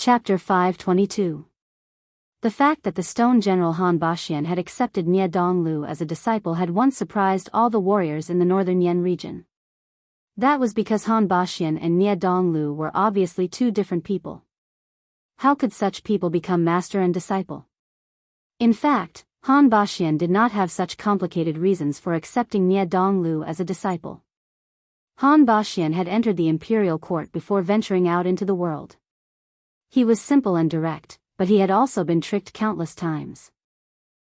Chapter 522. The fact that the stone general Han Baxian had accepted Nie Donglu as a disciple had once surprised all the warriors in the northern Yan region. That was because Han Baxian and Nie Donglu were obviously two different people. How could such people become master and disciple? In fact, Han Baxian did not have such complicated reasons for accepting Nie Donglu as a disciple. Han Baxian had entered the imperial court before venturing out into the world. He was simple and direct, but he had also been tricked countless times.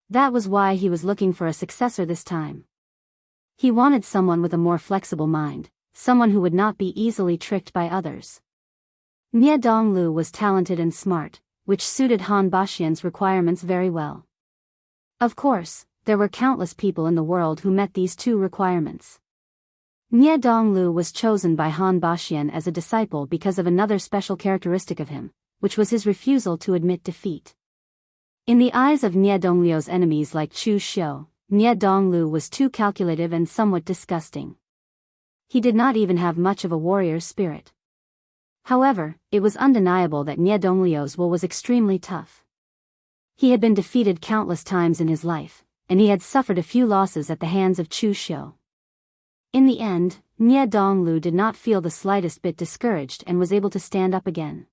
That was why he was looking for a successor this time. He wanted someone with a more flexible mind, someone who would not be easily tricked by others. Nie Donglu was talented and smart, which suited Han Baxian's requirements very well. Of course, there were countless people in the world who met these two requirements. Nie Donglu was chosen by Han Baxian as a disciple because of another special characteristic of him, which was his refusal to admit defeat. In the eyes of Nie Donglu's enemies like Chu Xiu, Nie Donglu was too calculative and somewhat disgusting. He did not even have much of a warrior's spirit. However, it was undeniable that Nie Donglu's will was extremely tough. He had been defeated countless times in his life, and he had suffered a few losses at the hands of Chu Xiu. In the end, Nie Donglu did not feel the slightest bit discouraged and was able to stand up again.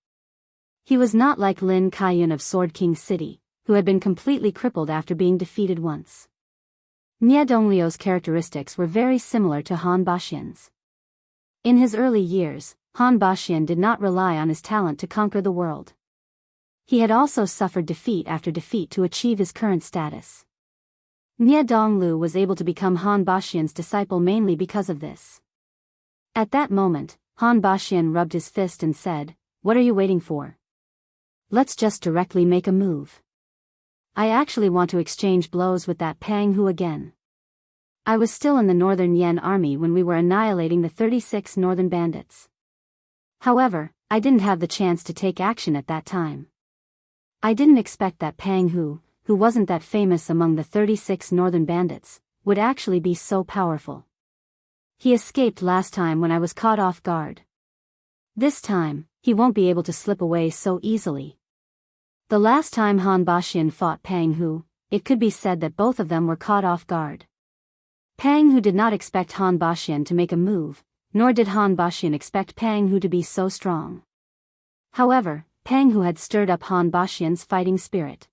He was not like Lin Kaiyun of Sword King City, who had been completely crippled after being defeated once. Nie Donglu's characteristics were very similar to Han Baxian's. In his early years, Han Baxian did not rely on his talent to conquer the world. He had also suffered defeat after defeat to achieve his current status. Nie Donglu was able to become Han Baxian's disciple mainly because of this. At that moment, Han Baxian rubbed his fist and said, "What are you waiting for? Let's just directly make a move. I actually want to exchange blows with that Pang Hu again. I was still in the Northern Yan army when we were annihilating the 36 northern bandits. However, I didn't have the chance to take action at that time. I didn't expect that Pang Hu, who wasn't that famous among the 36 northern bandits, would actually be so powerful. He escaped last time when I was caught off guard. This time, he won't be able to slip away so easily." The last time Han Baxian fought Pang Hu, it could be said that both of them were caught off guard. Pang Hu did not expect Han Baxian to make a move, nor did Han Baxian expect Pang Hu to be so strong. However, Pang Hu had stirred up Han Baxian's fighting spirit.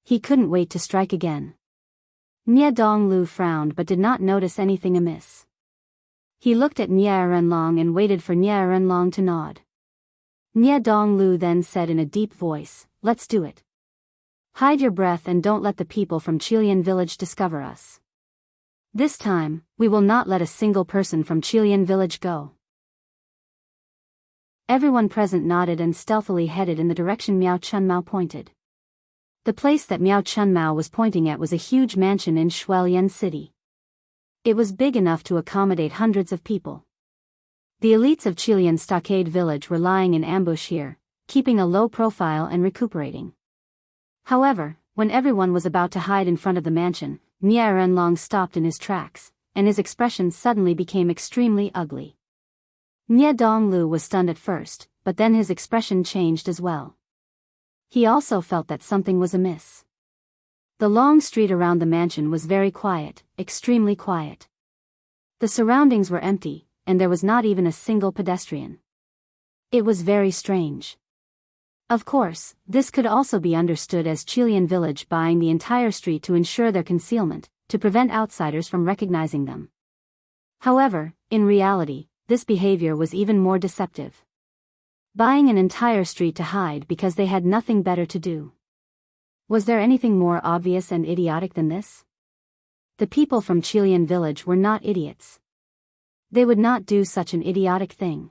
He couldn't wait to strike again. Nie Donglu frowned but did not notice anything amiss. He looked at Nie Renlong and waited for Nie Renlong to nod. Nie Donglu then said in a deep voice, "Let's do it. Hide your breath and don't let the people from Qilian village discover us. This time, we will not let a single person from Qilian village go." Everyone present nodded and stealthily headed in the direction Miao Chunmao pointed. The place that Miao Chunmao was pointing at was a huge mansion in Shuilian City. It was big enough to accommodate hundreds of people. The elites of Qilian Stockade Village were lying in ambush here, keeping a low profile and recuperating. However, when everyone was about to hide in front of the mansion, Nie Renlong stopped in his tracks, and his expression suddenly became extremely ugly. Nie Donglu was stunned at first, but then his expression changed as well. He also felt that something was amiss. The long street around the mansion was very quiet, extremely quiet. The surroundings were empty, and there was not even a single pedestrian. It was very strange. Of course, this could also be understood as Qilian village buying the entire street to ensure their concealment, to prevent outsiders from recognizing them. However, in reality, this behavior was even more deceptive. Buying an entire street to hide because they had nothing better to do. Was there anything more obvious and idiotic than this? The people from Qilian village were not idiots. They would not do such an idiotic thing.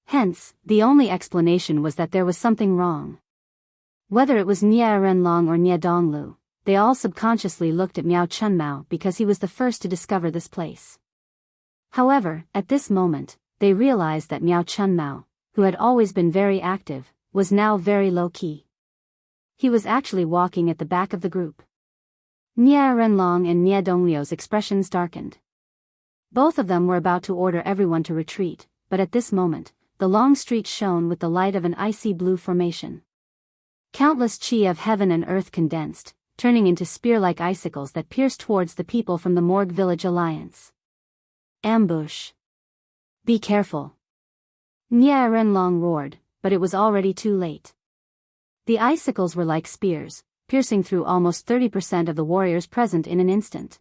Hence, the only explanation was that there was something wrong. Whether it was Nie Renlong or Nie Donglu, they all subconsciously looked at Miao Chunmao because he was the first to discover this place. However, at this moment, they realized that Miao Chunmao, who had always been very active, was now very low-key. He was actually walking at the back of the group. Nie Renlong and Nie Donglu's expressions darkened. Both of them were about to order everyone to retreat, but at this moment, the long street shone with the light of an icy blue formation. Countless chi of heaven and earth condensed, turning into spear-like icicles that pierced towards the people from the Morgue Village Alliance. Ambush. Be careful. Nia Renlong roared, but it was already too late. The icicles were like spears, piercing through almost 30% of the warriors present in an instant.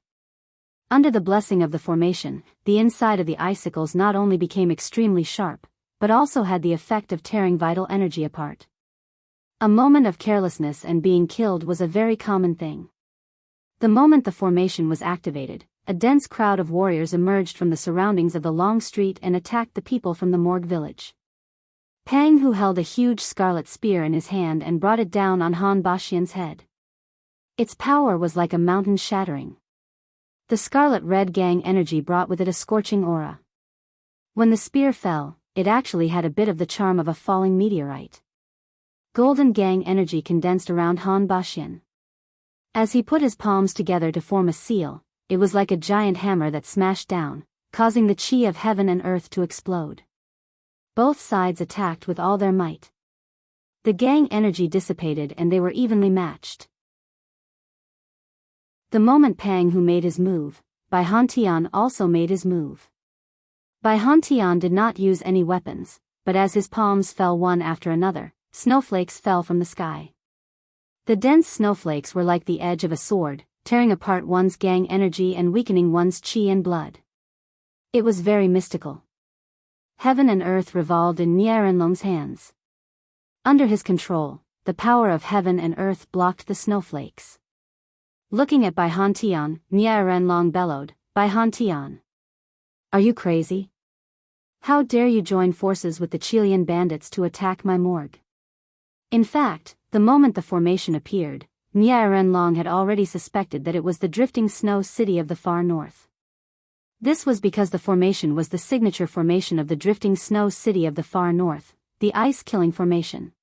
Under the blessing of the formation, the inside of the icicles not only became extremely sharp, but also had the effect of tearing vital energy apart. A moment of carelessness and being killed was a very common thing. The moment the formation was activated, a dense crowd of warriors emerged from the surroundings of the long street and attacked the people from the Morgue Village. Pang Hu held a huge scarlet spear in his hand and brought it down on Han Baxian's head. Its power was like a mountain shattering. The scarlet-red gang energy brought with it a scorching aura. When the spear fell, it actually had a bit of the charm of a falling meteorite. Golden gang energy condensed around Han Baxian. As he put his palms together to form a seal, it was like a giant hammer that smashed down, causing the chi of heaven and earth to explode. Both sides attacked with all their might. The gang energy dissipated and they were evenly matched. The moment Pang Hu made his move, Bai Hantian also made his move. Bai Hantian did not use any weapons, but as his palms fell one after another, snowflakes fell from the sky. The dense snowflakes were like the edge of a sword, tearing apart one's gang energy and weakening one's chi and blood. It was very mystical. Heaven and earth revolved in Nia Renlong's hands. Under his control, the power of heaven and earth blocked the snowflakes. Looking at Bai Hantian, Nia Renlong bellowed, "Bai Hantian! Are you crazy? How dare you join forces with the Chilean bandits to attack my morgue?" In fact, the moment the formation appeared, Nia Renlong had already suspected that it was the drifting snow city of the far north. This was because the formation was the signature formation of the drifting snow city of the far north, the ice-killing formation.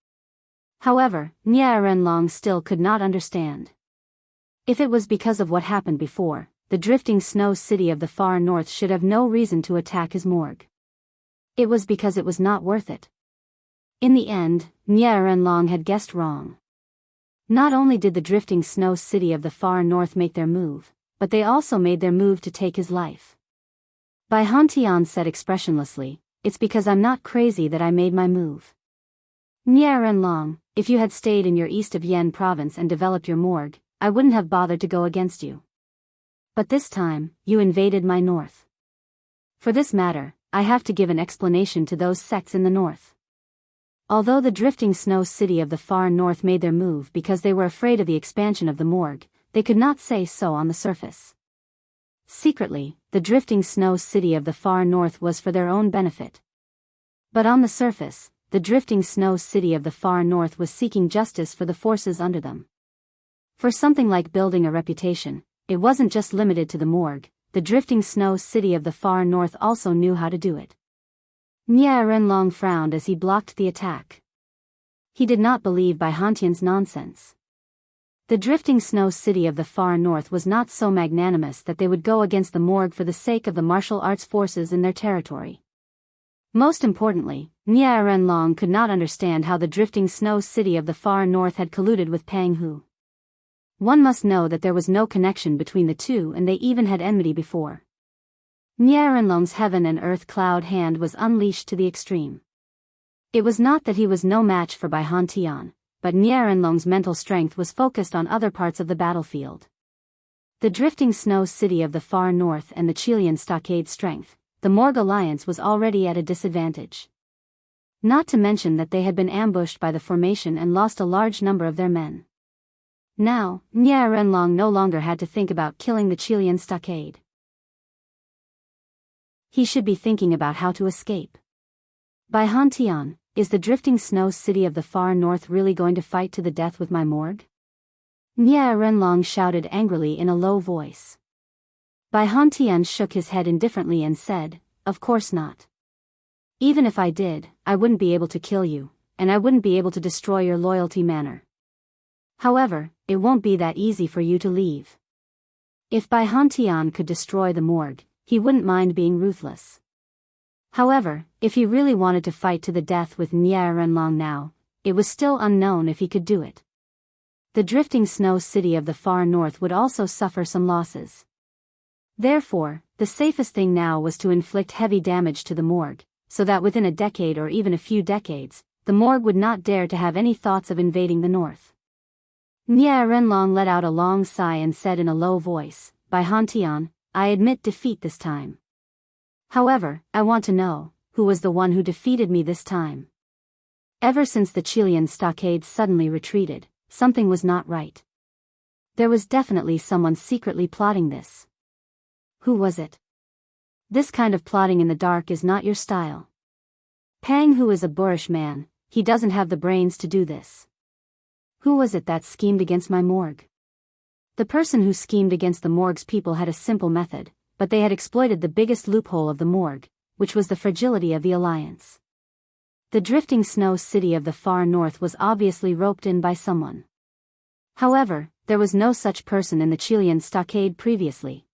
However, Nia Renlong still could not understand. If it was because of what happened before, the drifting snow city of the far north should have no reason to attack his morgue. It was because it was not worth it. In the end, Nia Renlong had guessed wrong. Not only did the drifting snow city of the far north make their move, but they also made their move to take his life. Bai Hantian said expressionlessly, "It's because I'm not crazy that I made my move. Nia Renlong, if you had stayed in your east of Yen province and developed your morgue, I wouldn't have bothered to go against you. But this time, you invaded my north. For this matter, I have to give an explanation to those sects in the north." Although the drifting snow city of the far north made their move because they were afraid of the expansion of the morgue, they could not say so on the surface. Secretly, the drifting snow city of the far north was for their own benefit. But on the surface, the drifting snow city of the far north was seeking justice for the forces under them. For something like building a reputation, it wasn't just limited to the morgue, the drifting snow city of the far north also knew how to do it. Nia Renlong frowned as he blocked the attack. He did not believe Bai Hantian's nonsense. The drifting snow city of the far north was not so magnanimous that they would go against the morgue for the sake of the martial arts forces in their territory. Most importantly, Nia Renlong could not understand how the drifting snow city of the far north had colluded with Pang Hu. One must know that there was no connection between the two and they even had enmity before. Nia Renlong's heaven and earth cloud hand was unleashed to the extreme. It was not that he was no match for Bai Hantian, but Nia Renlong's mental strength was focused on other parts of the battlefield. The drifting snow city of the far north and the Chilean stockade strength, the Morgue Alliance was already at a disadvantage. Not to mention that they had been ambushed by the formation and lost a large number of their men. Now, Nia Renlong no longer had to think about killing the Chilean stockade. He should be thinking about how to escape. Bai Hantian, is the drifting snow city of the far north really going to fight to the death with my morgue? Nia Renlong shouted angrily in a low voice. Bai Hantian shook his head indifferently and said, "Of course not. Even if I did, I wouldn't be able to kill you, and I wouldn't be able to destroy your loyalty manor. However, it won't be that easy for you to leave. If Bai Hantian could destroy the morgue, he wouldn't mind being ruthless. However, if he really wanted to fight to the death with Nie Renlong now, it was still unknown if he could do it. The drifting snow city of the far north would also suffer some losses. Therefore, the safest thing now was to inflict heavy damage to the morgue, so that within a decade or even a few decades, the morgue would not dare to have any thoughts of invading the north. Nie Renlong let out a long sigh and said in a low voice, "By Hantian, I admit defeat this time. However, I want to know, who was the one who defeated me this time?" Ever since the Chilean stockade suddenly retreated, something was not right. There was definitely someone secretly plotting this. Who was it? This kind of plotting in the dark is not your style. Pang Hu is a boorish man, he doesn't have the brains to do this. Who was it that schemed against my morgue? The person who schemed against the morgue's people had a simple method, but they had exploited the biggest loophole of the morgue, which was the fragility of the alliance. The drifting snow city of the far north was obviously roped in by someone. However, there was no such person in the Chilean stockade previously.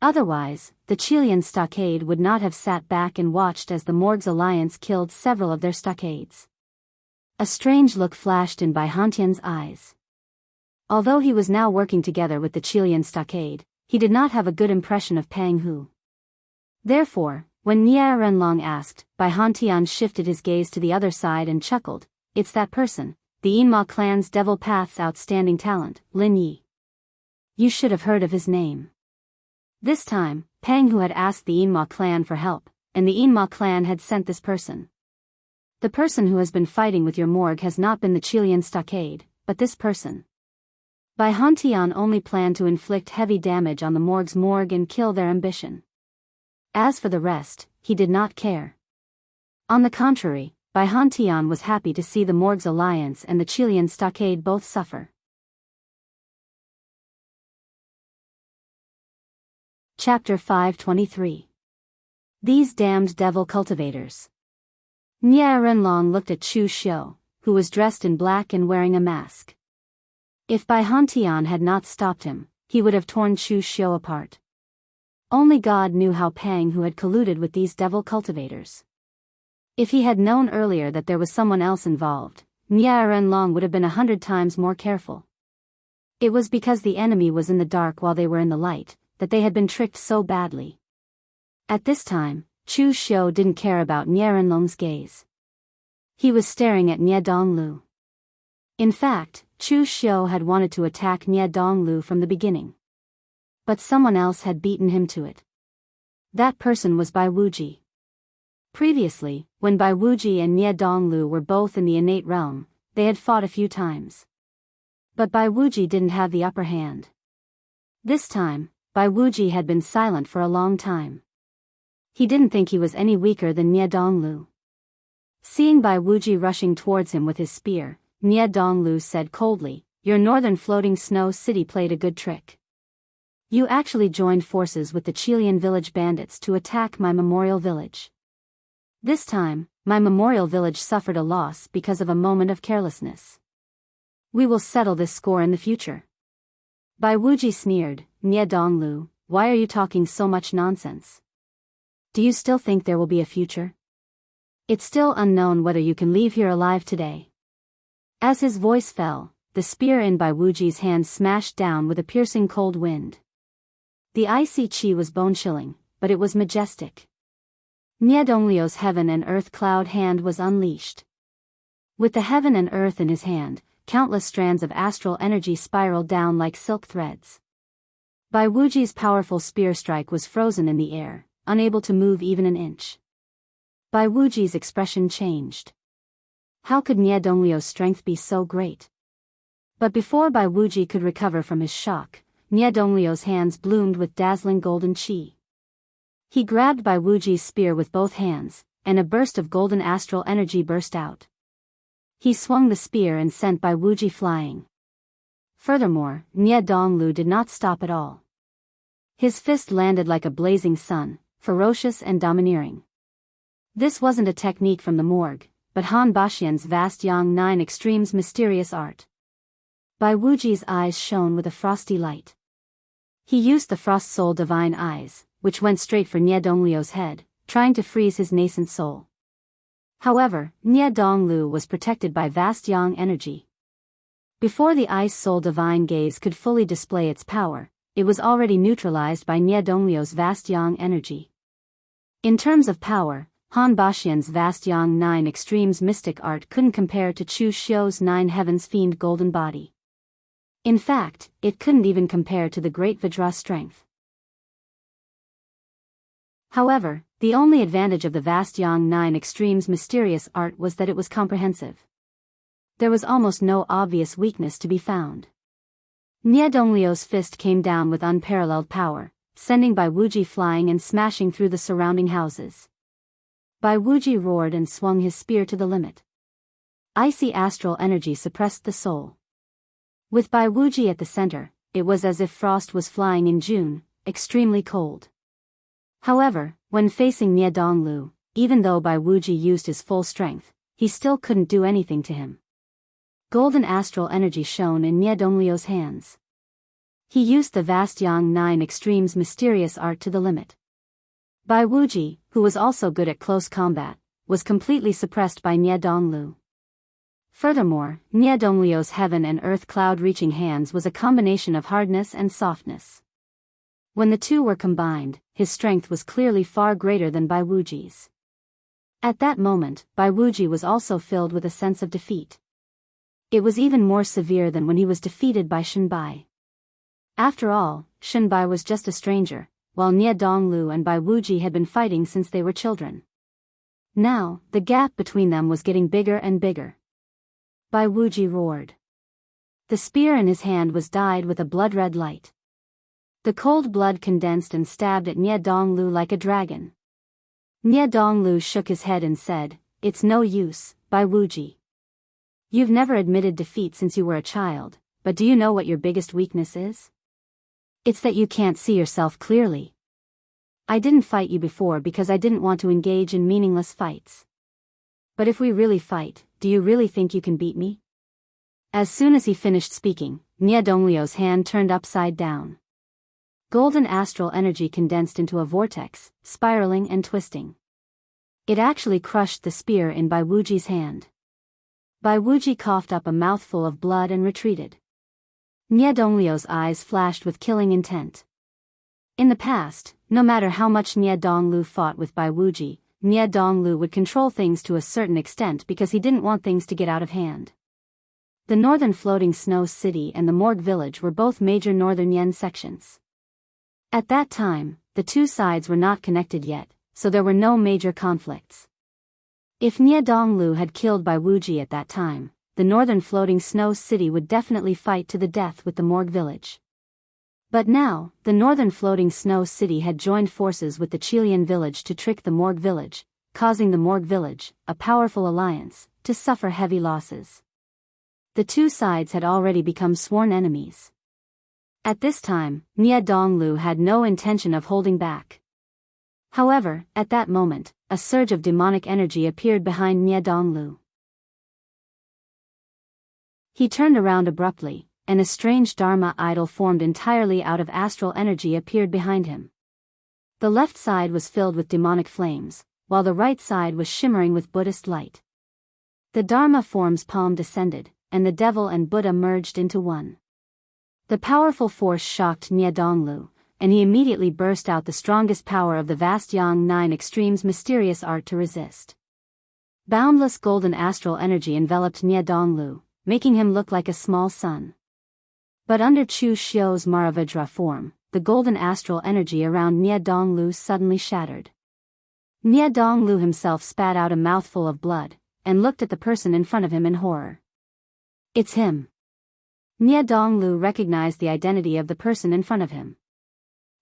Otherwise, the Chilean stockade would not have sat back and watched as the morgue's alliance killed several of their stockades. A strange look flashed in Bai Hantian's eyes. Although he was now working together with the Chilean stockade, he did not have a good impression of Pang Hu. Therefore, when Nie Renlong asked, Bai Hantian shifted his gaze to the other side and chuckled, "It's that person, the Yinma clan's Devil Path's outstanding talent, Lin Yi. You should have heard of his name." This time, Pang Hu had asked the Yinma clan for help, and the Yinma clan had sent this person. The person who has been fighting with your morgue has not been the Chilean stockade, but this person. Bai Hantian only planned to inflict heavy damage on the morgue's morgue and kill their ambition. As for the rest, he did not care. On the contrary, Bai Hantian was happy to see the morgue's alliance and the Chilean stockade both suffer. Chapter 523. These damned devil cultivators. Nie Renlong looked at Chu Xiu, who was dressed in black and wearing a mask. If Bai Hantian had not stopped him, he would have torn Chu Xiu apart. Only God knew how Pang Hu had colluded with these devil cultivators. If he had known earlier that there was someone else involved, Nie Renlong would have been 100 times more careful. It was because the enemy was in the dark while they were in the light, that they had been tricked so badly. At this time, Chu Xiu didn't care about Nie Renlong's gaze. He was staring at Nie Donglu. In fact, Chu Xiu had wanted to attack Nie Donglu from the beginning. But someone else had beaten him to it. That person was Bai Wuji. Previously, when Bai Wuji and Nie Donglu were both in the innate realm, they had fought a few times. But Bai Wuji didn't have the upper hand. This time, Bai Wuji had been silent for a long time. He didn't think he was any weaker than Nie Donglu. Seeing Bai Wuji rushing towards him with his spear, Nie Donglu said coldly, "Your northern floating snow city played a good trick. You actually joined forces with the Chilean village bandits to attack my memorial village. This time, my memorial village suffered a loss because of a moment of carelessness. We will settle this score in the future." Bai Wuji sneered, "Nie Donglu, why are you talking so much nonsense? Do you still think there will be a future? It's still unknown whether you can leave here alive today." As his voice fell, the spear in Bai Wuji's hand smashed down with a piercing cold wind. The icy chi was bone-chilling, but it was majestic. Nie Donglio's heaven and earth cloud hand was unleashed. With the heaven and earth in his hand, countless strands of astral energy spiraled down like silk threads. Bai Wuji's powerful spear strike was frozen in the air, unable to move even an inch. Bai Wuji's expression changed. How could Nie Donglio's strength be so great? But before Bai Wuji could recover from his shock, Nie Donglio's hands bloomed with dazzling golden chi. He grabbed Bai Wuji's spear with both hands, and a burst of golden astral energy burst out. He swung the spear and sent Bai Wuji flying. Furthermore, Nie Donglu did not stop at all. His fist landed like a blazing sun, ferocious and domineering. This wasn't a technique from the morgue, but Han Baxian's vast Yang 9 Extreme's mysterious art. Bai Wuji's eyes shone with a frosty light. He used the Frost Soul Divine Eyes, which went straight for Nie Donglio's head, trying to freeze his nascent soul. However, Nie Donglu was protected by vast yang energy. Before the Ice Soul Divine Gaze could fully display its power, it was already neutralized by Nie Donglio's vast yang energy. In terms of power, Han Baxian's vast yang 9 extremes mystic art couldn't compare to Chu Xiu's 9 heavens fiend golden body. In fact, it couldn't even compare to the great Vajra strength. However, the only advantage of the vast yang 9 extremes mysterious art was that it was comprehensive. There was almost no obvious weakness to be found. Nie Donglio's fist came down with unparalleled power, sending Bai Wuji flying and smashing through the surrounding houses. Bai Wuji roared and swung his spear to the limit. Icy astral energy suppressed the soul. With Bai Wuji at the center, it was as if frost was flying in June, extremely cold. However, when facing Nie Donglu, even though Bai Wuji used his full strength, he still couldn't do anything to him. Golden astral energy shone in Nie Donglio's hands. He used the vast yang 9 extremes mysterious art to the limit. Bai Wuji, who was also good at close combat, was completely suppressed by Nie Donglu. Furthermore, Nie Donglio's heaven and earth cloud-reaching hands was a combination of hardness and softness. When the two were combined, his strength was clearly far greater than Bai Wuji's. At that moment, Bai Wuji was also filled with a sense of defeat. It was even more severe than when he was defeated by Shenbai. After all, Shenbai was just a stranger, while Nie Donglu and Bai Wuji had been fighting since they were children. Now, the gap between them was getting bigger and bigger. Bai Wuji roared. The spear in his hand was dyed with a blood-red light. The cold blood condensed and stabbed at Nie Donglu like a dragon. Nie Donglu shook his head and said, "It's no use, Bai Wuji. You've never admitted defeat since you were a child, but do you know what your biggest weakness is? It's that you can't see yourself clearly. I didn't fight you before because I didn't want to engage in meaningless fights. But if we really fight, do you really think you can beat me?" As soon as he finished speaking, Nie Donglio's hand turned upside down. Golden astral energy condensed into a vortex, spiraling and twisting. It actually crushed the spear in Bai Wuji's hand. Bai Wuji coughed up a mouthful of blood and retreated. Nie Donglio's eyes flashed with killing intent. In the past, no matter how much Nie Donglu fought with Bai Wuji, Nie Donglu would control things to a certain extent because he didn't want things to get out of hand. The northern floating snow city and the Morgue village were both major northern Yen sections. At that time, the two sides were not connected yet, so there were no major conflicts. If Nie Donglu had killed Bai Wuji at that time, the northern floating snow city would definitely fight to the death with the Morgue village. But now, the northern floating snow city had joined forces with the Chilean village to trick the Morgue village, causing the Morgue village, a powerful alliance, to suffer heavy losses. The two sides had already become sworn enemies. At this time, Nie Donglu had no intention of holding back. However, at that moment, a surge of demonic energy appeared behind Nie Donglu. He turned around abruptly, and a strange Dharma idol formed entirely out of astral energy appeared behind him. The left side was filled with demonic flames, while the right side was shimmering with Buddhist light. The Dharma form's palm descended, and the devil and Buddha merged into one. The powerful force shocked Nie Donglu, and he immediately burst out the strongest power of the vast Yang 9 extremes mysterious art to resist. Boundless golden astral energy enveloped Nie Donglu, making him look like a small sun. But under Chu Xiu's Mahavajra form, the golden astral energy around Nie Donglu suddenly shattered. Nie Donglu himself spat out a mouthful of blood, and looked at the person in front of him in horror. "It's him." Nie Donglu recognized the identity of the person in front of him.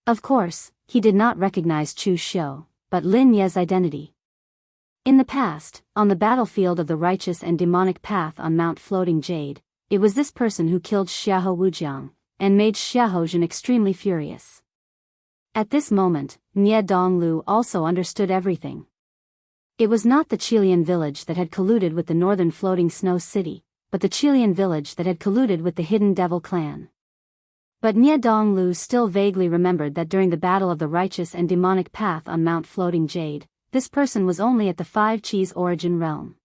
Of course, he did not recognize Chu Xiu, but Lin Ye's identity. In the past, on the battlefield of the righteous and demonic path on Mount Floating Jade, it was this person who killed Xiahou Wujiang, and made Xiahou extremely furious. At this moment, Nie Donglu also understood everything. It was not the Chilean village that had colluded with the northern floating snow city, but the Chilean village that had colluded with the hidden devil clan. But Nie Donglu still vaguely remembered that during the battle of the righteous and demonic path on Mount Floating Jade, this person was only at the 5 Chi's origin realm.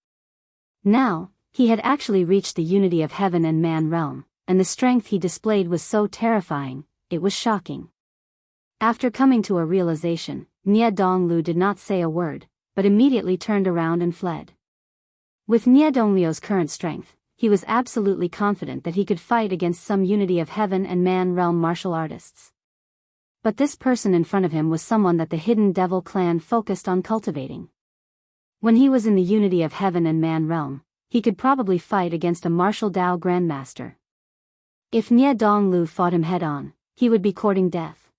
Now, he had actually reached the unity of heaven and man realm, and the strength he displayed was so terrifying, it was shocking. After coming to a realization, Nie Donglu did not say a word, but immediately turned around and fled. With Nie Donglio's current strength, he was absolutely confident that he could fight against some unity of heaven and man realm martial artists. But this person in front of him was someone that the Hidden Devil clan focused on cultivating. When he was in the unity of heaven and man realm, he could probably fight against a martial Dao grandmaster. If Nie Donglu fought him head-on, he would be courting death.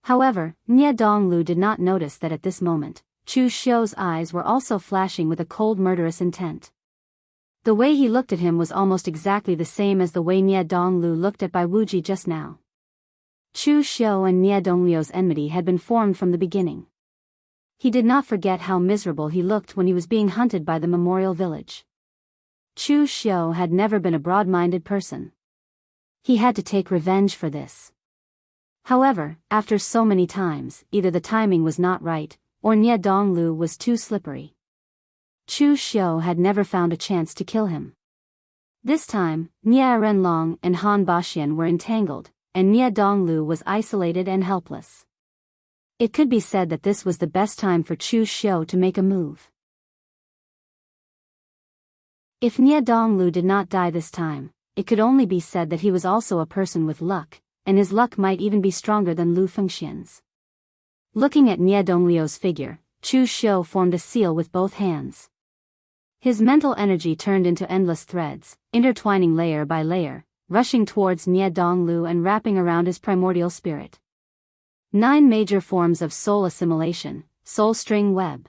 However, Nie Donglu did not notice that at this moment, Chu Xiu's eyes were also flashing with a cold murderous intent. The way he looked at him was almost exactly the same as the way Nie Donglu looked at Bai Wuji just now. Chu Xiu and Nie Donglio's enmity had been formed from the beginning. He did not forget how miserable he looked when he was being hunted by the memorial village. Chu Xiu had never been a broad-minded person. He had to take revenge for this. However, after so many times, either the timing was not right, or Nie Donglu was too slippery. Chu Xiu had never found a chance to kill him. This time, Nie Renlong and Han Baxian were entangled, and Nie Donglu was isolated and helpless. It could be said that this was the best time for Chu Xiu to make a move. If Nie Donglu did not die this time, it could only be said that he was also a person with luck, and his luck might even be stronger than Lu Fengxian's. Looking at Nie Donglio's figure, Chu Xiu formed a seal with both hands. His mental energy turned into endless threads, intertwining layer by layer, rushing towards Nie Donglu and wrapping around his primordial spirit. 9 major forms of soul assimilation, soul string web.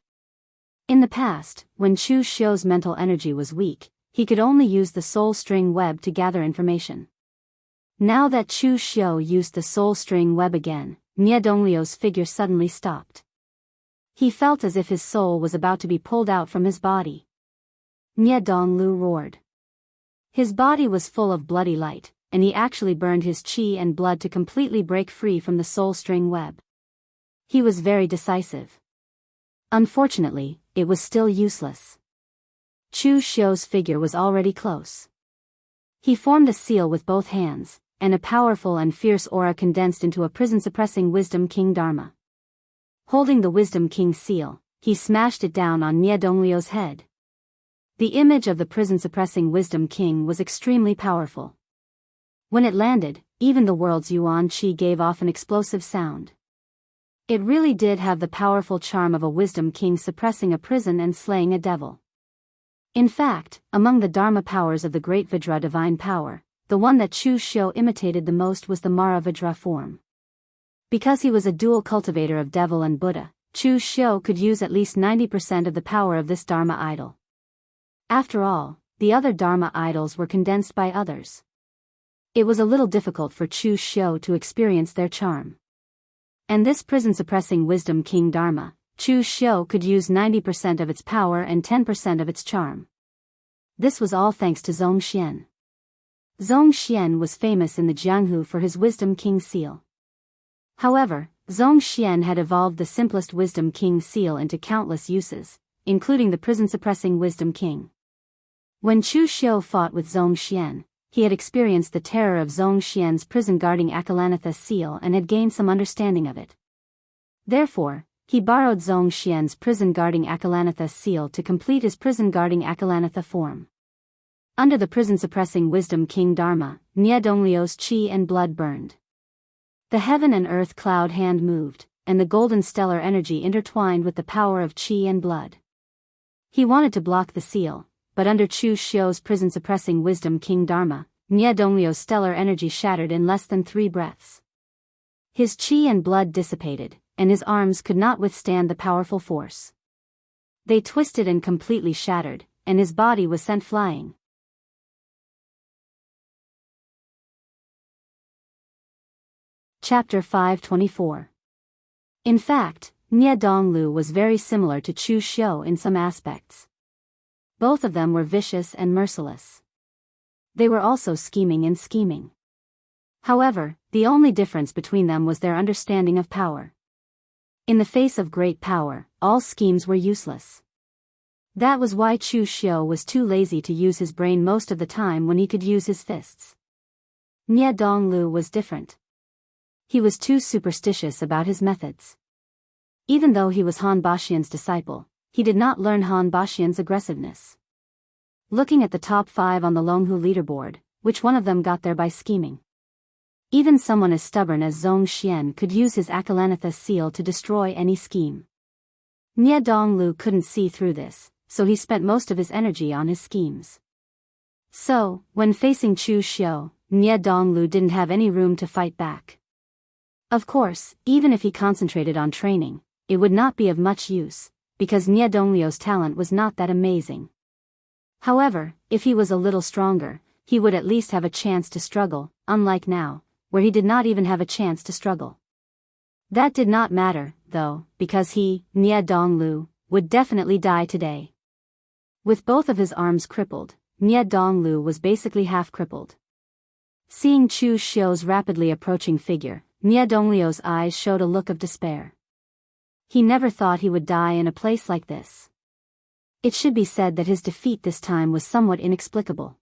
In the past, when Chu Xiu's mental energy was weak, he could only use the soul string web to gather information. Now that Chu Xiu used the soul string web again, Nie Donglio's figure suddenly stopped. He felt as if his soul was about to be pulled out from his body. Nie Donglu roared. His body was full of bloody light, and he actually burned his qi and blood to completely break free from the soul string web. He was very decisive. Unfortunately, it was still useless. Chu Xiu's figure was already close. He formed a seal with both hands, and a powerful and fierce aura condensed into a prison-suppressing Wisdom King Dharma. Holding the Wisdom King seal, he smashed it down on Nie Donglio's head. The image of the prison-suppressing Wisdom King was extremely powerful. When it landed, even the world's Yuan Qi gave off an explosive sound. It really did have the powerful charm of a Wisdom King suppressing a prison and slaying a devil. In fact, among the Dharma powers of the Great Vajra divine power, the one that Chu Xiu imitated the most was the Mara Vajra form. Because he was a dual cultivator of devil and Buddha, Chu Xiu could use at least 90% of the power of this Dharma idol. After all, the other Dharma idols were condensed by others. It was a little difficult for Chu Xiu to experience their charm. And this prison-suppressing Wisdom King Dharma, Chu Xiu could use 90% of its power and 10% of its charm. This was all thanks to Zongxian. Zongxian was famous in the Jianghu for his Wisdom King seal. However, Zongxian had evolved the simplest Wisdom King seal into countless uses, including the prison-suppressing Wisdom King. When Chu Xiu fought with Zongxian, he had experienced the terror of Zongxian's prison-guarding Akalanatha seal and had gained some understanding of it. Therefore, he borrowed Zongxian's prison-guarding Akalanatha seal to complete his prison-guarding Akalanatha form. Under the prison-suppressing Wisdom King Dharma, Nie Donglio's qi and blood burned. The heaven and earth cloud hand moved, and the golden stellar energy intertwined with the power of qi and blood. He wanted to block the seal, but under Chu Xiu's prison-suppressing Wisdom King Dharma, Nie Donglio's stellar energy shattered in less than 3 breaths. His qi and blood dissipated, and his arms could not withstand the powerful force. They twisted and completely shattered, and his body was sent flying. Chapter 524. In fact, Nie Donglu was very similar to Chu Xiu in some aspects. Both of them were vicious and merciless. They were also scheming and scheming. However, the only difference between them was their understanding of power. In the face of great power, all schemes were useless. That was why Chu Xiu was too lazy to use his brain most of the time when he could use his fists. Nie Donglu was different. He was too superstitious about his methods. Even though he was Han Baxian's disciple, he did not learn Han Baxian's aggressiveness. Looking at the top 5 on the Longhu leaderboard, which one of them got there by scheming? Even someone as stubborn as Zhong Xian could use his Akalanatha seal to destroy any scheme. Nie Donglu couldn't see through this, so he spent most of his energy on his schemes. So, when facing Chu Xiu, Nie Donglu didn't have any room to fight back. Of course, even if he concentrated on training, it would not be of much use, because Nie Donglu's talent was not that amazing. However, if he was a little stronger, he would at least have a chance to struggle, unlike now, where he did not even have a chance to struggle. That did not matter, though, because he, Nie Donglu, would definitely die today. With both of his arms crippled, Nie Donglu was basically half crippled. Seeing Chu Xiu's rapidly approaching figure, Nie Donglu's eyes showed a look of despair. He never thought he would die in a place like this. It should be said that his defeat this time was somewhat inexplicable.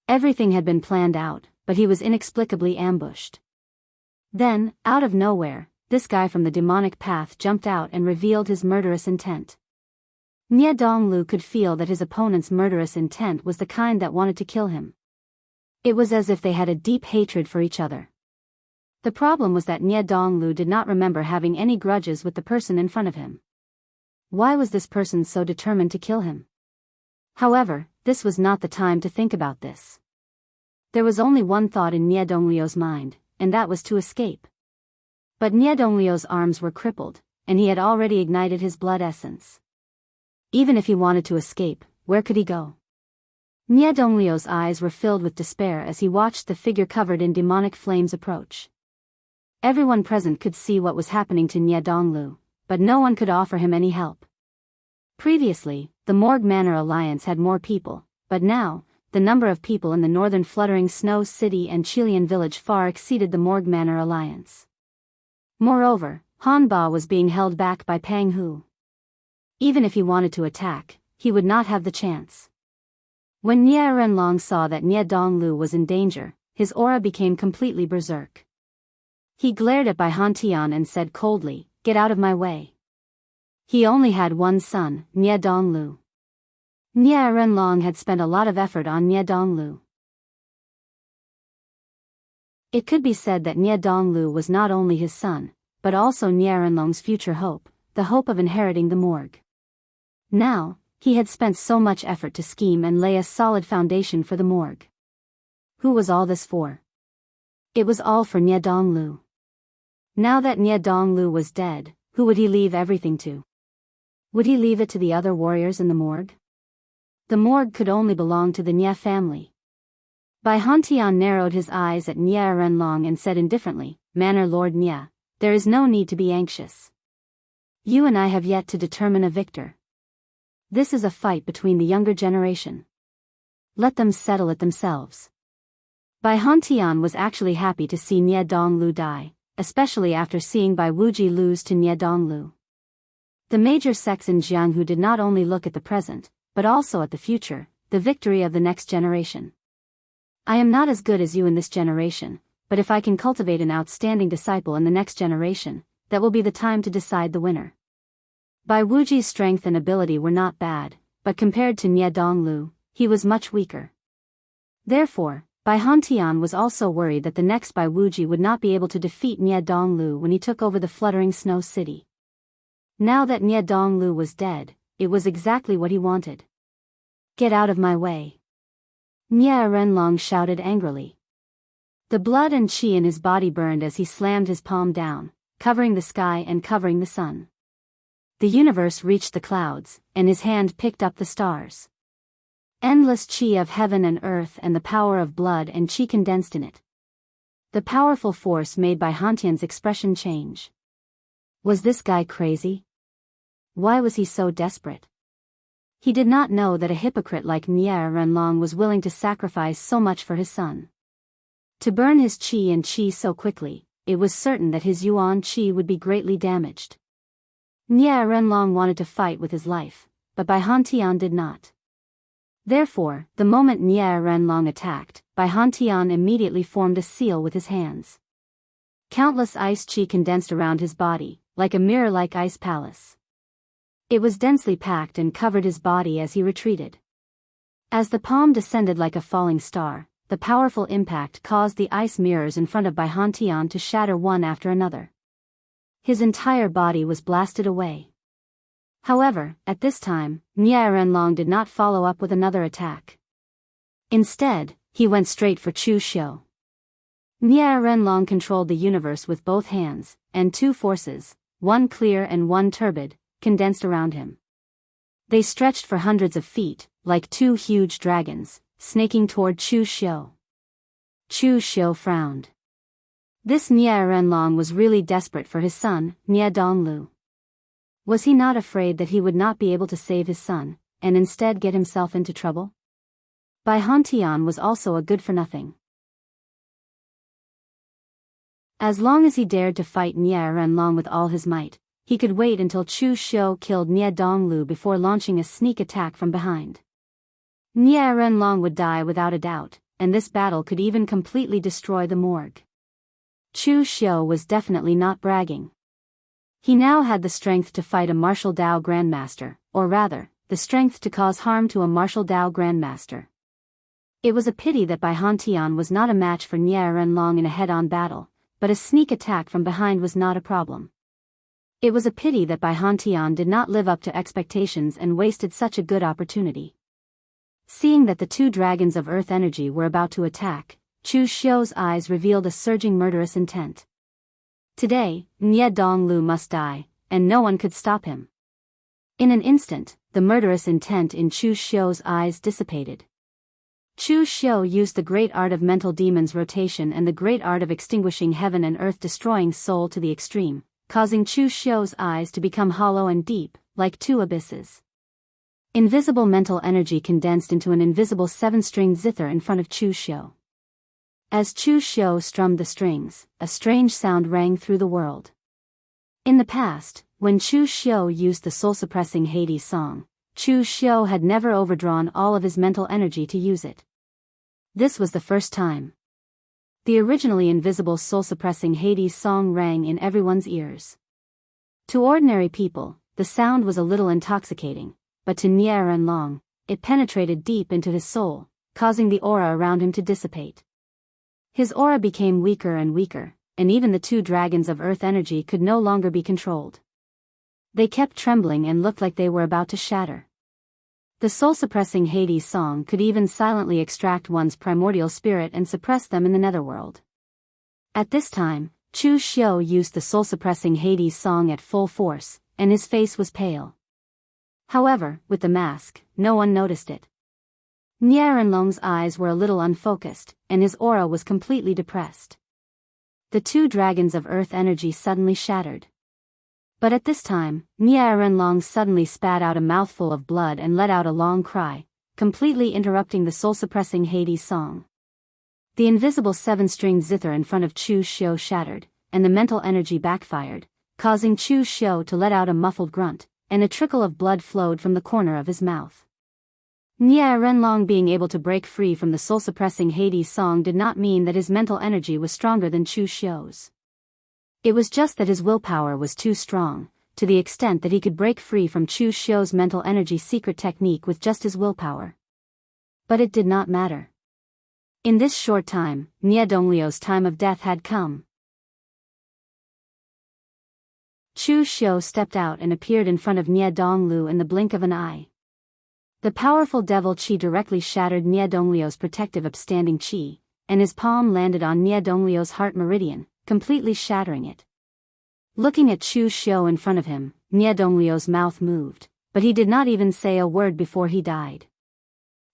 Everything had been planned out, but he was inexplicably ambushed. Then, out of nowhere, this guy from the demonic path jumped out and revealed his murderous intent. Nie Donglu could feel that his opponent's murderous intent was the kind that wanted to kill him. It was as if they had a deep hatred for each other. The problem was that Nie Donglu did not remember having any grudges with the person in front of him. Why was this person so determined to kill him? However, this was not the time to think about this. There was only one thought in Nie Donglu's mind, and that was to escape. But Nie Donglu's arms were crippled, and he had already ignited his blood essence. Even if he wanted to escape, where could he go? Nie Donglu's eyes were filled with despair as he watched the figure covered in demonic flames approach. Everyone present could see what was happening to Nie Donglu, but no one could offer him any help. Previously, the Morgue Manor Alliance had more people, but now, the number of people in the northern Fluttering Snow City and Qilian village far exceeded the Morgue Manor Alliance. Moreover, Han Ba was being held back by Pang Hu. Even if he wanted to attack, he would not have the chance. When Nie Renlong saw that Nie Donglu was in danger, his aura became completely berserk. He glared at Bai Hantian and said coldly, "Get out of my way." He only had one son, Nie Donglu. Nie Renlong had spent a lot of effort on Nie Donglu. It could be said that Nie Donglu was not only his son, but also Nie Renlong's future hope, the hope of inheriting the morgue. Now, he had spent so much effort to scheme and lay a solid foundation for the morgue. Who was all this for? It was all for Nie Donglu. Now that Nie Donglu was dead, who would he leave everything to? Would he leave it to the other warriors in the morgue? The morgue could only belong to the Nie family. Bai Hantian narrowed his eyes at Nie Renlong and said indifferently, "Manor Lord Nie, there is no need to be anxious. You and I have yet to determine a victor. This is a fight between the younger generation. Let them settle it themselves." Bai Hantian was actually happy to see Nie Donglu die, especially after seeing Bai Wuji lose to Nie Donglu. The major sects in Jianghu did not only look at the present, but also at the future, the victory of the next generation. I am not as good as you in this generation, but if I can cultivate an outstanding disciple in the next generation, that will be the time to decide the winner. Bai Wuji's strength and ability were not bad, but compared to Nie Donglu, he was much weaker. Therefore, Bai Hantian was also worried that the next Bai Wuji would not be able to defeat Nie Donglu when he took over the Fluttering Snow City. Now that Nie Donglu was dead, it was exactly what he wanted. "Get out of my way!" Nie Renlong shouted angrily. The blood and qi in his body burned as he slammed his palm down, covering the sky and covering the sun. The universe reached the clouds, and his hand picked up the stars. Endless qi of heaven and earth and the power of blood and qi condensed in it. The powerful force made by Hantian's expression change. Was this guy crazy? Why was he so desperate? He did not know that a hypocrite like Nie Renlong was willing to sacrifice so much for his son. To burn his qi and qi so quickly, it was certain that his yuan qi would be greatly damaged. Nie Renlong wanted to fight with his life, but Bai Hantian did not. Therefore, the moment Nie Renlong attacked, Bai Hantian immediately formed a seal with his hands. Countless ice chi condensed around his body, like a mirror-like ice palace. It was densely packed and covered his body as he retreated. As the palm descended like a falling star, the powerful impact caused the ice mirrors in front of Bai Hantian to shatter one after another. His entire body was blasted away. However, at this time, Nie Renlong did not follow up with another attack. Instead, he went straight for Chu Xiu. Nie Renlong controlled the universe with both hands, and two forces, one clear and one turbid, condensed around him. They stretched for hundreds of feet, like two huge dragons, snaking toward Chu Xiu. Chu Xiu frowned. This Nie Renlong was really desperate for his son, Nie Donglu. Was he not afraid that he would not be able to save his son, and instead get himself into trouble? Bai Hantian was also a good-for-nothing. As long as he dared to fight Nie Renlong with all his might, he could wait until Chu Xiu killed Nie Donglu before launching a sneak attack from behind. Nie Renlong would die without a doubt, and this battle could even completely destroy the morgue. Chu Xiu was definitely not bragging. He now had the strength to fight a martial Dao grandmaster, or rather, the strength to cause harm to a martial Dao grandmaster. It was a pity that Bai Hantian was not a match for Nie Renlong in a head-on battle, but a sneak attack from behind was not a problem. It was a pity that Bai Hantian did not live up to expectations and wasted such a good opportunity. Seeing that the two dragons of earth energy were about to attack, Chu Xiu's eyes revealed a surging murderous intent. Today, Nie Donglu must die, and no one could stop him. In an instant, the murderous intent in Chu Xiu's eyes dissipated. Chu Xiu used the great art of mental demons rotation and the great art of extinguishing heaven and earth destroying soul to the extreme, causing Chu Xiu's eyes to become hollow and deep, like two abysses. Invisible mental energy condensed into an invisible seven-stringed zither in front of Chu Xiu. As Chu Xiu strummed the strings, a strange sound rang through the world. In the past, when Chu Xiu used the soul-suppressing Hades song, Chu Xiu had never overdrawn all of his mental energy to use it. This was the first time. The originally invisible soul-suppressing Hades song rang in everyone's ears. To ordinary people, the sound was a little intoxicating, but to Nie Renlong, it penetrated deep into his soul, causing the aura around him to dissipate. His aura became weaker and weaker, and even the two dragons of earth energy could no longer be controlled. They kept trembling and looked like they were about to shatter. The soul-suppressing Hades song could even silently extract one's primordial spirit and suppress them in the netherworld. At this time, Chu Xiu used the soul-suppressing Hades song at full force, and his face was pale. However, with the mask, no one noticed it. Nie Renlong's eyes were a little unfocused, and his aura was completely depressed. The two dragons of earth energy suddenly shattered. But at this time, Nie Renlong suddenly spat out a mouthful of blood and let out a long cry, completely interrupting the soul-suppressing Hades song. The invisible seven-string zither in front of Chu Xiu shattered, and the mental energy backfired, causing Chu Xiu to let out a muffled grunt, and a trickle of blood flowed from the corner of his mouth. Nie Renlong being able to break free from the soul-suppressing Hades song did not mean that his mental energy was stronger than Chu Xiu's. It was just that his willpower was too strong, to the extent that he could break free from Chu Xiu's mental energy secret technique with just his willpower. But it did not matter. In this short time, Nie Donglio's time of death had come. Chu Xiu stepped out and appeared in front of Nie Donglu in the blink of an eye. The powerful devil chi directly shattered Nie Donglio's protective upstanding chi, and his palm landed on Nie Donglio's heart meridian, completely shattering it. Looking at Chu Xiu in front of him, Nie Donglio's mouth moved, but he did not even say a word before he died.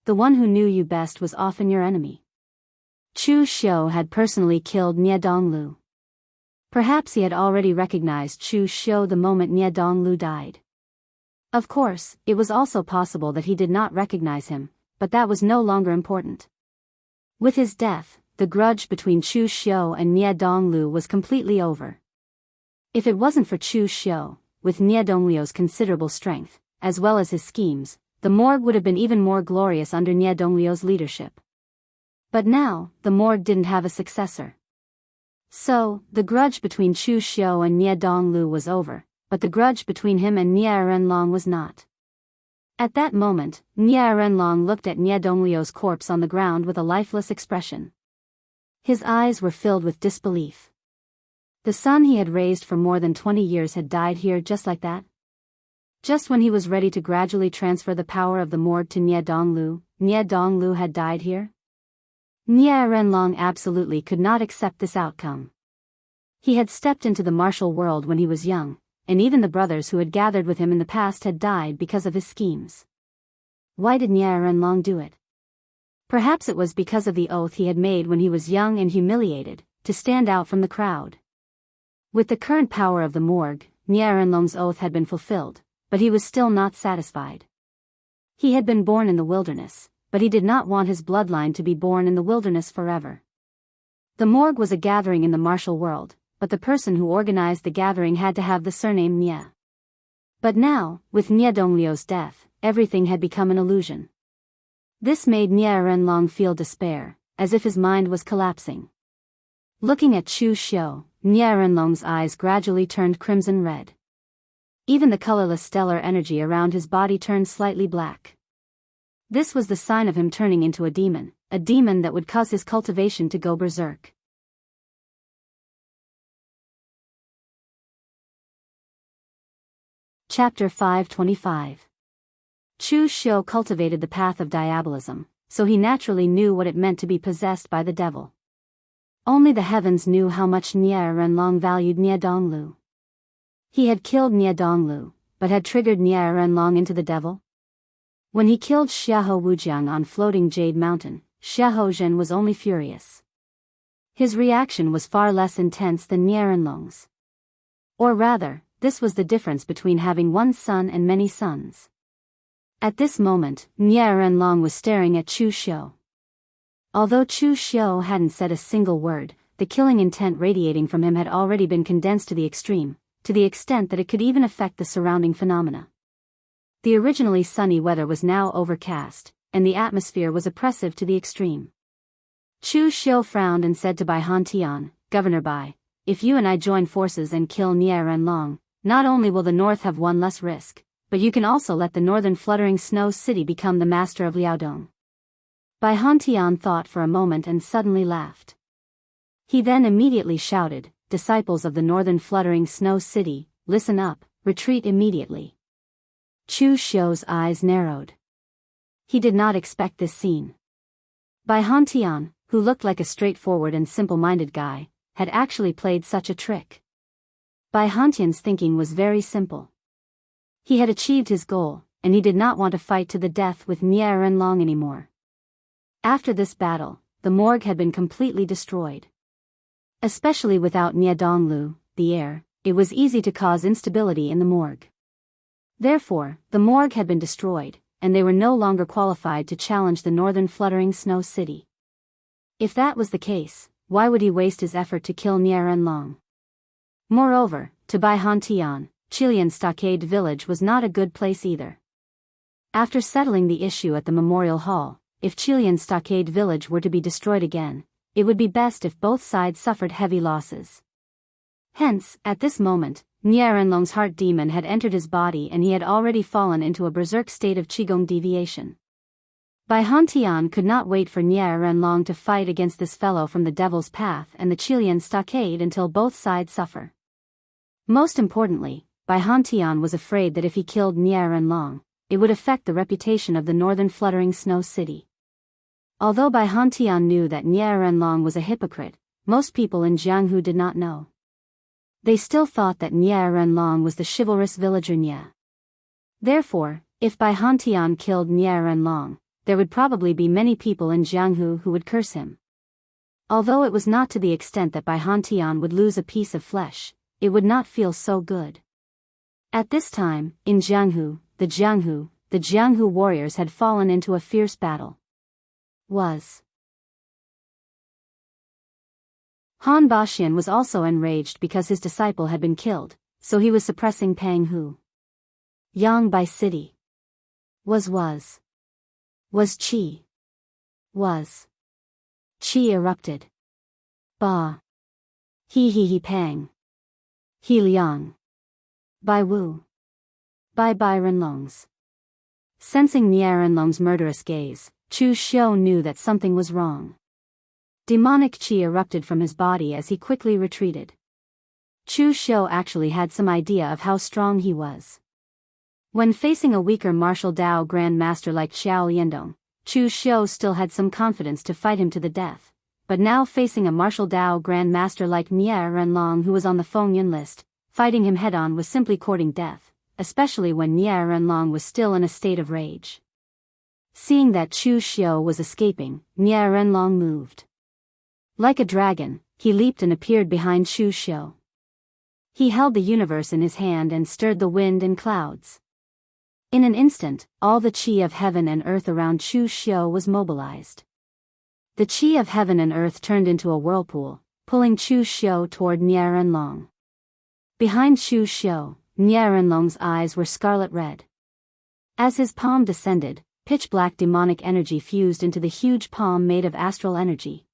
The one who knew you best was often your enemy. Chu Xiu had personally killed Nie Donglu. Perhaps he had already recognized Chu Xiu the moment Nie Donglu died. Of course, it was also possible that he did not recognize him, but that was no longer important. With his death, the grudge between Chu Xiu and Nie Donglu was completely over. If it wasn't for Chu Xiu, with Nie Donglio's considerable strength, as well as his schemes, the morgue would have been even more glorious under Nie Donglio's leadership. But now, the morgue didn't have a successor. So, the grudge between Chu Xiu and Nie Donglu was over, but the grudge between him and Nie Renlong was not. At that moment, Nie Renlong looked at Nie Donglio's corpse on the ground with a lifeless expression. His eyes were filled with disbelief. The son he had raised for more than 20 years had died here just like that? Just when he was ready to gradually transfer the power of the morgue to Nie Donglu had died here? Nie Renlong absolutely could not accept this outcome. He had stepped into the martial world when he was young, and even the brothers who had gathered with him in the past had died because of his schemes. Why did Nie Renlong do it? Perhaps it was because of the oath he had made when he was young and humiliated, to stand out from the crowd. With the current power of the morgue, Nie Renlong's oath had been fulfilled, but he was still not satisfied. He had been born in the wilderness, but he did not want his bloodline to be born in the wilderness forever. The morgue was a gathering in the martial world, but the person who organized the gathering had to have the surname Nie. But now, with Nie Donglio's death, everything had become an illusion. This made Nie Renlong feel despair, as if his mind was collapsing. Looking at Chu Xiu, Nie Renlong's eyes gradually turned crimson red. Even the colorless stellar energy around his body turned slightly black. This was the sign of him turning into a demon that would cause his cultivation to go berserk. Chapter 525. Chu Xiu cultivated the path of diabolism, so he naturally knew what it meant to be possessed by the devil. Only the heavens knew how much Nie Renlong valued Nie Donglu. He had killed Nie Donglu, but had triggered Nie Renlong into the devil? When he killed Xiahou Wujiang on floating Jade Mountain, Xiahou Zhen was only furious. His reaction was far less intense than Nie Renlong's. Or rather, this was the difference between having one son and many sons. At this moment, Nie Renlong was staring at Chu Xiu. Although Chu Xiu hadn't said a single word, the killing intent radiating from him had already been condensed to the extreme, to the extent that it could even affect the surrounding phenomena. The originally sunny weather was now overcast, and the atmosphere was oppressive to the extreme. Chu Xiu frowned and said to Bai Hantian, "Governor Bai, if you and I join forces and kill Nie Renlong, not only will the north have one less risk, but you can also let the northern fluttering snow city become the master of Liaodong." Bai Hantian thought for a moment and suddenly laughed. He then immediately shouted, "Disciples of the northern fluttering snow city, listen up, retreat immediately." Chu Xiu's eyes narrowed. He did not expect this scene. Bai Hantian, who looked like a straightforward and simple-minded guy, had actually played such a trick. Bai Hantian's thinking was very simple. He had achieved his goal, and he did not want to fight to the death with Nie Renlong anymore. After this battle, the morgue had been completely destroyed. Especially without Nie Donglu, the heir, it was easy to cause instability in the morgue. Therefore, the morgue had been destroyed, and they were no longer qualified to challenge the northern fluttering snow city. If that was the case, why would he waste his effort to kill Nie Renlong? Moreover, to Bai Hantian, Qilian Stockade Village was not a good place either. After settling the issue at the Memorial Hall, if Qilian Stockade Village were to be destroyed again, it would be best if both sides suffered heavy losses. Hence, at this moment, Nie Renlong's heart demon had entered his body and he had already fallen into a berserk state of Qigong deviation. Bai Hantian could not wait for Nie Renlong to fight against this fellow from the Devil's Path and the Qilian Stockade until both sides suffer. Most importantly, Bai Hantian was afraid that if he killed Nie Renlong, it would affect the reputation of the northern fluttering snow city. Although Bai Hantian knew that Nie Renlong was a hypocrite, most people in Jianghu did not know. They still thought that Nie Renlong was the chivalrous villager Nie. Therefore, if Bai Hantian killed Nie Renlong, there would probably be many people in Jianghu who would curse him. Although it was not to the extent that Bai Hantian would lose a piece of flesh, it would not feel so good. At this time, in Jianghu, the Jianghu warriors had fallen into a fierce battle. Han Baxian was also enraged because his disciple had been killed, so he was suppressing Pang Hu. Yang by city. Was Qi. Was. Qi erupted. Ba. He Pang. He Liang. By Wu. By Renlong's. Sensing Nie Renlong's murderous gaze, Chu Xiu knew that something was wrong. Demonic qi erupted from his body as he quickly retreated. Chu Xiu actually had some idea of how strong he was. When facing a weaker martial Dao Grand Master like Xiao Liandong, Chu Xiu still had some confidence to fight him to the death, but now facing a martial Dao Grand Master like Nie Renlong who was on the Fengyun list, fighting him head-on was simply courting death, especially when Nie Renlong was still in a state of rage. Seeing that Chu Xiu was escaping, Nie Renlong moved. Like a dragon, he leaped and appeared behind Chu Xiu. He held the universe in his hand and stirred the wind and clouds. In an instant, all the qi of heaven and earth around Chu Xiu was mobilized. The qi of heaven and earth turned into a whirlpool, pulling Chu Xiu toward Nie Renlong. Behind Chu Xiu, Nie Renlong's eyes were scarlet red. As his palm descended, pitch-black demonic energy fused into the huge palm made of astral energy.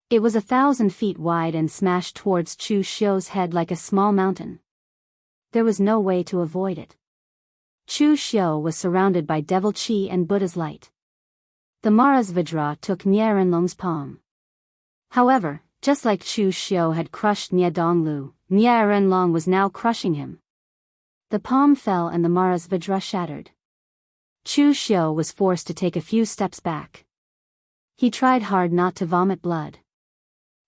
It was 1,000 feet wide and smashed towards Chu Xiu's head like a small mountain. There was no way to avoid it. Chu Xiu was surrounded by devil qi and Buddha's light. The Mara's Vajra took Nie Renlong's palm. However, just like Chu Xiu had crushed Nie Donglu, Nie Renlong was now crushing him. The palm fell and the Mara's Vajra shattered. Chu Xiu was forced to take a few steps back. He tried hard not to vomit blood.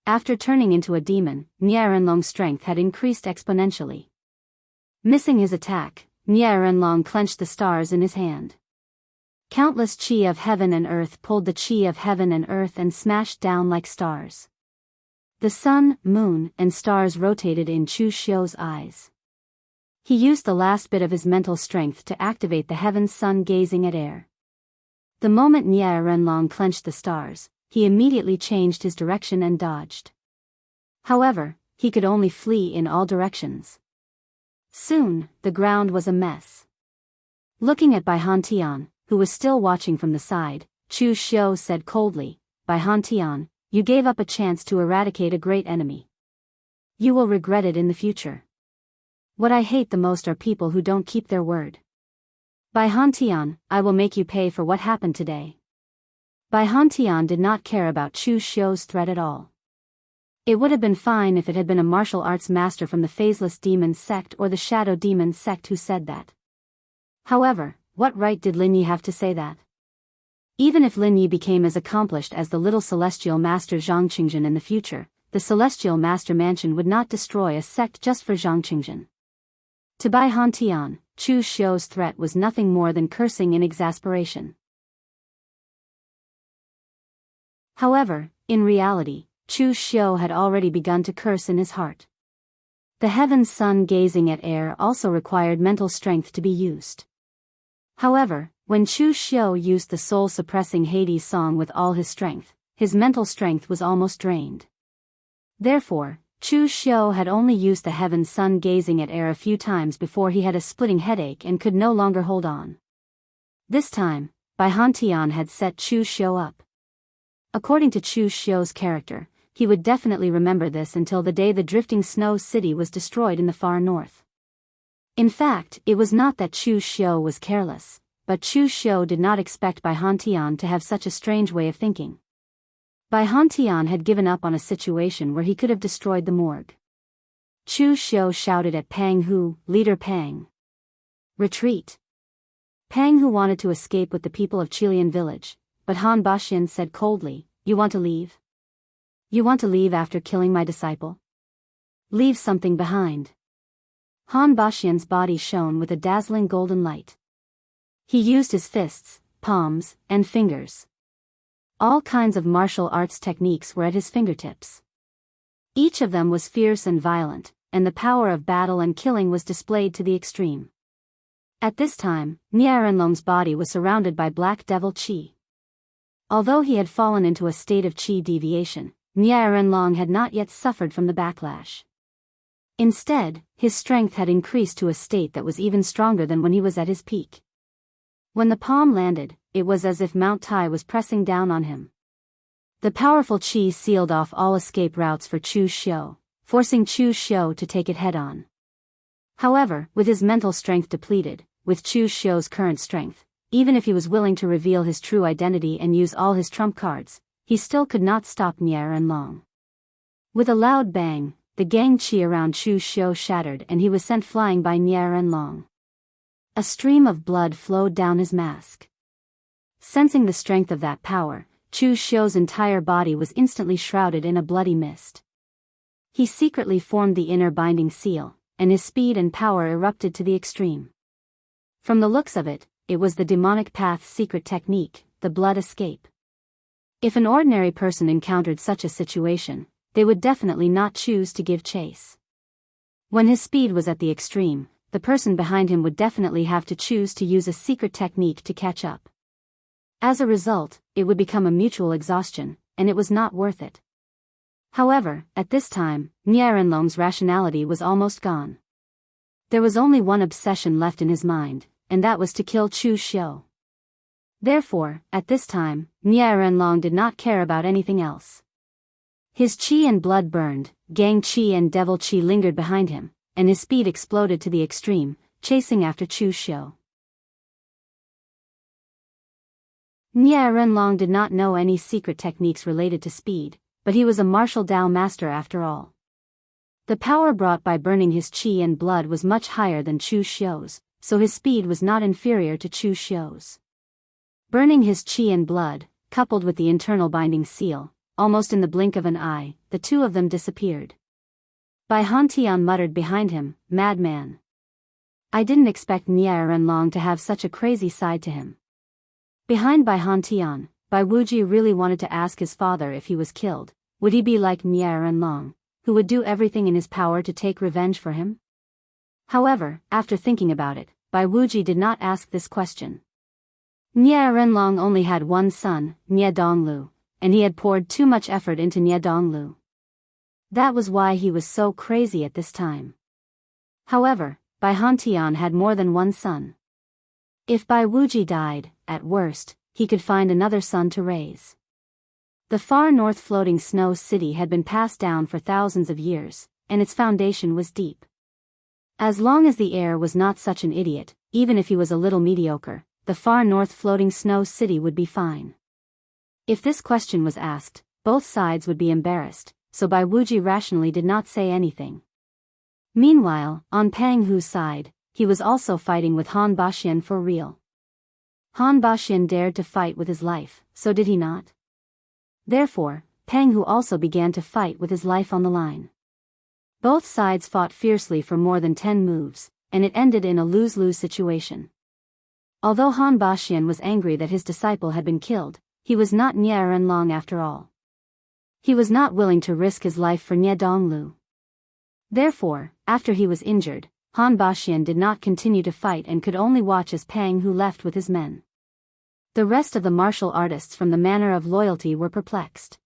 After turning into a demon, Nie Renlong's strength had increased exponentially. Missing his attack, Nie Renlong clenched the stars in his hand. Countless qi of heaven and earth pulled the qi of heaven and earth and smashed down like stars. The sun, moon, and stars rotated in Chu Xiu's eyes. He used the last bit of his mental strength to activate the heaven's sun gazing at air. The moment Nie Renlong clenched the stars, he immediately changed his direction and dodged. However, he could only flee in all directions. Soon, the ground was a mess. Looking at Bai Hantian, who was still watching from the side, Chu Xiu said coldly, "Bai Hantian, you gave up a chance to eradicate a great enemy. You will regret it in the future. What I hate the most are people who don't keep their word. Bai Hantian, I will make you pay for what happened today." Bai Hantian did not care about Chu Xiu's threat at all. It would have been fine if it had been a martial arts master from the Phaseless Demon sect or the Shadow Demon sect who said that. However, what right did Lin Yi have to say that? Even if Lin Yi became as accomplished as the little celestial master Zhang Qingjin in the future, the celestial master mansion would not destroy a sect just for Zhang Qingjin. To Bai Hantian, Chu Xiu's threat was nothing more than cursing in exasperation. However, in reality, Chu Xiu had already begun to curse in his heart. The heaven's sun gazing at air also required mental strength to be used. However, when Chu Xiu used the soul-suppressing Hades song with all his strength, his mental strength was almost drained. Therefore, Chu Xiu had only used the heaven's sun gazing at air a few times before he had a splitting headache and could no longer hold on. This time, Bai Hantian had set Chu Xiu up. According to Chu Xiu's character, he would definitely remember this until the day the drifting snow city was destroyed in the far north. In fact, it was not that Chu Xiu was careless, but Chu Xiu did not expect Bai Hantian to have such a strange way of thinking. Bai Hantian had given up on a situation where he could have destroyed the morgue. Chu Xiu shouted at Pang Hu, "Leader Pang! Retreat!" Pang Hu wanted to escape with the people of Qilian village, but Han Baxian said coldly, "You want to leave? You want to leave after killing my disciple? Leave something behind." Han Baxian's body shone with a dazzling golden light. He used his fists, palms, and fingers. All kinds of martial arts techniques were at his fingertips. Each of them was fierce and violent, and the power of battle and killing was displayed to the extreme. At this time, Nie Renlong's body was surrounded by black devil qi. Although he had fallen into a state of qi deviation, Nie Renlong had not yet suffered from the backlash. Instead, his strength had increased to a state that was even stronger than when he was at his peak. When the palm landed, it was as if Mount Tai was pressing down on him. The powerful qi sealed off all escape routes for Chu Xiu, forcing Chu Xiu to take it head-on. However, with his mental strength depleted, with Chu Xiu's current strength, even if he was willing to reveal his true identity and use all his trump cards, he still could not stop Nier and Long. With a loud bang, the gang qi around Chu Xiu shattered and he was sent flying by Nier and Long. A stream of blood flowed down his mask. Sensing the strength of that power, Chu Xiu's entire body was instantly shrouded in a bloody mist. He secretly formed the inner binding seal, and his speed and power erupted to the extreme. From the looks of it, it was the demonic path's secret technique, the blood escape. If an ordinary person encountered such a situation, they would definitely not choose to give chase. When his speed was at the extreme, the person behind him would definitely have to choose to use a secret technique to catch up. As a result, it would become a mutual exhaustion, and it was not worth it. However, at this time, Nier and Long's rationality was almost gone. There was only one obsession left in his mind, and that was to kill Chu Xiu. Therefore, at this time, Nier and Long did not care about anything else. His qi and blood burned, gang qi and devil qi lingered behind him, and his speed exploded to the extreme, chasing after Chu Xiu. Nier Renlong did not know any secret techniques related to speed, but he was a martial Dao master after all. The power brought by burning his qi and blood was much higher than Chu Xiu's, so his speed was not inferior to Chu Xiu's. Burning his qi and blood, coupled with the internal binding seal, almost in the blink of an eye, the two of them disappeared. Bai Hantian muttered behind him, "Madman. I didn't expect Nier Renlong to have such a crazy side to him." Behind Bai Hantian, Bai Wuji really wanted to ask his father if he was killed, would he be like Nier Renlong, who would do everything in his power to take revenge for him? However, after thinking about it, Bai Wuji did not ask this question. Nier Renlong only had one son, Nie Donglu, and he had poured too much effort into Nie Donglu. That was why he was so crazy at this time. However, Bai Hantian had more than one son. If Bai Wuji died, at worst, he could find another son to raise. The far north floating snow city had been passed down for thousands of years, and its foundation was deep. As long as the heir was not such an idiot, even if he was a little mediocre, the far north floating snow city would be fine. If this question was asked, both sides would be embarrassed, so Bai Wuji rationally did not say anything. Meanwhile, on Pang Hu's side, he was also fighting with Han Baxian for real. Han Baxian dared to fight with his life, so did he not? Therefore, Pang Hu also began to fight with his life on the line. Both sides fought fiercely for more than 10 moves, and it ended in a lose-lose situation. Although Han Baxian was angry that his disciple had been killed, he was not Nier Renlong after all. He was not willing to risk his life for Nie Donglu. Therefore, after he was injured, Han Baxian did not continue to fight and could only watch as Pang Hu left with his men. The rest of the martial artists from the Manor of Loyalty were perplexed.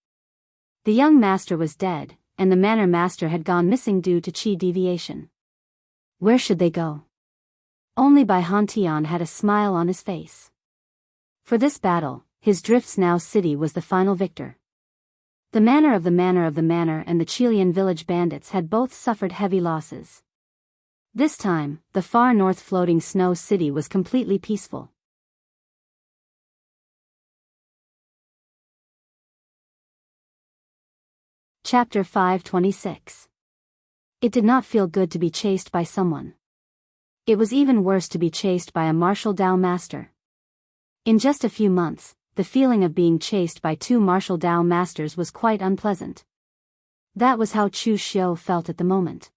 The young master was dead, and the manor master had gone missing due to qi deviation. Where should they go? Only Bai Hantian had a smile on his face. For this battle, his Drifts Now city was the final victor. The manor of the manor of the manor and the Chilean village bandits had both suffered heavy losses. This time, the far north floating snow city was completely peaceful. Chapter 526. It did not feel good to be chased by someone. It was even worse to be chased by a martial Dao master. In just a few months, the feeling of being chased by 2 martial Dao masters was quite unpleasant. That was how Chu Xiu felt at the moment.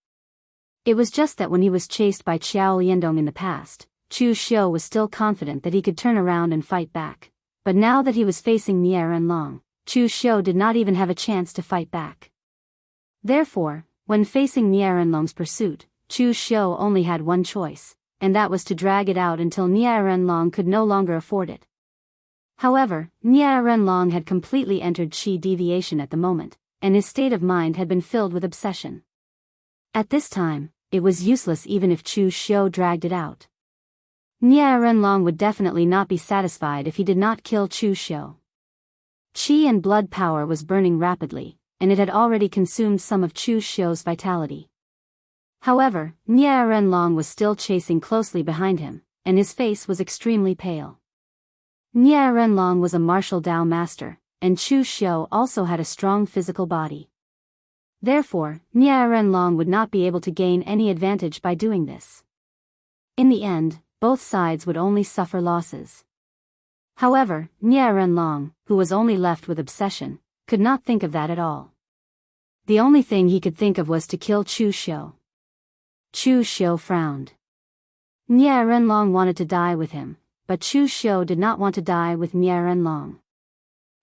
It was just that when he was chased by Qiao Liandong in the past, Chu Xiu was still confident that he could turn around and fight back, but now that he was facing Nier Renlong, Chu Xiu did not even have a chance to fight back. Therefore, when facing Nier Renlong's pursuit, Chu Xiu only had one choice, and that was to drag it out until Nier Renlong could no longer afford it. However, Nier Renlong had completely entered qi deviation at the moment, and his state of mind had been filled with obsession. At this time, it was useless even if Chu Xiu dragged it out. Nie Renlong would definitely not be satisfied if he did not kill Chu Xiu. Qi and blood power was burning rapidly, and it had already consumed some of Chu Xiu's vitality. However, Nie Renlong was still chasing closely behind him, and his face was extremely pale. Nie Renlong was a martial Dao master, and Chu Xiu also had a strong physical body. Therefore, Nie Renlong would not be able to gain any advantage by doing this. In the end, both sides would only suffer losses. However, Nie Renlong, who was only left with obsession, could not think of that at all. The only thing he could think of was to kill Chu Xiu. Chu Xiu frowned. Nie Renlong wanted to die with him, but Chu Xiu did not want to die with Nie Renlong.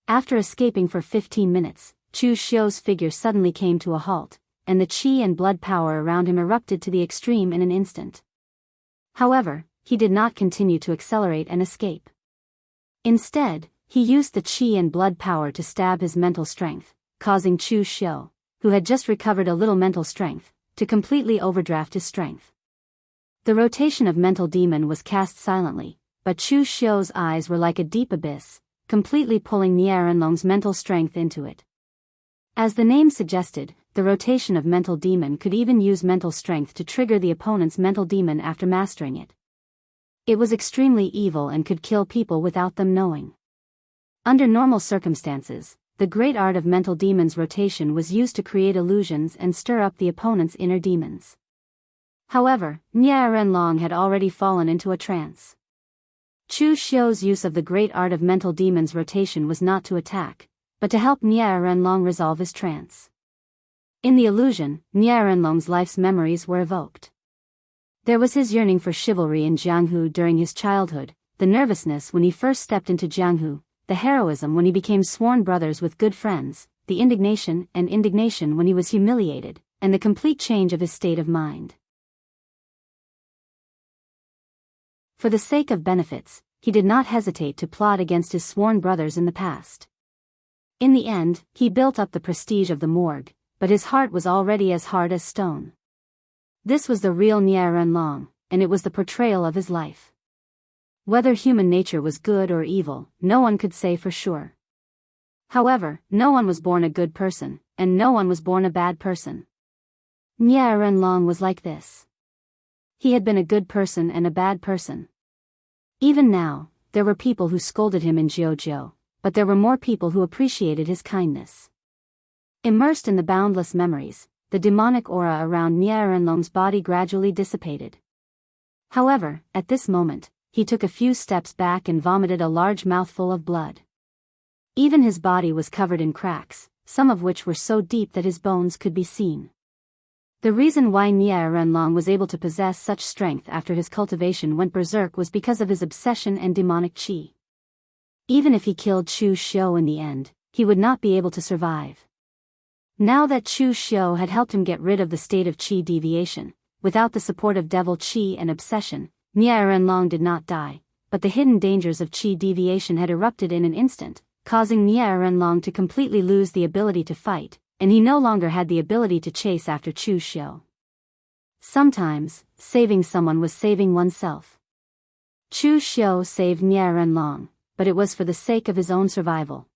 After escaping for 15 minutes, Chu Xiu's figure suddenly came to a halt, and the qi and blood power around him erupted to the extreme in an instant. However, he did not continue to accelerate and escape. Instead, he used the qi and blood power to stab his mental strength, causing Chu Xiu, who had just recovered a little mental strength, to completely overdraft his strength. The rotation of mental demon was cast silently, but Chu Xiu's eyes were like a deep abyss, completely pulling Nie Renlong's mental strength into it. As the name suggested, the rotation of mental demon could even use mental strength to trigger the opponent's mental demon after mastering it. It was extremely evil and could kill people without them knowing. Under normal circumstances, the great art of mental demon's rotation was used to create illusions and stir up the opponent's inner demons. However, Nie Renlong had already fallen into a trance. Chu Xiu's use of the great art of mental demon's rotation was not to attack, but to help Nie Renlong resolve his trance. In the illusion, Nie Renlong's life's memories were evoked. There was his yearning for chivalry in Jianghu during his childhood, the nervousness when he first stepped into Jianghu, the heroism when he became sworn brothers with good friends, the indignation when he was humiliated, and the complete change of his state of mind. For the sake of benefits, he did not hesitate to plot against his sworn brothers in the past. In the end, he built up the prestige of the morgue, but his heart was already as hard as stone. This was the real Nie Renlong, and it was the portrayal of his life. Whether human nature was good or evil, no one could say for sure. However, no one was born a good person, and no one was born a bad person. Nie Renlong was like this. He had been a good person and a bad person. Even now, there were people who scolded him in Jiuzhou, but there were more people who appreciated his kindness. Immersed in the boundless memories, the demonic aura around Nie Renlong's body gradually dissipated. However, at this moment, he took a few steps back and vomited a large mouthful of blood. Even his body was covered in cracks, some of which were so deep that his bones could be seen. The reason why Nie Renlong was able to possess such strength after his cultivation went berserk was because of his obsession and demonic qi. Even if he killed Chu Xiu in the end, he would not be able to survive. Now that Chu Xiu had helped him get rid of the state of qi deviation, without the support of devil qi and obsession, Nie Renlong did not die, but the hidden dangers of qi deviation had erupted in an instant, causing Nie Renlong to completely lose the ability to fight, and he no longer had the ability to chase after Chu Xiu. Sometimes, saving someone was saving oneself. Chu Xiu saved Nie Renlong, but it was for the sake of his own survival.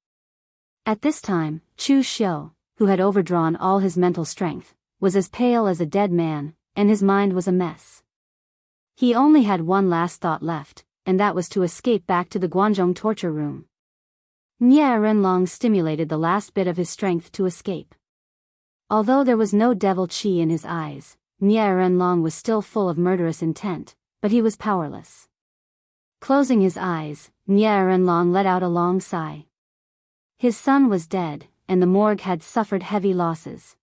At this time, Chu Xiu, who had overdrawn all his mental strength, was as pale as a dead man, and his mind was a mess. He only had one last thought left, and that was to escape back to the Guanzhong torture room. Nie Renlong stimulated the last bit of his strength to escape. Although there was no devil qi in his eyes, Nie Renlong was still full of murderous intent, but he was powerless. Closing his eyes, Nie Renlong let out a long sigh. His son was dead, and the morgue had suffered heavy losses.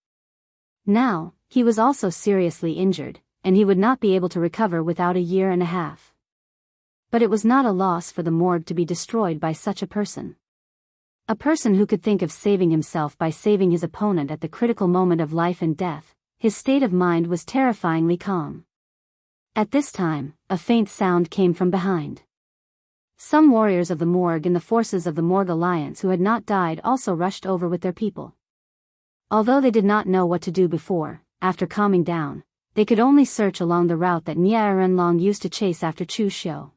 Now, he was also seriously injured, and he would not be able to recover without a year and a half. But it was not a loss for the morgue to be destroyed by such a person. A person who could think of saving himself by saving his opponent at the critical moment of life and death, his state of mind was terrifyingly calm. At this time, a faint sound came from behind. Some warriors of the morgue and the forces of the Morgue Alliance who had not died also rushed over with their people. Although they did not know what to do before, after calming down, they could only search along the route that Nie Renlong used to chase after Chu Xiu.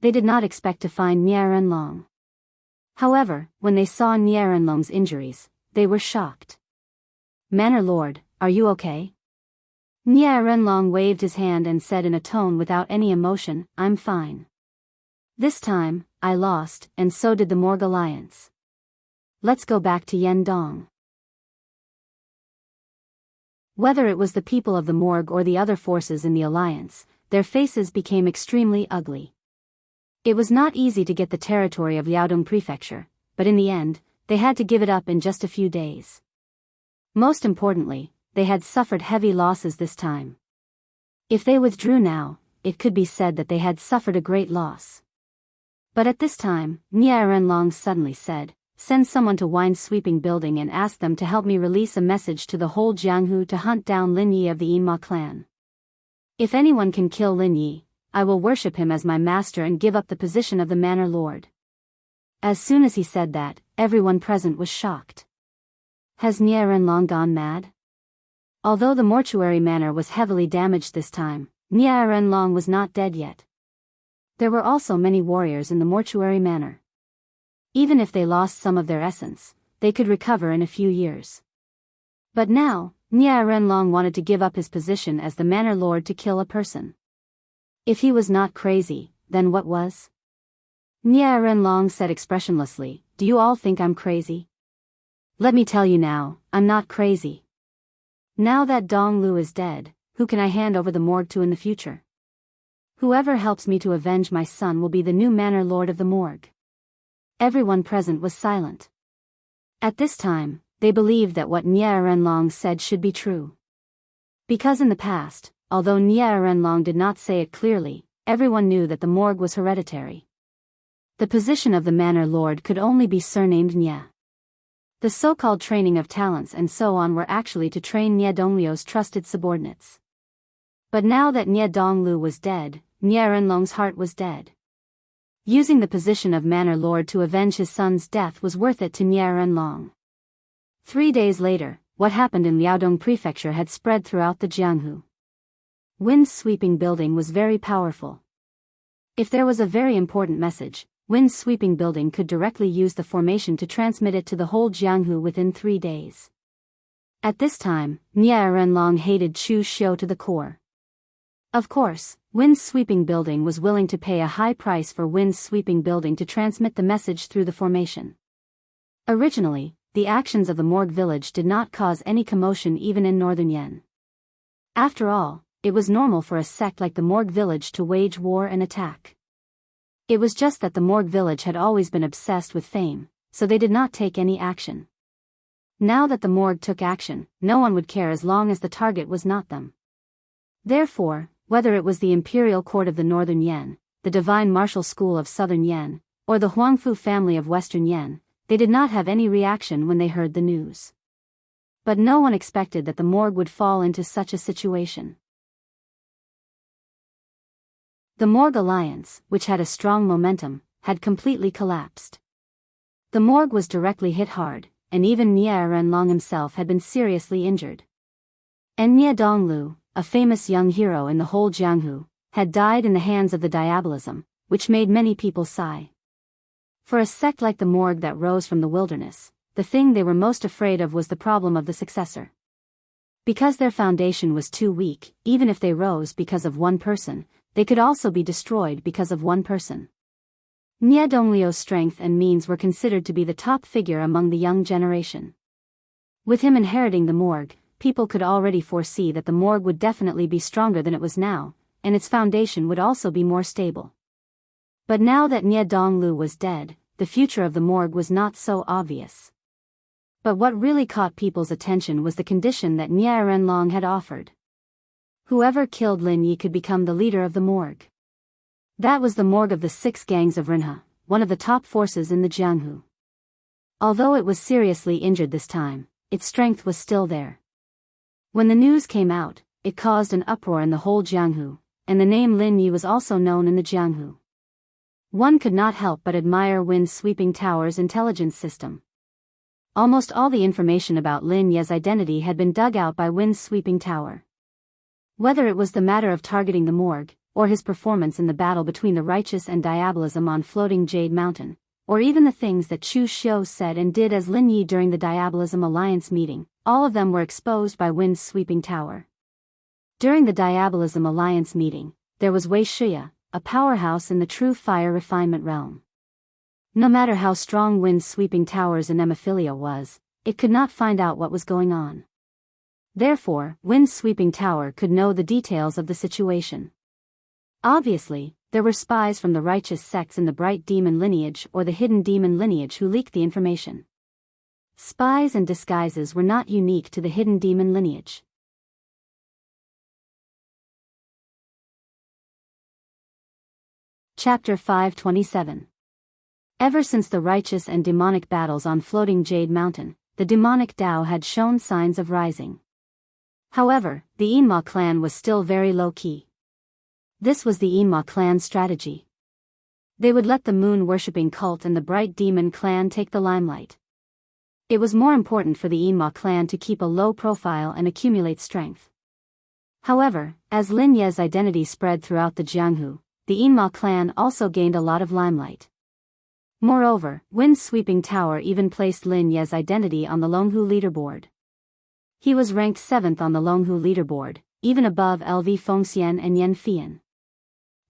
They did not expect to find Nie Renlong. However, when they saw Nie Renlong's injuries, they were shocked. "Manor Lord, are you okay?" Nie Renlong waved his hand and said in a tone without any emotion, "I'm fine. This time, I lost, and so did the Morgue Alliance. Let's go back to Yendong." Whether it was the people of the Morgue or the other forces in the Alliance, their faces became extremely ugly. It was not easy to get the territory of Liaodong Prefecture, but in the end, they had to give it up in just a few days. Most importantly, they had suffered heavy losses this time. If they withdrew now, it could be said that they had suffered a great loss. But at this time, Nie Renlong suddenly said, "Send someone to Wine-Sweeping Building and ask them to help me release a message to the whole Jianghu to hunt down Lin Yi of the Yinma clan. If anyone can kill Lin Yi, I will worship him as my master and give up the position of the manor lord." As soon as he said that, everyone present was shocked. Has Nie Renlong gone mad? Although the mortuary manor was heavily damaged this time, Nie Renlong was not dead yet. There were also many warriors in the mortuary manor. Even if they lost some of their essence, they could recover in a few years. But now, Nie Renlong wanted to give up his position as the manor lord to kill a person. If he was not crazy, then what was? Nie Renlong said expressionlessly, "Do you all think I'm crazy? Let me tell you now, I'm not crazy. Now that Dong Lu is dead, who can I hand over the morgue to in the future? Whoever helps me to avenge my son will be the new manor lord of the morgue." Everyone present was silent. At this time, they believed that what Nie Renlong said should be true. Because in the past, although Nie Renlong did not say it clearly, everyone knew that the morgue was hereditary. The position of the manor lord could only be surnamed Nie. The so-called training of talents and so on were actually to train Nie Donglio's trusted subordinates. But now that Nie Donglu was dead, Nie Renlong's heart was dead. Using the position of manor lord to avenge his son's death was worth it to Nie Renlong. 3 days later, what happened in Liaodong Prefecture had spread throughout the Jianghu. Wind-Sweeping Building was very powerful. If there was a very important message, Wind-Sweeping Building could directly use the formation to transmit it to the whole Jianghu within 3 days. At this time, Nie Renlong hated Chu Xiu to the core. Of course, Wind-Sweeping Building was willing to pay a high price for Wind-Sweeping Building to transmit the message through the formation. Originally, the actions of the Morgue village did not cause any commotion even in northern Yen. After all, it was normal for a sect like the Morgue village to wage war and attack. It was just that the Morgue village had always been obsessed with fame, so they did not take any action. Now that the Morgue took action, no one would care as long as the target was not them. Therefore, whether it was the imperial court of the northern Yen, the divine martial school of southern Yen, or the Huangfu family of western Yen, they did not have any reaction when they heard the news. But no one expected that the Morgue would fall into such a situation. The Morgue Alliance, which had a strong momentum, had completely collapsed. The Morgue was directly hit hard, and even Nie Renlong himself had been seriously injured. And Nie Donglu, a famous young hero in the whole Jianghu, had died in the hands of the diabolism, which made many people sigh. For a sect like the Morgue that rose from the wilderness, the thing they were most afraid of was the problem of the successor. Because their foundation was too weak, even if they rose because of one person, they could also be destroyed because of one person. Nie Donglio's strength and means were considered to be the top figure among the young generation. With him inheriting the Morgue, people could already foresee that the Morgue would definitely be stronger than it was now, and its foundation would also be more stable. But now that Nie Donglu was dead, the future of the Morgue was not so obvious. But what really caught people's attention was the condition that Nie Renlong had offered. Whoever killed Lin Yi could become the leader of the Morgue. That was the Morgue of the 6 gangs of Rinha, one of the top forces in the Jianghu. Although it was seriously injured this time, its strength was still there. When the news came out, it caused an uproar in the whole Jianghu, and the name Lin Yi was also known in the Jianghu. One could not help but admire Wind-Sweeping Tower's intelligence system. almost all the information about Lin Ye's identity had been dug out by Wind's sweeping tower. Whether it was the matter of targeting the morgue, or his performance in the battle between the righteous and diabolism on floating Jade Mountain, or even the things that Chu Xiu said and did as Lin Yi during the Diabolism Alliance meeting, all of them were exposed by Wind's sweeping tower. During the Diabolism Alliance meeting, there was Wei Shia, a powerhouse in the true fire refinement realm. No matter how strong Wind's sweeping tower's anemophilia was, it could not find out what was going on. Therefore, Wind's sweeping tower could know the details of the situation. Obviously, there were spies from the righteous sects in the bright demon lineage or the hidden demon lineage who leaked the information. Spies and disguises were not unique to the hidden demon lineage. Chapter 527. Ever since the righteous and demonic battles on floating Jade Mountain, the demonic Dao had shown signs of rising. However, the Yinma clan was still very low-key. This was the Yinma clan's strategy. They would let the moon-worshipping cult and the bright demon clan take the limelight. It was more important for the Yinma clan to keep a low profile and accumulate strength. However, as Lin Ye's identity spread throughout the Jianghu, the Yinma clan also gained a lot of limelight. Moreover, Wind's sweeping tower even placed Lin Ye's identity on the Longhu leaderboard. He was ranked 7th on the Longhu leaderboard, even above LV Fengxian and Yan Fian.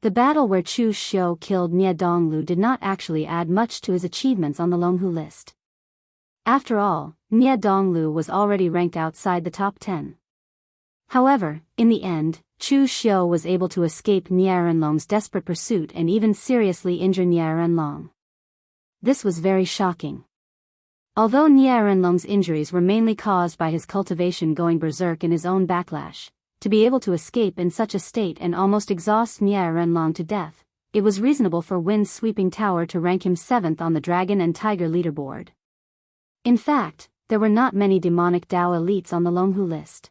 The battle where Chu Xiu killed Nie Donglu did not actually add much to his achievements on the Longhu list. After all, Nie Donglu was already ranked outside the top 10. However, in the end, Chu Xiu was able to escape Nie Renlong's desperate pursuit and even seriously injure Nie Renlong. This was very shocking. Although Nie Renlong's injuries were mainly caused by his cultivation going berserk in his own backlash, to be able to escape in such a state and almost exhaust Nie Renlong to death, it was reasonable for Wind's sweeping tower to rank him 7th on the Dragon and Tiger leaderboard. In fact, there were not many demonic Dao elites on the Longhu list.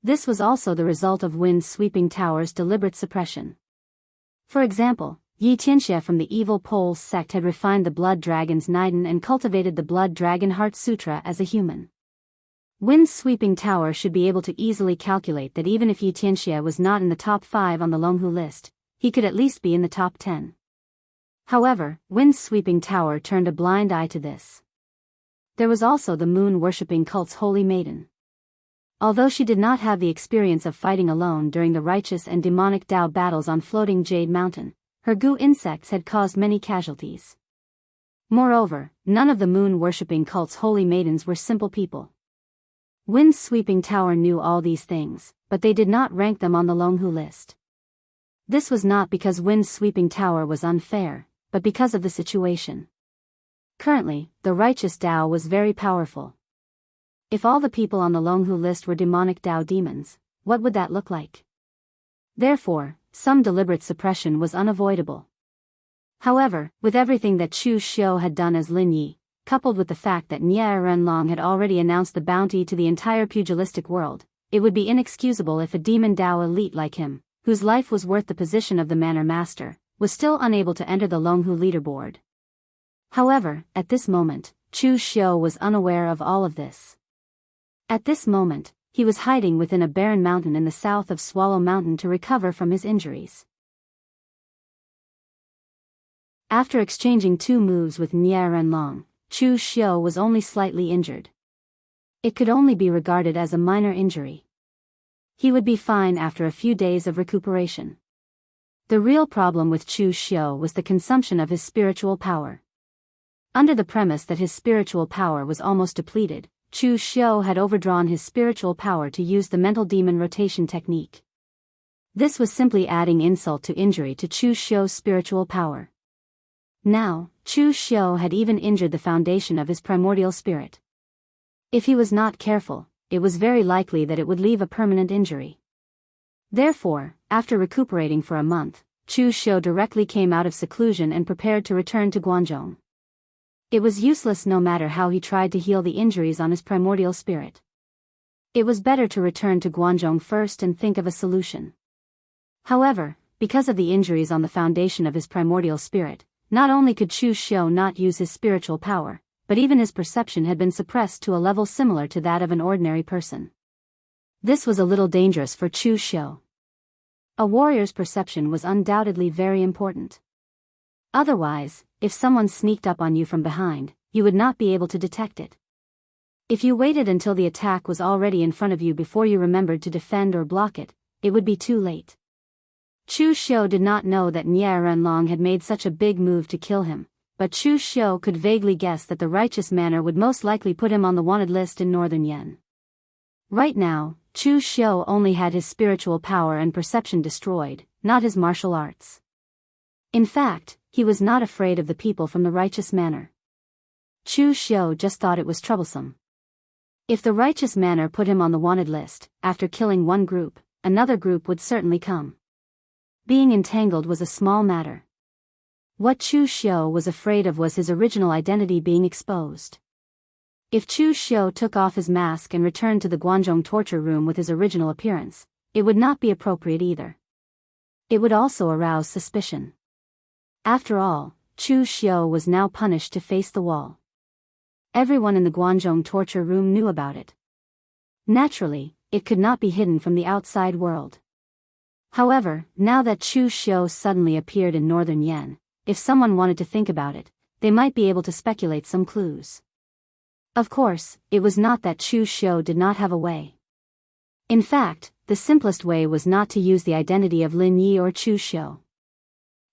This was also the result of Wind's sweeping tower's deliberate suppression. For example, Yi Qianxia from the evil Pole sect had refined the Blood Dragon's Niden and cultivated the Blood Dragon Heart Sutra as a human. Wind's sweeping tower should be able to easily calculate that even if Yi Qianxia was not in the top 5 on the Longhu list, he could at least be in the top 10. However, Wind's sweeping tower turned a blind eye to this. There was also the moon-worshipping cult's holy maiden. Although she did not have the experience of fighting alone during the righteous and demonic Dao battles on floating Jade Mountain, her goo insects had caused many casualties. Moreover, none of the moon-worshipping cult's holy maidens were simple people. Wind's sweeping tower knew all these things, but they did not rank them on the Longhu list. This was not because Wind's sweeping tower was unfair, but because of the situation. Currently, the righteous Dao was very powerful. If all the people on the Longhu list were demonic Dao demons, what would that look like? Therefore, some deliberate suppression was unavoidable. However, with everything that Chu Xiu had done as Lin Yi, coupled with the fact that Nie Renlong had already announced the bounty to the entire pugilistic world, it would be inexcusable if a demon Dao elite like him, whose life was worth the position of the Manor Master, was still unable to enter the Longhu leaderboard. However, at this moment, Chu Xiu was unaware of all of this. At this moment, he was hiding within a barren mountain in the south of Swallow Mountain to recover from his injuries. After exchanging 2 moves with Nie Renlong, Chu Xiu was only slightly injured. It could only be regarded as a minor injury. He would be fine after a few days of recuperation. The real problem with Chu Xiu was the consumption of his spiritual power. Under the premise that his spiritual power was almost depleted, Chu Xiu had overdrawn his spiritual power to use the mental demon rotation technique. This was simply adding insult to injury to Chu Xiu's spiritual power. Now, Chu Xiu had even injured the foundation of his primordial spirit. If he was not careful, it was very likely that it would leave a permanent injury. Therefore, after recuperating for a month, Chu Xiu directly came out of seclusion and prepared to return to Guangzhong. It was useless no matter how he tried to heal the injuries on his primordial spirit. It was better to return to Guangzhong first and think of a solution. However, because of the injuries on the foundation of his primordial spirit, not only could Chu Xiu not use his spiritual power, but even his perception had been suppressed to a level similar to that of an ordinary person. This was a little dangerous for Chu Xiu. A warrior's perception was undoubtedly very important. Otherwise, if someone sneaked up on you from behind, you would not be able to detect it. If you waited until the attack was already in front of you before you remembered to defend or block it, it would be too late. Chu Xiu did not know that Nie Renlong had made such a big move to kill him, but Chu Xiu could vaguely guess that the righteous manner would most likely put him on the wanted list in northern Yen. Right now, Chu Xiu only had his spiritual power and perception destroyed, not his martial arts. In fact, he was not afraid of the people from the righteous manner. Chu Xiu just thought it was troublesome. If the righteous manner put him on the wanted list, after killing one group, another group would certainly come. Being entangled was a small matter. What Chu Xiu was afraid of was his original identity being exposed. If Chu Xiu took off his mask and returned to the Guanzhong torture room with his original appearance, it would not be appropriate either. It would also arouse suspicion. After all, Chu Xiu was now punished to face the wall. Everyone in the Guanzhong torture room knew about it. Naturally, it could not be hidden from the outside world. However, now that Chu Xiu suddenly appeared in northern Yen, if someone wanted to think about it, they might be able to speculate some clues. Of course, it was not that Chu Xiu did not have a way. In fact, the simplest way was not to use the identity of Lin Yi or Chu Xiu.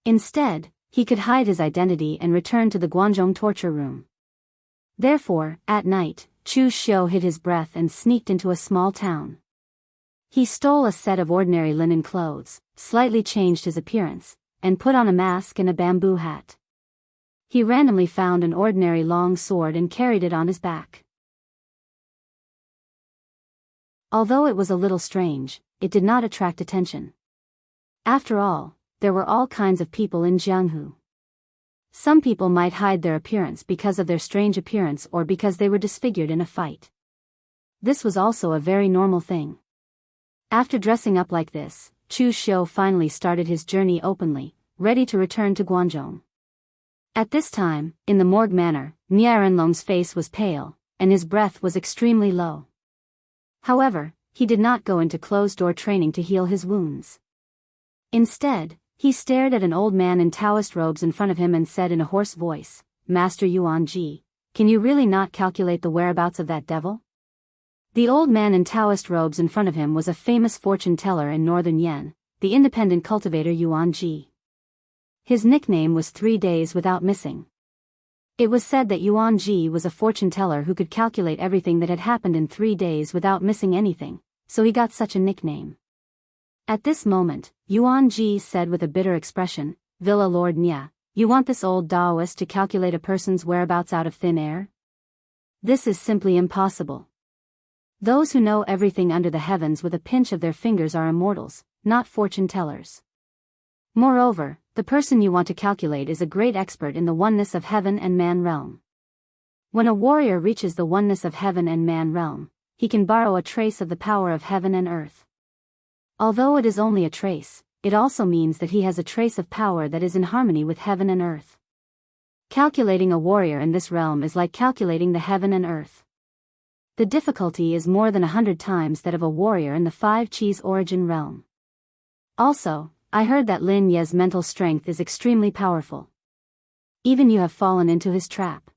Instead, he could hide his identity and return to the Guanzhong torture room. Therefore, at night, Chu Xiu hid his breath and sneaked into a small town. He stole a set of ordinary linen clothes, slightly changed his appearance, and put on a mask and a bamboo hat. He randomly found an ordinary long sword and carried it on his back. Although it was a little strange, it did not attract attention. After all, there were all kinds of people in Jianghu. Some people might hide their appearance because of their strange appearance or because they were disfigured in a fight. This was also a very normal thing. After dressing up like this, Chu Xiu finally started his journey openly, ready to return to Guanzhong. At this time, in the morgue manor, Nie Renlong's face was pale, and his breath was extremely low. However, he did not go into closed-door training to heal his wounds. Instead, he stared at an old man in Daoist robes in front of him and said in a hoarse voice, "Master Yuan Ji, can you really not calculate the whereabouts of that devil?" The old man in Daoist robes in front of him was a famous fortune teller in northern Yen, the independent cultivator Yuan Ji. His nickname was 3 days without missing. It was said that Yuan Ji was a fortune teller who could calculate everything that had happened in 3 days without missing anything, so he got such a nickname. At this moment, Yuan Ji said with a bitter expression, "Villa Lord Nya, you want this old Daoist to calculate a person's whereabouts out of thin air? This is simply impossible. Those who know everything under the heavens with a pinch of their fingers are immortals, not fortune tellers. Moreover, the person you want to calculate is a great expert in the oneness of heaven and man realm. When a warrior reaches the oneness of heaven and man realm, he can borrow a trace of the power of heaven and earth. Although it is only a trace, it also means that he has a trace of power that is in harmony with heaven and earth. Calculating a warrior in this realm is like calculating the heaven and earth. The difficulty is more than 100 times that of a warrior in the 5 Qis origin realm. Also, I heard that Lin Ye's mental strength is extremely powerful. Even you have fallen into his trap.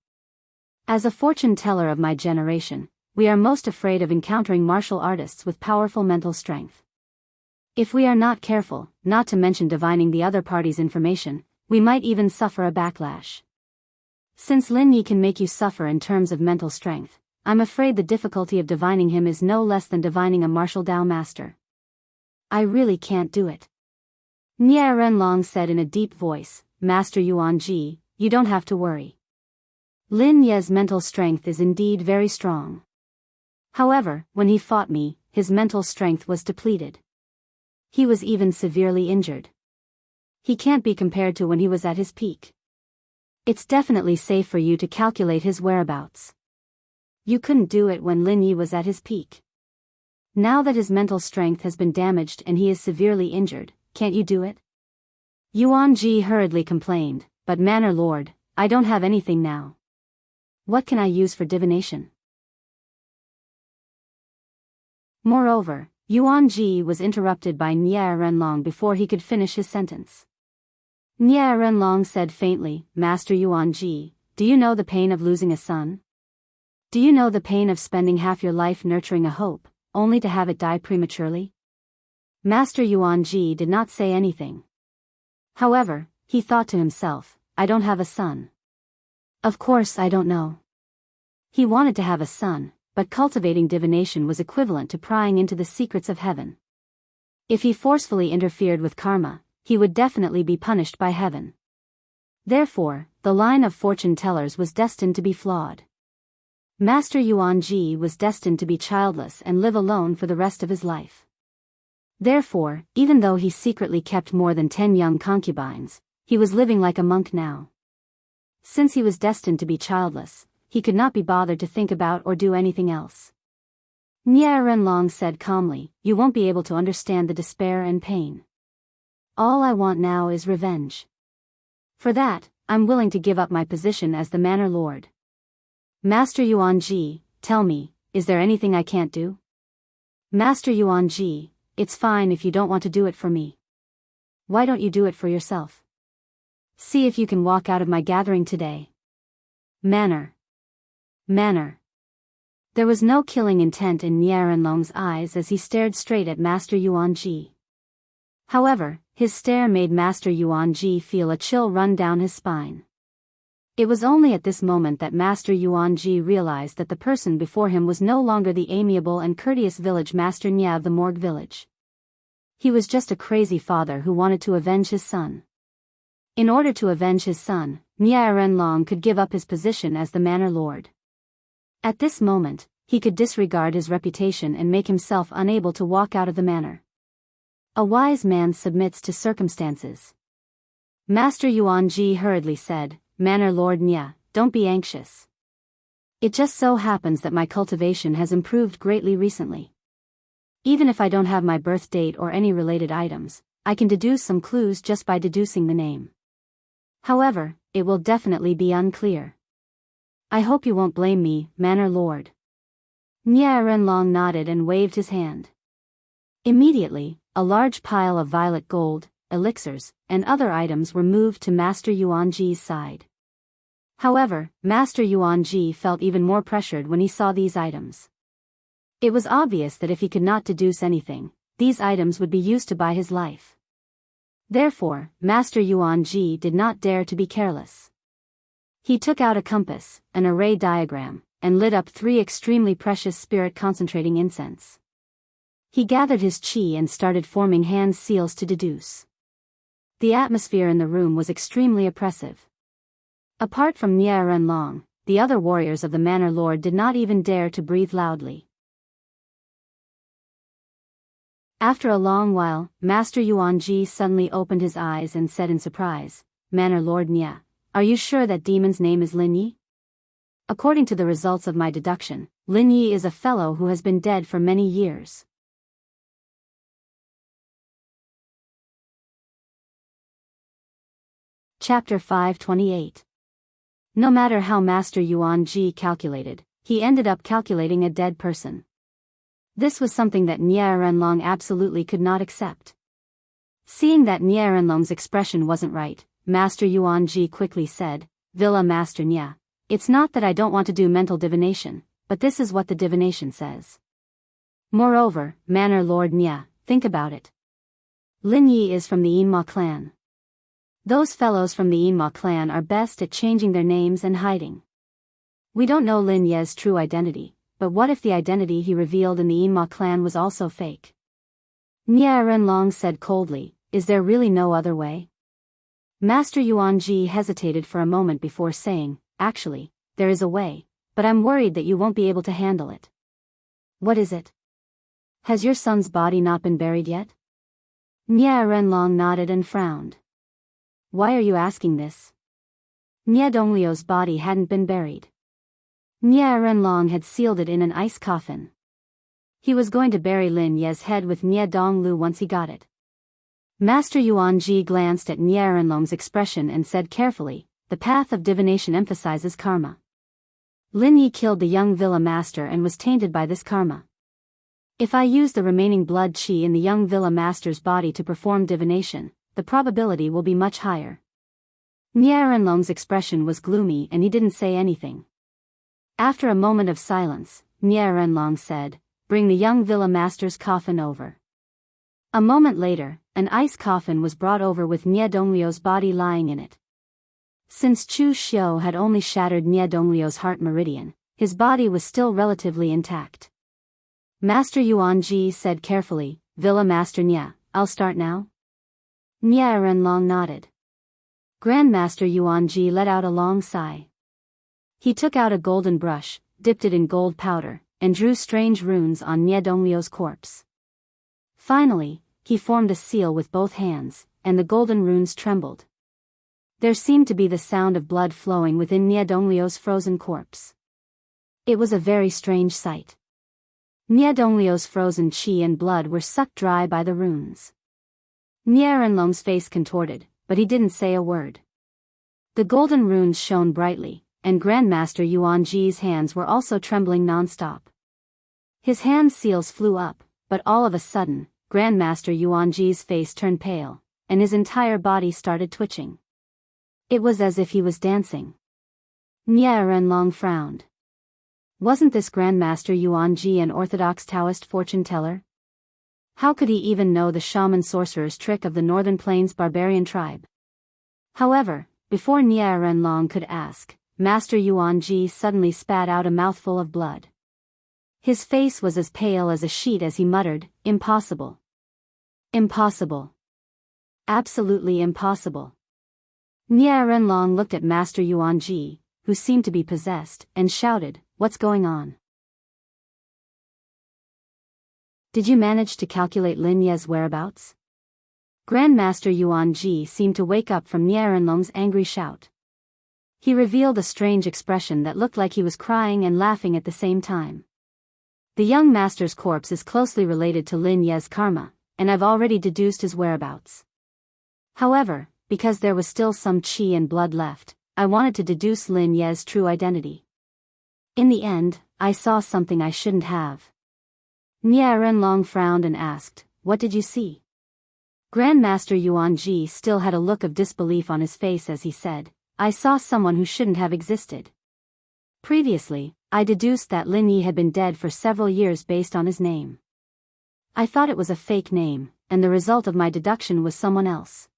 As a fortune teller of my generation, we are most afraid of encountering martial artists with powerful mental strength. If we are not careful, not to mention divining the other party's information, we might even suffer a backlash. Since Lin Yi can make you suffer in terms of mental strength, I'm afraid the difficulty of divining him is no less than divining a martial Dao master. I really can't do it. Nie Renlong said in a deep voice, "Master Yuan Ji, you don't have to worry. Lin Ye's mental strength is indeed very strong. However, when he fought me, his mental strength was depleted. He was even severely injured. He can't be compared to when he was at his peak. It's definitely safe for you to calculate his whereabouts. You couldn't do it when Lin Yi was at his peak. Now that his mental strength has been damaged and he is severely injured, can't you do it?" Yuan Ji hurriedly complained, "But Manor Lord, I don't have anything now. What can I use for divination? Moreover, Yuan Ji was interrupted by Nie Renlong before he could finish his sentence. Nie Renlong said faintly, Master Yuan Ji, do you know the pain of losing a son? Do you know the pain of spending half your life nurturing a hope, only to have it die prematurely? Master Yuan Ji did not say anything. However, he thought to himself, I don't have a son. Of course I don't know. He wanted to have a son, but cultivating divination was equivalent to prying into the secrets of heaven. If he forcefully interfered with karma, he would definitely be punished by heaven. Therefore, the line of fortune tellers was destined to be flawed. Master Yuan Ji was destined to be childless and live alone for the rest of his life. Therefore, even though he secretly kept more than 10 young concubines, he was living like a monk now. Since he was destined to be childless, he could not be bothered to think about or do anything else. Nie Renlong said calmly, you won't be able to understand the despair and pain. All I want now is revenge. For that, I'm willing to give up my position as the manor lord. Master Yuan Ji, tell me, is there anything I can't do? Master Yuan Ji, it's fine if you don't want to do it for me. Why don't you do it for yourself? See if you can walk out of my gathering today. Manor. There was no killing intent in Nie Renlong's eyes as he stared straight at Master Yuan Ji. However, his stare made Master Yuan Ji feel a chill run down his spine. It was only at this moment that Master Yuan Ji realized that the person before him was no longer the amiable and courteous village master Nie of the Morgue village. He was just a crazy father who wanted to avenge his son. In order to avenge his son, Nie Renlong could give up his position as the manor lord. At this moment, he could disregard his reputation and make himself unable to walk out of the manor. A wise man submits to circumstances. Master Yuan Ji hurriedly said, Manor Lord Nie, don't be anxious. It just so happens that my cultivation has improved greatly recently. Even if I don't have my birth date or any related items, I can deduce some clues just by deducing the name. However, it will definitely be unclear. I hope you won't blame me, Manor Lord. Nie Renlong nodded and waved his hand. Immediately, a large pile of violet gold, elixirs, and other items were moved to Master Yuan Ji's side. However, Master Yuan Ji felt even more pressured when he saw these items. It was obvious that if he could not deduce anything, these items would be used to buy his life. Therefore, Master Yuan Ji did not dare to be careless. He took out a compass, an array diagram, and lit up 3 extremely precious spirit-concentrating incense. He gathered his qi and started forming hand seals to deduce. The atmosphere in the room was extremely oppressive. Apart from Nie Renlong, the other warriors of the manor lord did not even dare to breathe loudly. After a long while, Master Yuan Ji suddenly opened his eyes and said in surprise, Manor Lord Nie, are you sure that demon's name is Lin Yi? According to the results of my deduction, Lin Yi is a fellow who has been dead for many years. Chapter 528. No matter how Master Yuan Ji calculated, he ended up calculating a dead person. This was something that Nie Renlong absolutely could not accept. Seeing that Nie Renlong's expression wasn't right, Master Yuan Ji quickly said, Villa Master Nie, it's not that I don't want to do mental divination, but this is what the divination says. Moreover, Manor Lord Nie, think about it. Lin Yi is from the Yinma clan. Those fellows from the Yinma clan are best at changing their names and hiding. We don't know Lin Ye's true identity, but what if the identity he revealed in the Yinma clan was also fake? Nie Renlong said coldly, is there really no other way? Master Yuan Ji hesitated for a moment before saying, actually, there is a way, but I'm worried that you won't be able to handle it. What is it? Has your son's body not been buried yet? Nie Renlong nodded and frowned. Why are you asking this? Nie Donglio's body hadn't been buried. Nie Renlong had sealed it in an ice coffin. He was going to bury Lin Ye's head with Nie Donglu once he got it. Master Yuan Ji glanced at Nie Renlong's expression and said carefully, the path of divination emphasizes karma. Lin Yi killed the young villa master and was tainted by this karma. If I use the remaining blood qi in the young villa master's body to perform divination, the probability will be much higher. Nie Renlong's expression was gloomy and he didn't say anything. After a moment of silence, Nie Renlong said, "Bring the young villa master's coffin over." A moment later, an ice coffin was brought over with Nie Donglio's body lying in it. Since Chu Xiu had only shattered Nie Donglio's heart meridian, his body was still relatively intact. Master Yuanji said carefully, "Villa Master Nie, I'll start now?" Nie Renlong nodded. Grandmaster Yuanji let out a long sigh. He took out a golden brush, dipped it in gold powder, and drew strange runes on Nie Donglio's corpse. Finally, he formed a seal with both hands, and the golden runes trembled. There seemed to be the sound of blood flowing within Nie Donglio's frozen corpse. It was a very strange sight. Nie Donglio's frozen qi and blood were sucked dry by the runes. Nie Renlong's face contorted, but he didn't say a word. The golden runes shone brightly, and Grandmaster Yuanji's hands were also trembling non-stop. His hand seals flew up, but all of a sudden, Grandmaster Yuanji's face turned pale, and his entire body started twitching. It was as if he was dancing. Nie Renlong frowned. Wasn't this Grandmaster Yuanji an orthodox Taoist fortune teller? How could he even know the shaman sorcerer's trick of the Northern Plains barbarian tribe? However, before Nie Renlong could ask, Master Yuanji suddenly spat out a mouthful of blood. His face was as pale as a sheet as he muttered, "Impossible. Impossible. Absolutely impossible." Nie Renlong looked at Master Yuanji, who seemed to be possessed, and shouted, "What's going on? Did you manage to calculate Lin Ye's whereabouts?" Grandmaster Yuanji seemed to wake up from Nie Renlong's angry shout. He revealed a strange expression that looked like he was crying and laughing at the same time. "The young master's corpse is closely related to Lin Ye's karma, and I've already deduced his whereabouts. However, because there was still some qi and blood left, I wanted to deduce Lin Ye's true identity. In the end, I saw something I shouldn't have." Nie Renlong frowned and asked, "What did you see?" Grandmaster Yuanji still had a look of disbelief on his face as he said, "I saw someone who shouldn't have existed. Previously, I deduced that Lin Yi had been dead for several years based on his name. I thought it was a fake name, and the result of my deduction was someone else.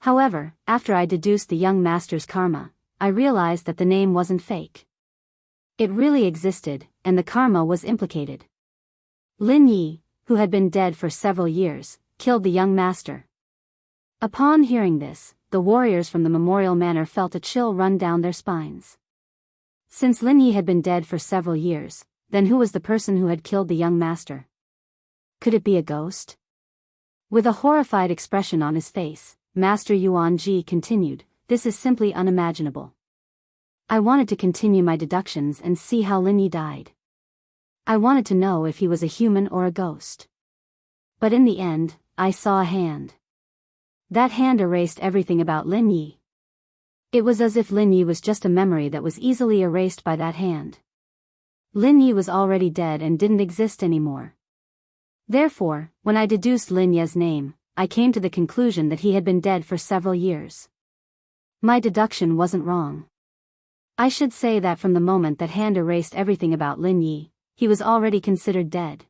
However, after I deduced the young master's karma, I realized that the name wasn't fake. It really existed, and the karma was implicated. Lin Yi, who had been dead for several years, killed the young master." Upon hearing this, the warriors from the memorial manor felt a chill run down their spines. Since Lin Yi had been dead for several years, then who was the person who had killed the young master? Could it be a ghost? With a horrified expression on his face, Master Yuanji continued, "This is simply unimaginable. I wanted to continue my deductions and see how Lin Yi died. I wanted to know if he was a human or a ghost. But in the end, I saw a hand. That hand erased everything about Lin Yi. It was as if Lin Yi was just a memory that was easily erased by that hand. Lin Yi was already dead and didn't exist anymore. Therefore, when I deduced Lin Ye's name, I came to the conclusion that he had been dead for several years. My deduction wasn't wrong. I should say that from the moment that hand erased everything about Lin Yi, he was already considered dead."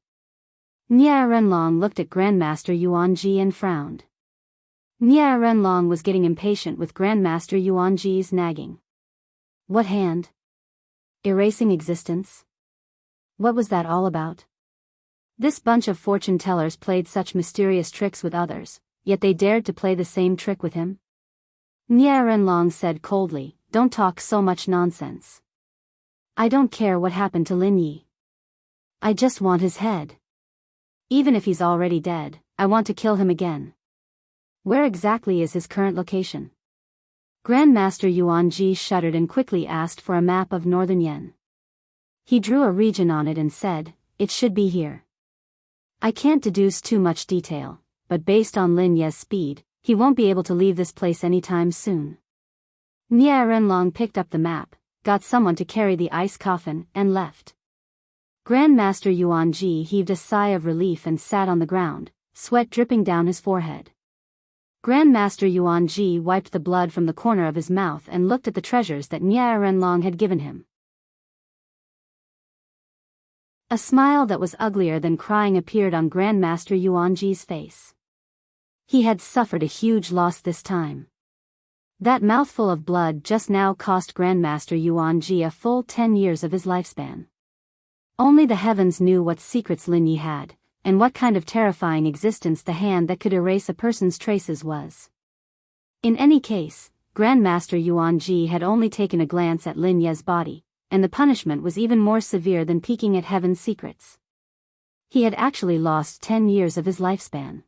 Nie Renlong looked at Grandmaster Yuanji and frowned. Nie Renlong was getting impatient with Grandmaster Yuanji's nagging. What hand? Erasing existence? What was that all about? This bunch of fortune tellers played such mysterious tricks with others, yet they dared to play the same trick with him? Nie Renlong said coldly, "Don't talk so much nonsense. I don't care what happened to Lin Yi. I just want his head. Even if he's already dead, I want to kill him again. Where exactly is his current location?" Grandmaster Yuanji shuddered and quickly asked for a map of Northern Yen. He drew a region on it and said, "It should be here. I can't deduce too much detail, but based on Lin Ye's speed, he won't be able to leave this place anytime soon." Nie Renlong picked up the map, got someone to carry the ice coffin, and left. Grandmaster Yuanji heaved a sigh of relief and sat on the ground, sweat dripping down his forehead. Grandmaster Yuanji wiped the blood from the corner of his mouth and looked at the treasures that Nie Renlong had given him. A smile that was uglier than crying appeared on Grandmaster Yuanji's face. He had suffered a huge loss this time. That mouthful of blood just now cost Grandmaster Yuanji a full 10 years of his lifespan. Only the heavens knew what secrets Lin Yi had, and what kind of terrifying existence the hand that could erase a person's traces was. In any case, Grandmaster Yuanji had only taken a glance at Lin Ye's body, and the punishment was even more severe than peeking at heaven's secrets. He had actually lost 10 years of his lifespan.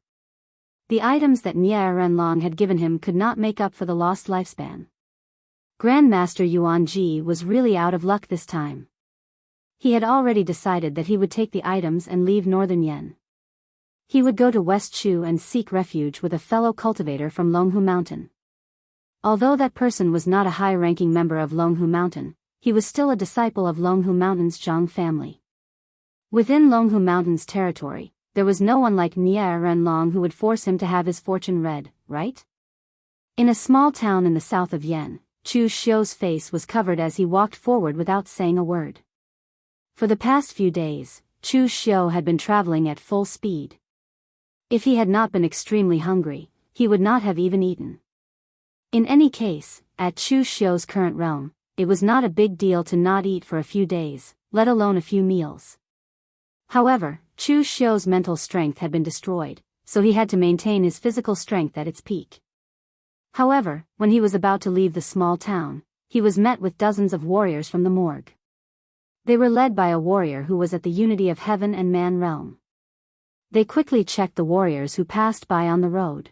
The items that Nie Renlong had given him could not make up for the lost lifespan. Grandmaster Yuanji was really out of luck this time. He had already decided that he would take the items and leave Northern Yen. He would go to West Chu and seek refuge with a fellow cultivator from Longhu Mountain. Although that person was not a high-ranking member of Longhu Mountain, he was still a disciple of Longhu Mountain's Zhang family. Within Longhu Mountain's territory, there was no one like Nie Renlong who would force him to have his fortune read, right? In a small town in the south of Yen, Chu Xiu's face was covered as he walked forward without saying a word. For the past few days, Chu Xiu had been traveling at full speed. If he had not been extremely hungry, he would not have even eaten. In any case, at Chu Xiu's current realm, it was not a big deal to not eat for a few days, let alone a few meals. However, Chu Xiu's mental strength had been destroyed, so he had to maintain his physical strength at its peak. However, when he was about to leave the small town, he was met with dozens of warriors from the morgue. They were led by a warrior who was at the Unity of Heaven and Man realm. They quickly checked the warriors who passed by on the road.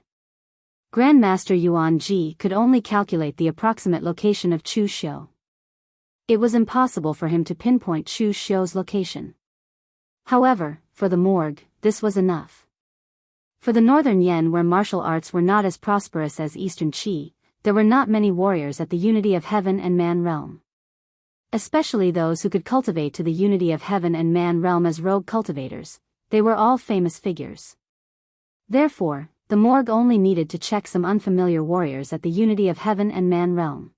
Grandmaster Yuanji could only calculate the approximate location of Chu Xiu. It was impossible for him to pinpoint Chu Xiu's location. However, for the morgue, this was enough. For the northern Yen, where martial arts were not as prosperous as eastern Qi, there were not many warriors at the Unity of Heaven and Man realm. Especially those who could cultivate to the Unity of Heaven and Man realm as rogue cultivators, they were all famous figures. Therefore, the morgue only needed to check some unfamiliar warriors at the Unity of Heaven and Man realm.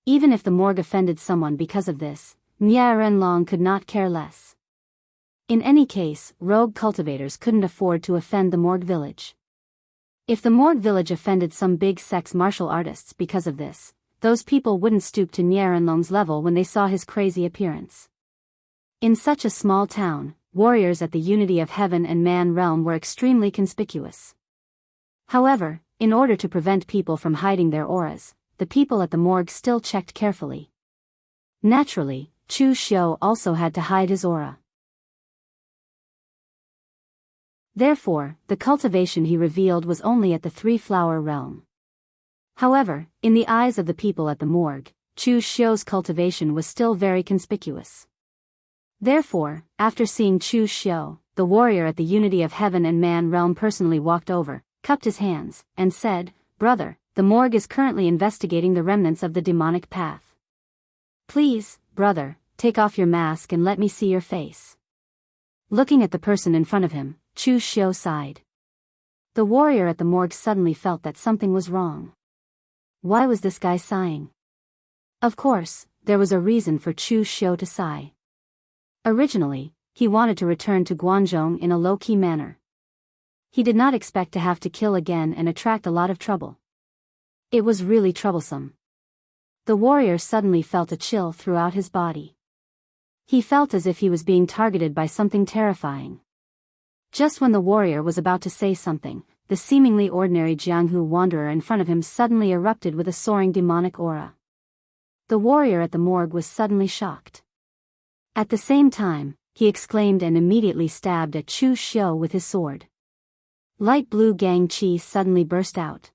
Even if the morgue offended someone because of this, Nie Renlong could not care less. In any case, rogue cultivators couldn't afford to offend the morgue village. If the morgue village offended some big sex martial artists because of this, those people wouldn't stoop to Nie Renlong's level when they saw his crazy appearance. In such a small town, warriors at the Unity of Heaven and Man realm were extremely conspicuous. However, in order to prevent people from hiding their auras, the people at the morgue still checked carefully. Naturally, Chu Xiu also had to hide his aura. Therefore, the cultivation he revealed was only at the three-flower realm. However, in the eyes of the people at the morgue, Chu Xiu's cultivation was still very conspicuous. Therefore, after seeing Chu Xiu, the warrior at the Unity of Heaven and Man realm personally walked over, cupped his hands, and said, "Brother, the morgue is currently investigating the remnants of the demonic path. Please, brother, take off your mask and let me see your face." Looking at the person in front of him, Chu Xiu sighed. The warrior at the morgue suddenly felt that something was wrong. Why was this guy sighing? Of course, there was a reason for Chu Xiu to sigh. Originally, he wanted to return to Guangzhong in a low-key manner. He did not expect to have to kill again and attract a lot of trouble. It was really troublesome. The warrior suddenly felt a chill throughout his body. He felt as if he was being targeted by something terrifying. Just when the warrior was about to say something, the seemingly ordinary Jianghu wanderer in front of him suddenly erupted with a soaring demonic aura. The warrior at the morgue was suddenly shocked. At the same time, he exclaimed and immediately stabbed at Chu Xiu with his sword. Light blue gang qi suddenly burst out.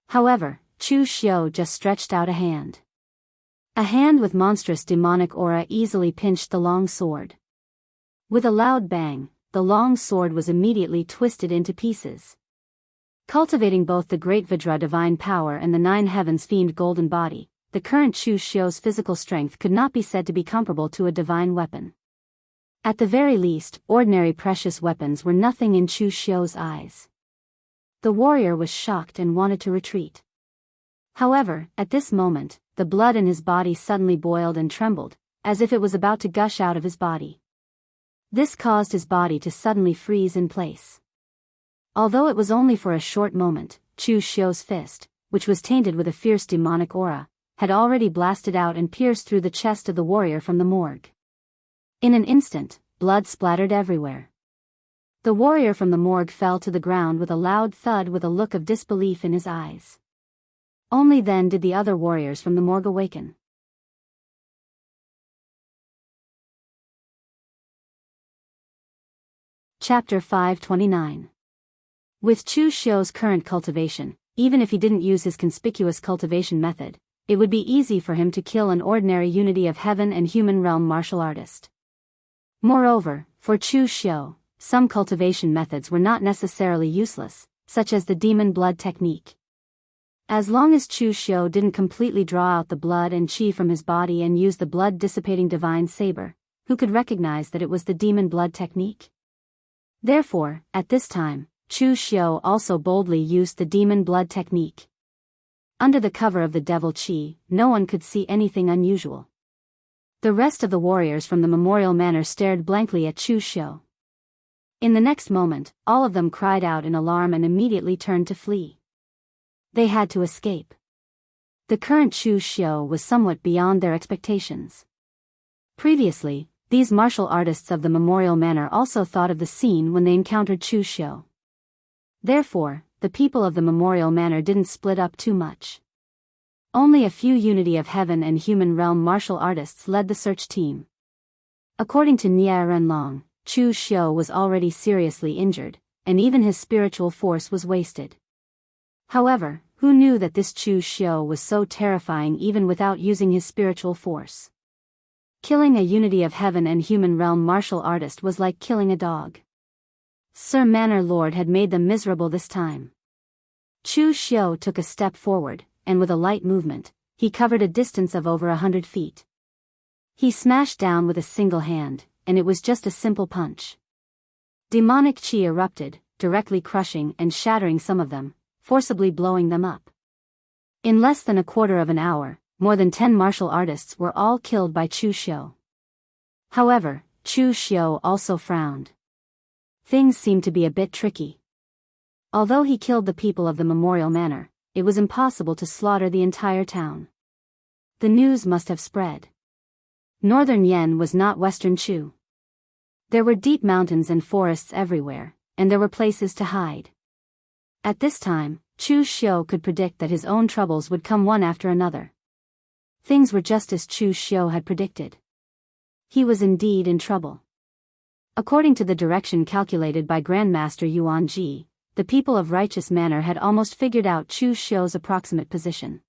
However, Chu Xiu just stretched out a hand. A hand with monstrous demonic aura easily pinched the long sword. With a loud bang, the long sword was immediately twisted into pieces. Cultivating both the great Vajra divine power and the nine heavens fiend golden body, the current Chu Xiu's physical strength could not be said to be comparable to a divine weapon. At the very least, ordinary precious weapons were nothing in Chu Xiu's eyes. The warrior was shocked and wanted to retreat. However, at this moment, the blood in his body suddenly boiled and trembled, as if it was about to gush out of his body. This caused his body to suddenly freeze in place. Although it was only for a short moment, Chu Xiu's fist, which was tainted with a fierce demonic aura, had already blasted out and pierced through the chest of the warrior from the morgue. In an instant, blood splattered everywhere. The warrior from the morgue fell to the ground with a loud thud with a look of disbelief in his eyes. Only then did the other warriors from the morgue awaken. Chapter 529. With Chu Xiu's current cultivation, even if he didn't use his conspicuous cultivation method, it would be easy for him to kill an ordinary unity of heaven and human realm martial artist. Moreover, for Chu Xiu, some cultivation methods were not necessarily useless, such as the demon blood technique. As long as Chu Xiu didn't completely draw out the blood and qi from his body and use the blood-dissipating divine saber, who could recognize that it was the demon blood technique? Therefore, at this time, Chu Xiu also boldly used the demon blood technique. Under the cover of the devil qi, no one could see anything unusual. The rest of the warriors from the memorial manor stared blankly at Chu Xiu. In the next moment, all of them cried out in alarm and immediately turned to flee. They had to escape. The current Chu Xiu was somewhat beyond their expectations. Previously, these martial artists of the memorial manor also thought of the scene when they encountered Chu Xiu. Therefore, the people of the memorial manor didn't split up too much. Only a few unity of heaven and human realm martial artists led the search team. According to Nie Renlong, Chu Xiu was already seriously injured, and even his spiritual force was wasted. However, who knew that this Chu Xiu was so terrifying even without using his spiritual force? Killing a unity of heaven and human realm martial artist was like killing a dog. Sir Manor Lord had made them miserable this time. Chu Xiu took a step forward, and with a light movement, he covered a distance of over 100 feet. He smashed down with a single hand, and it was just a simple punch. Demonic qi erupted, directly crushing and shattering some of them, forcibly blowing them up. In less than a quarter of an hour, more than 10 martial artists were all killed by Chu Xiu. However, Chu Xiu also frowned. Things seemed to be a bit tricky. Although he killed the people of the memorial manor, it was impossible to slaughter the entire town. The news must have spread. Northern Yen was not Western Chu. There were deep mountains and forests everywhere, and there were places to hide. At this time, Chu Xiu could predict that his own troubles would come one after another. Things were just as Chu Xiu had predicted. He was indeed in trouble. According to the direction calculated by Grandmaster Yuan Ji, the people of Righteous Manor had almost figured out Chu Xiu's approximate position.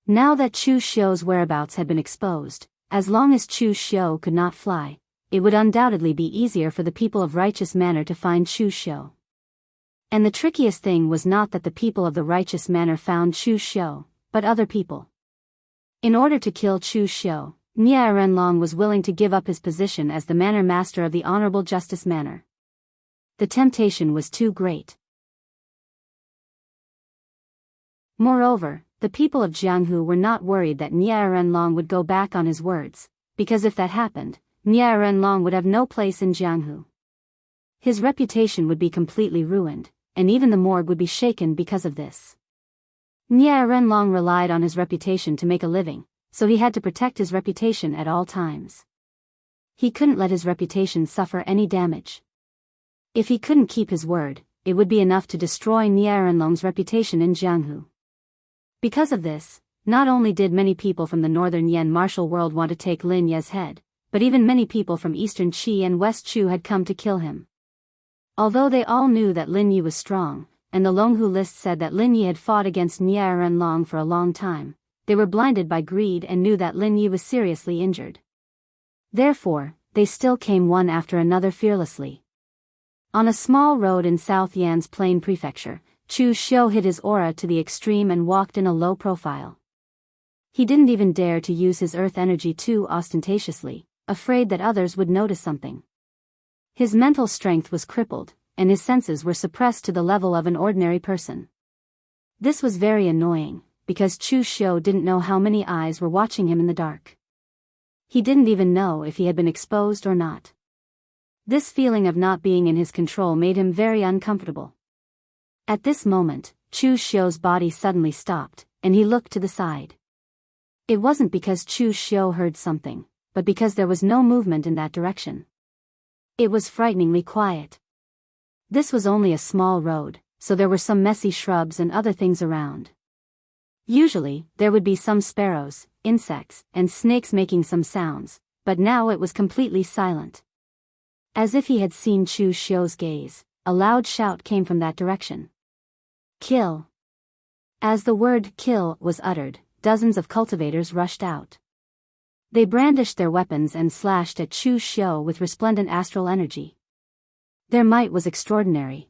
Now that Chu Xiu's whereabouts had been exposed, as long as Chu Xiu could not fly, it would undoubtedly be easier for the people of Righteous Manor to find Chu Xiu. And the trickiest thing was not that the people of the Righteous Manor found Chu Xiu, but other people. In order to kill Chu Xiu, Nie Renlong was willing to give up his position as the manor master of the Honorable Justice Manor. The temptation was too great. Moreover, the people of Jianghu were not worried that Nie Renlong would go back on his words, because if that happened, Nie Renlong would have no place in Jianghu. His reputation would be completely ruined, and even the morgue would be shaken because of this. Nie Renlong relied on his reputation to make a living, so he had to protect his reputation at all times. He couldn't let his reputation suffer any damage. If he couldn't keep his word, it would be enough to destroy Nie Renlong's reputation in Jianghu. Because of this, not only did many people from the northern Yen martial world want to take Lin Ye's head, but even many people from eastern Qi and west Chu had come to kill him. Although they all knew that Lin Yi was strong, and the Longhu list said that Lin Yi had fought against Nie Renlong for a long time, they were blinded by greed and knew that Lin Yi was seriously injured. Therefore, they still came one after another fearlessly. On a small road in South Yan's Plain Prefecture, Chu Xiu hid his aura to the extreme and walked in a low profile. He didn't even dare to use his earth energy too ostentatiously, afraid that others would notice something. His mental strength was crippled, and his senses were suppressed to the level of an ordinary person. This was very annoying, because Chu Xiu didn't know how many eyes were watching him in the dark. He didn't even know if he had been exposed or not. This feeling of not being in his control made him very uncomfortable. At this moment, Chu Xiu's body suddenly stopped, and he looked to the side. It wasn't because Chu Xiu heard something, but because there was no movement in that direction. It was frighteningly quiet. This was only a small road, so there were some messy shrubs and other things around. Usually, there would be some sparrows, insects, and snakes making some sounds, but now it was completely silent. As if he had seen Chu Xiu's gaze, a loud shout came from that direction. Kill! As the word kill was uttered, dozens of cultivators rushed out. They brandished their weapons and slashed at Chu Xiu with resplendent astral energy. Their might was extraordinary.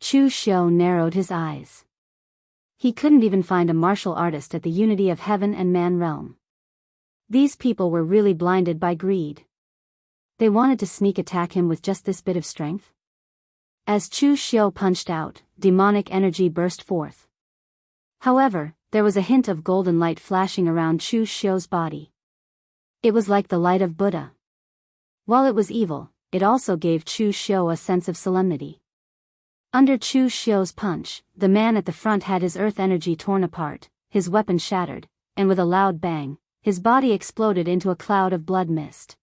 Chu Xiu narrowed his eyes. He couldn't even find a martial artist at the unity of heaven and man realm. These people were really blinded by greed. They wanted to sneak attack him with just this bit of strength. As Chu Xiu punched out, demonic energy burst forth. However, there was a hint of golden light flashing around Chu Xiu's body. It was like the light of Buddha. While it was evil, it also gave Chu Xiu a sense of solemnity. Under Chu Xiu's punch, the man at the front had his earth energy torn apart, his weapon shattered, and with a loud bang, his body exploded into a cloud of blood mist.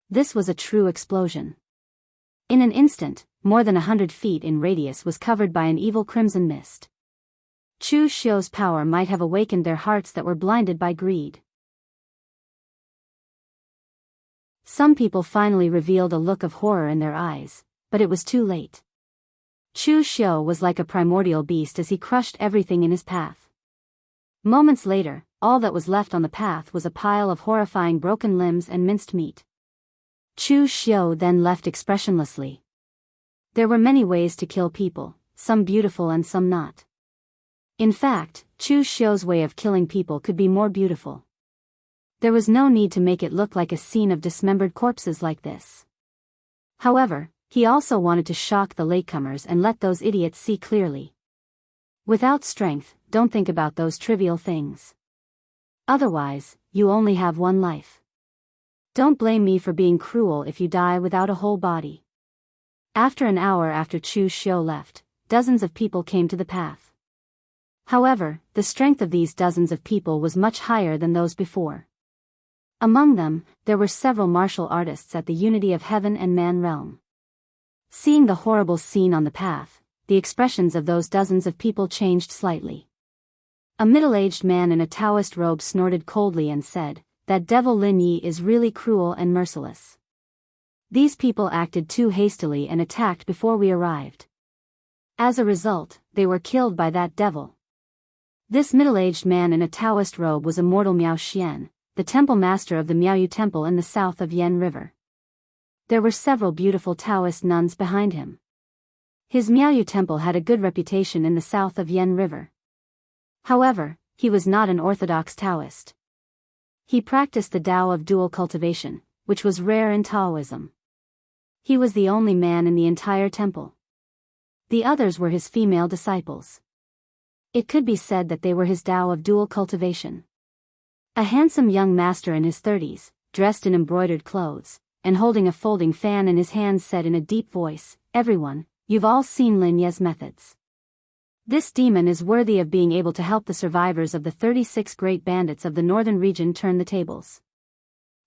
This was a true explosion. In an instant, more than 100 feet in radius was covered by an evil crimson mist. Chu Xiu's power might have awakened their hearts that were blinded by greed. Some people finally revealed a look of horror in their eyes, but it was too late. Chu Xiu was like a primordial beast as he crushed everything in his path. Moments later, all that was left on the path was a pile of horrifying broken limbs and minced meat. Chu Xiu then left expressionlessly. There were many ways to kill people, some beautiful and some not. In fact, Chu Xiu's way of killing people could be more beautiful. There was no need to make it look like a scene of dismembered corpses like this. However, he also wanted to shock the latecomers and let those idiots see clearly. Without strength, don't think about those trivial things. Otherwise, you only have one life. Don't blame me for being cruel if you die without a whole body. After an hour after Chu Xiu left, dozens of people came to the path. However, the strength of these dozens of people was much higher than those before. Among them, there were several martial artists at the unity of heaven and man realm. Seeing the horrible scene on the path, the expressions of those dozens of people changed slightly. A middle-aged man in a Taoist robe snorted coldly and said, "That devil Lin Yi is really cruel and merciless. These people acted too hastily and attacked before we arrived. As a result, they were killed by that devil." This middle-aged man in a Taoist robe was immortal Miao Xian, the temple master of the Miaoyu Temple in the south of Yan River. There were several beautiful Taoist nuns behind him. His Miaoyu Temple had a good reputation in the south of Yan River. However, he was not an orthodox Taoist. He practiced the Tao of dual cultivation, which was rare in Taoism. He was the only man in the entire temple. The others were his female disciples. It could be said that they were his Tao of dual cultivation. A handsome young master in his 30s, dressed in embroidered clothes, and holding a folding fan in his hands said in a deep voice, "Everyone, you've all seen Lin Ye's methods. This demon is worthy of being able to help the survivors of the 36 great bandits of the northern region turn the tables.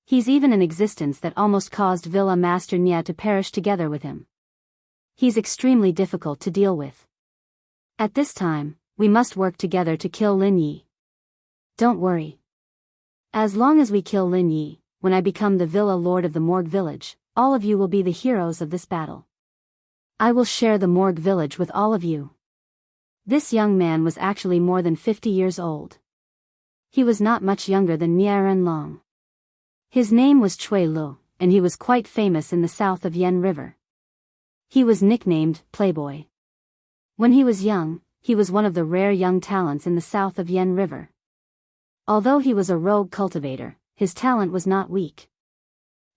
He's even an existence that almost caused Villa Master Nye to perish together with him. He's extremely difficult to deal with. At this time, we must work together to kill Lin Yi. Don't worry. As long as we kill Lin Yi, when I become the Villa Lord of the Morgue Village, all of you will be the heroes of this battle. I will share the Morgue Village with all of you." This young man was actually more than 50 years old. He was not much younger than Nieren Long. His name was Chui Lu, and he was quite famous in the south of Yan River. He was nicknamed Playboy. When he was young, he was one of the rare young talents in the south of Yan River. Although he was a rogue cultivator, his talent was not weak.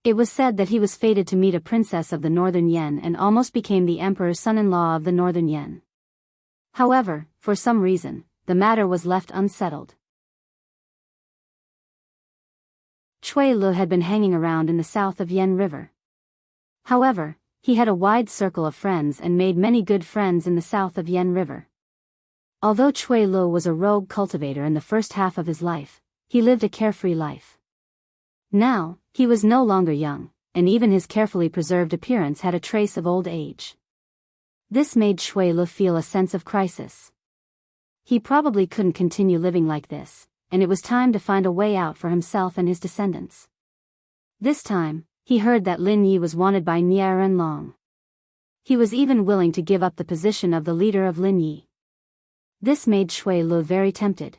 It was said that he was fated to meet a princess of the Northern Yan and almost became the emperor's son-in-law of the Northern Yan. However, for some reason, the matter was left unsettled. Cui Lu had been hanging around in the south of Yan River. However, he had a wide circle of friends and made many good friends in the south of Yan River. Although Cui Lu was a rogue cultivator in the first half of his life, he lived a carefree life. Now, he was no longer young, and even his carefully preserved appearance had a trace of old age. This made Cui Lu feel a sense of crisis. He probably couldn't continue living like this, and it was time to find a way out for himself and his descendants. This time, he heard that Lin Yi was wanted by Nie Renlong. He was even willing to give up the position of the leader of Lin Yi. This made Cui Lu very tempted.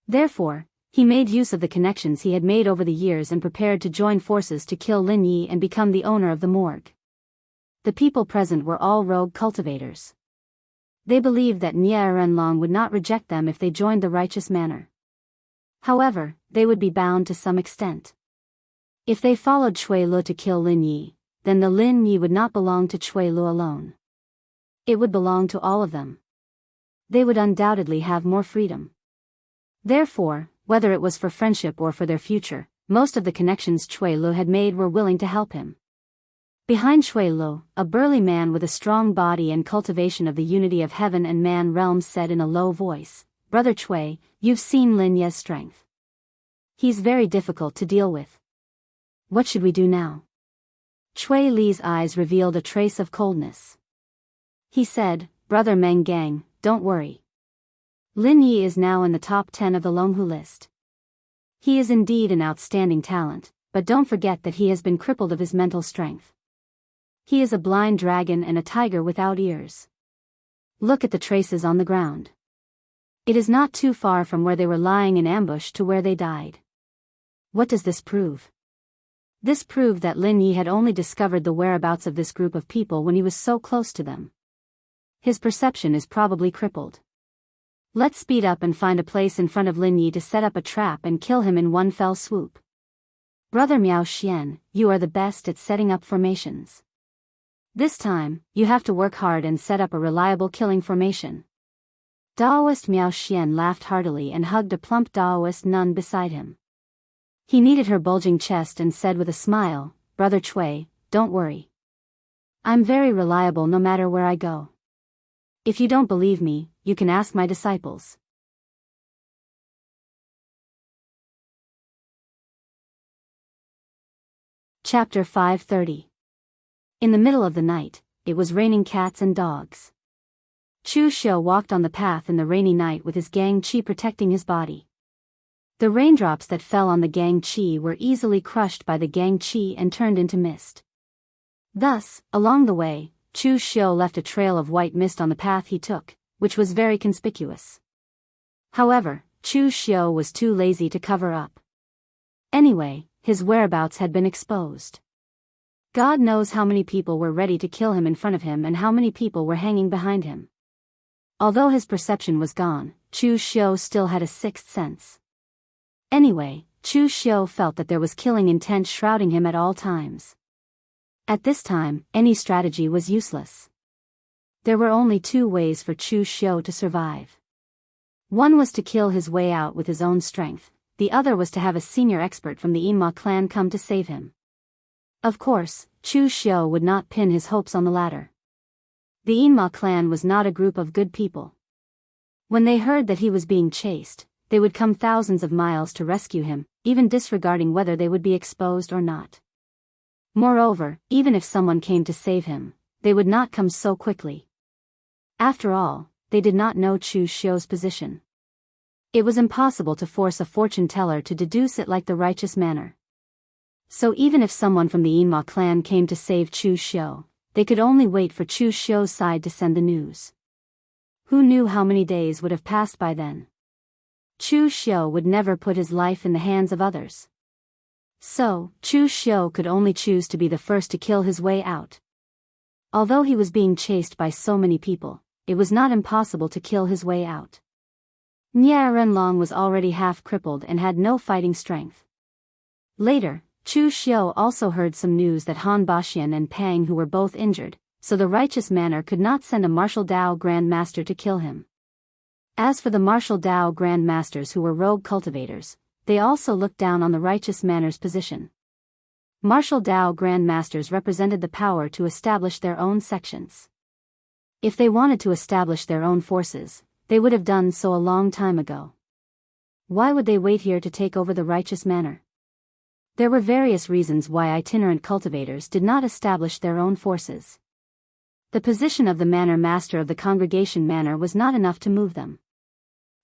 Therefore, he made use of the connections he had made over the years and prepared to join forces to kill Lin Yi and become the owner of the morgue. The people present were all rogue cultivators. They believed that Nie Renlong would not reject them if they joined the righteous manner. However, they would be bound to some extent. If they followed Cui Lu to kill Lin Yi, then the Lin Yi would not belong to Cui Lu alone. It would belong to all of them. They would undoubtedly have more freedom. Therefore, whether it was for friendship or for their future, most of the connections Cui Lu had made were willing to help him. Behind Cui Lu, a burly man with a strong body and cultivation of the unity of heaven and man realms said in a low voice, "Brother Cui, you've seen Lin Yi's strength. He's very difficult to deal with. What should we do now?" Cui Li's eyes revealed a trace of coldness. He said, "Brother Meng Gang, don't worry. Lin Yi is now in the top 10 of the Longhu list. He is indeed an outstanding talent, but don't forget that he has been crippled of his mental strength. He is a blind dragon and a tiger without ears. Look at the traces on the ground. It is not too far from where they were lying in ambush to where they died. What does this prove?" This proved that Lin Yi had only discovered the whereabouts of this group of people when he was so close to them. His perception is probably crippled. Let's speed up and find a place in front of Lin Yi to set up a trap and kill him in one fell swoop. Brother Miao Xian, you are the best at setting up formations. This time, you have to work hard and set up a reliable killing formation. Daoist Miao Xian laughed heartily and hugged a plump Daoist nun beside him. He kneaded her bulging chest and said with a smile, "Brother Cui, don't worry. I'm very reliable no matter where I go. If you don't believe me, you can ask my disciples." Chapter 530. In the middle of the night, it was raining cats and dogs. Chu Xiu walked on the path in the rainy night with his gang chi protecting his body. The raindrops that fell on the gang chi were easily crushed by the gang chi and turned into mist. Thus, along the way, Chu Xiu left a trail of white mist on the path he took, which was very conspicuous. However, Chu Xiu was too lazy to cover up. Anyway, his whereabouts had been exposed. God knows how many people were ready to kill him in front of him and how many people were hanging behind him. Although his perception was gone, Chu Xiu still had a sixth sense. Anyway, Chu Xiu felt that there was killing intent shrouding him at all times. At this time, any strategy was useless. There were only two ways for Chu Xiu to survive. One was to kill his way out with his own strength, the other was to have a senior expert from the Yinma clan come to save him. Of course, Chu Xiu would not pin his hopes on the latter. The Yinma clan was not a group of good people. When they heard that he was being chased, they would come thousands of miles to rescue him, even disregarding whether they would be exposed or not. Moreover, even if someone came to save him, they would not come so quickly. After all, they did not know Chu Xiu's position. It was impossible to force a fortune teller to deduce it like the righteous manner. So even if someone from the Yinma clan came to save Chu Xiu, they could only wait for Chu Xiu's side to send the news. Who knew how many days would have passed by then? Chu Xiu would never put his life in the hands of others. So, Chu Xiu could only choose to be the first to kill his way out. Although he was being chased by so many people, it was not impossible to kill his way out. Nie Renlong was already half crippled and had no fighting strength. Later, Chu Xiu also heard some news that Han Baxian and Pang who were both injured, so the righteous manor could not send a martial Dao Grand Master to kill him. As for the martial Dao Grand Masters who were rogue cultivators, they also looked down on the righteous manor's position. Martial Dao Grand Masters represented the power to establish their own sections. If they wanted to establish their own forces, they would have done so a long time ago. Why would they wait here to take over the righteous manor? There were various reasons why itinerant cultivators did not establish their own forces. The position of the manor master of the congregation manor was not enough to move them.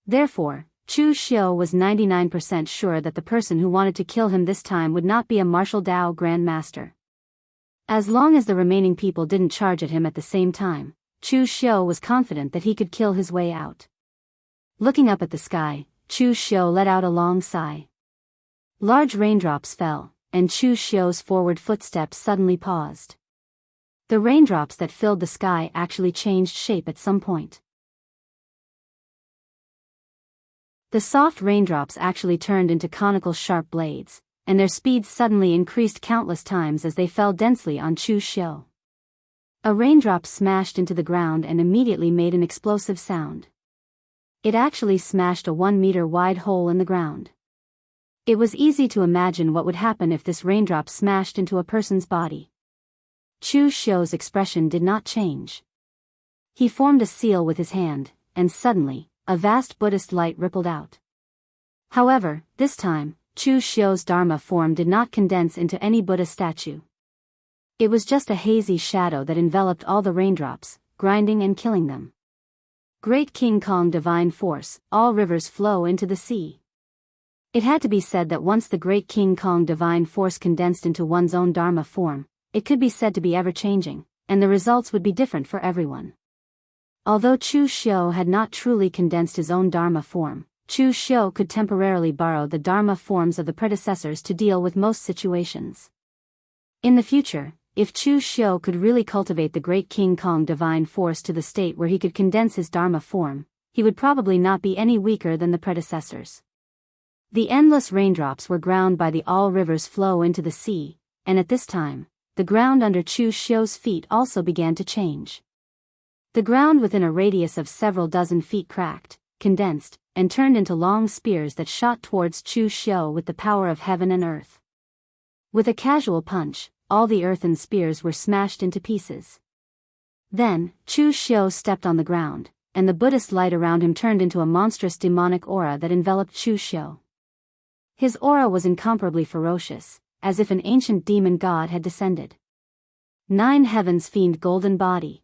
Therefore, Chu Xiu was 99% sure that the person who wanted to kill him this time would not be a martial Dao Grand Master. As long as the remaining people didn't charge at him at the same time, Chu Xiu was confident that he could kill his way out. Looking up at the sky, Chu Xiu let out a long sigh. Large raindrops fell, and Chu Xiu's forward footsteps suddenly paused. The raindrops that filled the sky actually changed shape at some point. The soft raindrops actually turned into conical sharp blades, and their speed suddenly increased countless times as they fell densely on Chu Xiu. A raindrop smashed into the ground and immediately made an explosive sound. It actually smashed a 1-meter wide hole in the ground. It was easy to imagine what would happen if this raindrop smashed into a person's body. Chu Xiu's expression did not change. He formed a seal with his hand, and suddenly, a vast Buddhist light rippled out. However, this time, Chu Xiu's Dharma form did not condense into any Buddha statue. It was just a hazy shadow that enveloped all the raindrops, grinding and killing them. Great King Kong divine force, all rivers flow into the sea. It had to be said that once the Great King Kong divine force condensed into one's own Dharma form, it could be said to be ever-changing, and the results would be different for everyone. Although Chu Xiu had not truly condensed his own Dharma form, Chu Xiu could temporarily borrow the Dharma forms of the predecessors to deal with most situations. In the future, if Chu Xiu could really cultivate the Great King Kong divine force to the state where he could condense his Dharma form, he would probably not be any weaker than the predecessors. The endless raindrops were ground by the all rivers flow into the sea, and at this time, the ground under Chu Xiu's feet also began to change. The ground within a radius of several dozen feet cracked, condensed, and turned into long spears that shot towards Chu Xiu with the power of heaven and earth. With a casual punch, all the earthen spears were smashed into pieces. Then, Chu Xiu stepped on the ground, and the Buddhist light around him turned into a monstrous demonic aura that enveloped Chu Xiu. His aura was incomparably ferocious, as if an ancient demon god had descended. 9 Heavens Fiend Golden Body.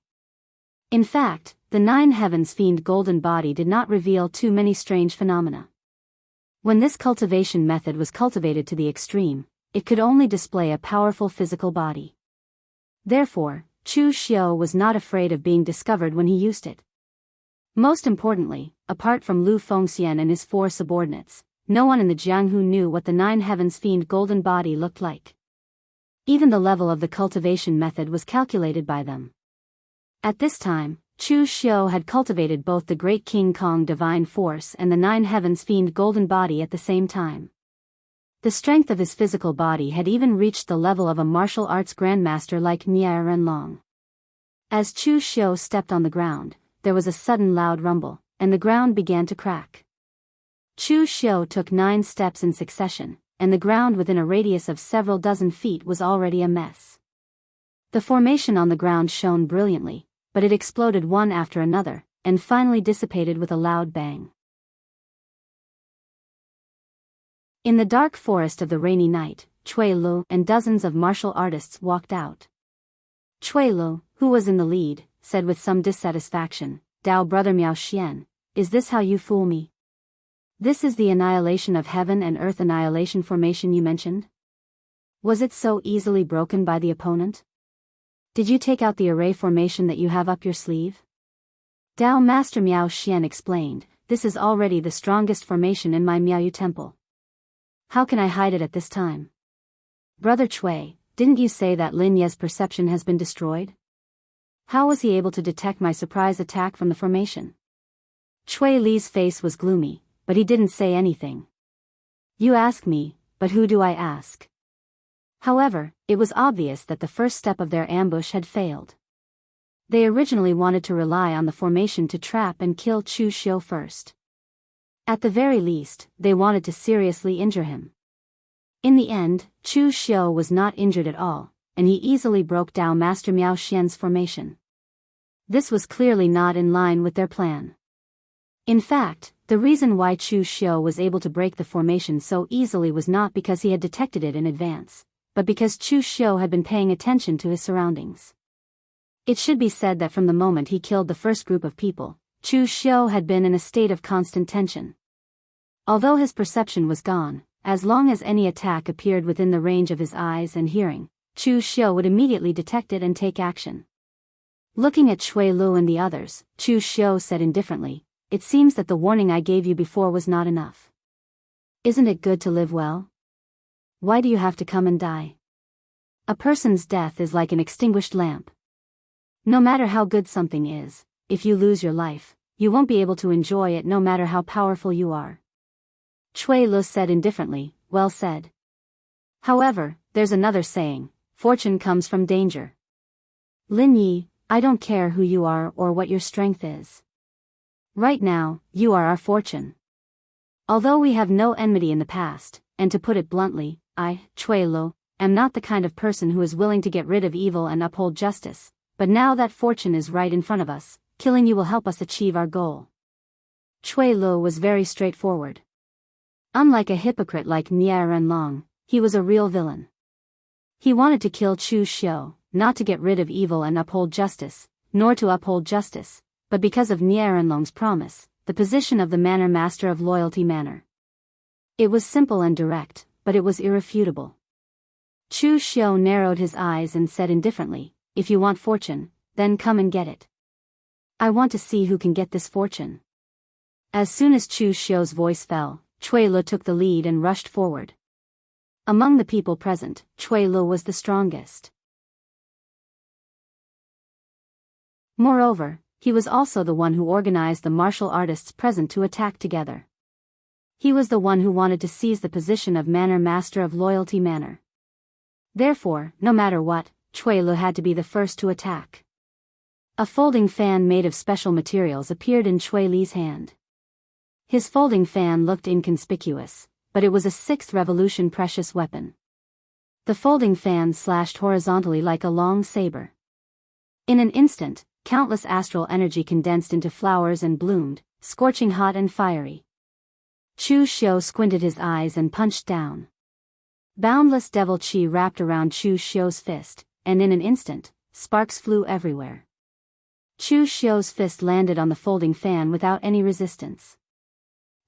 In fact, the 9 Heavens Fiend Golden Body did not reveal too many strange phenomena. When this cultivation method was cultivated to the extreme, it could only display a powerful physical body. Therefore, Chu Xiu was not afraid of being discovered when he used it. Most importantly, apart from Lu Fengxian and his 4 subordinates, no one in the Jianghu knew what the 9 Heavens Fiend Golden Body looked like. Even the level of the cultivation method was calculated by them. At this time, Chu Xiu had cultivated both the Great King Kong Divine Force and the 9 Heavens Fiend Golden Body at the same time. The strength of his physical body had even reached the level of a martial arts grandmaster like Nie Renlong. As Chu Xiu stepped on the ground, there was a sudden loud rumble, and the ground began to crack. Chu Xiu took 9 steps in succession, and the ground within a radius of several dozen feet was already a mess. The formation on the ground shone brilliantly, but it exploded one after another, and finally dissipated with a loud bang. In the dark forest of the rainy night, Cui Lu and dozens of martial artists walked out. Cui Lu, who was in the lead, said with some dissatisfaction, "Dao brother Miao Xian, is this how you fool me? This is the annihilation of heaven and earth annihilation formation you mentioned? Was it so easily broken by the opponent? Did you take out the array formation that you have up your sleeve?" Dao Master Miao Xian explained, "This is already the strongest formation in my Miaoyu temple. How can I hide it at this time?" "Brother Cui, didn't you say that Lin Ye's perception has been destroyed? How was he able to detect my surprise attack from the formation?" Chui Li's face was gloomy, but he didn't say anything. You ask me, but who do I ask? However, it was obvious that the first step of their ambush had failed. They originally wanted to rely on the formation to trap and kill Chu Xiu first. At the very least, they wanted to seriously injure him. In the end, Chu Xiu was not injured at all, and he easily broke down Master Miao Xian's formation. This was clearly not in line with their plan. In fact, the reason why Chu Xiu was able to break the formation so easily was not because he had detected it in advance, but because Chu Xiu had been paying attention to his surroundings. It should be said that from the moment he killed the first group of people, Chu Xiu had been in a state of constant tension. Although his perception was gone, as long as any attack appeared within the range of his eyes and hearing, Chu Xiu would immediately detect it and take action. Looking at Chui Lu and the others, Chu Xiu said indifferently, "It seems that the warning I gave you before was not enough. Isn't it good to live well? Why do you have to come and die? A person's death is like an extinguished lamp. No matter how good something is, if you lose your life, you won't be able to enjoy it no matter how powerful you are." Chui Lu said indifferently, "Well said. However, there's another saying, fortune comes from danger. Lin Yi, I don't care who you are or what your strength is. Right now, you are our fortune. Although we have no enmity in the past, and to put it bluntly, I, Chui Lu, am not the kind of person who is willing to get rid of evil and uphold justice, but now that fortune is right in front of us, killing you will help us achieve our goal." Chui Lu was very straightforward. Unlike a hypocrite like Nie Renlong, he was a real villain. He wanted to kill Chu Xiu, not to get rid of evil and uphold justice, nor to uphold justice, but because of Nie Renlong's promise, the position of the Manor Master of Loyalty Manor. It was simple and direct, but it was irrefutable. Chu Xiu narrowed his eyes and said indifferently, "If you want fortune, then come and get it. I want to see who can get this fortune." As soon as Chu Xiu's voice fell, Chui Lu took the lead and rushed forward. Among the people present, Chui Lu was the strongest. Moreover, he was also the one who organized the martial artists present to attack together. He was the one who wanted to seize the position of Manor Master of Loyalty Manor. Therefore, no matter what, Chui Lu had to be the first to attack. A folding fan made of special materials appeared in Chui Li's hand. His folding fan looked inconspicuous, but it was a sixth revolution precious weapon. The folding fan slashed horizontally like a long saber. In an instant, countless astral energy condensed into flowers and bloomed, scorching hot and fiery. Chu Xiu squinted his eyes and punched down. Boundless devil chi wrapped around Chu Xiu's fist, and in an instant, sparks flew everywhere. Chu Xiu's fist landed on the folding fan without any resistance.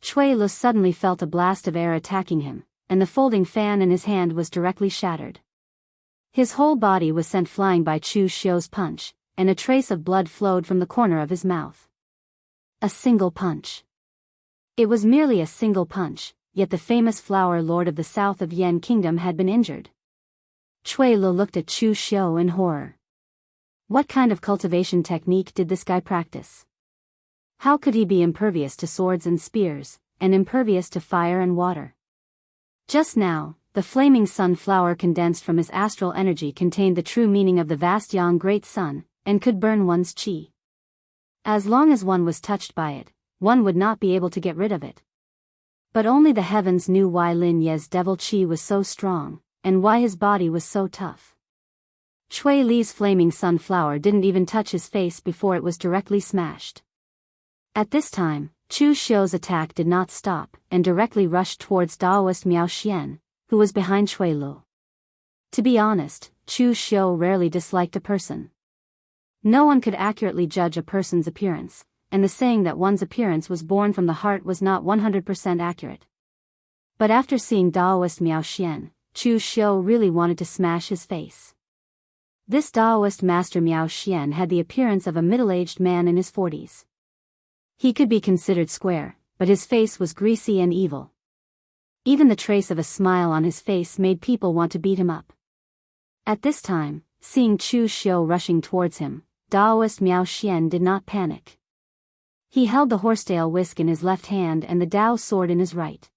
Chui Lu suddenly felt a blast of air attacking him, and the folding fan in his hand was directly shattered. His whole body was sent flying by Chu Xiu's punch, and a trace of blood flowed from the corner of his mouth. A single punch. It was merely a single punch, yet the famous flower lord of the south of Yan Kingdom had been injured. Chui Lu looked at Chu Xiu in horror. What kind of cultivation technique did this guy practice? How could he be impervious to swords and spears, and impervious to fire and water? Just now, the flaming sunflower condensed from his astral energy contained the true meaning of the vast Yang Great Sun, and could burn one's qi. As long as one was touched by it, one would not be able to get rid of it. But only the heavens knew why Lin Ye's devil qi was so strong, and why his body was so tough. Chui Li's flaming sunflower didn't even touch his face before it was directly smashed. At this time, Chu Xiu's attack did not stop, and directly rushed towards Daoist Miao Xian, who was behind Chui Lu. To be honest, Chu Xiu rarely disliked a person. No one could accurately judge a person's appearance, and the saying that one's appearance was born from the heart was not 100% accurate. But after seeing Daoist Miao Xian, Chu Xiu really wanted to smash his face. This Daoist master Miao Xian had the appearance of a middle-aged man in his 40s. He could be considered square, but his face was greasy and evil. Even the trace of a smile on his face made people want to beat him up. At this time, seeing Chu Xiu rushing towards him, Daoist Miao Xian did not panic. He held the horsetail whisk in his left hand and the Dao sword in his right.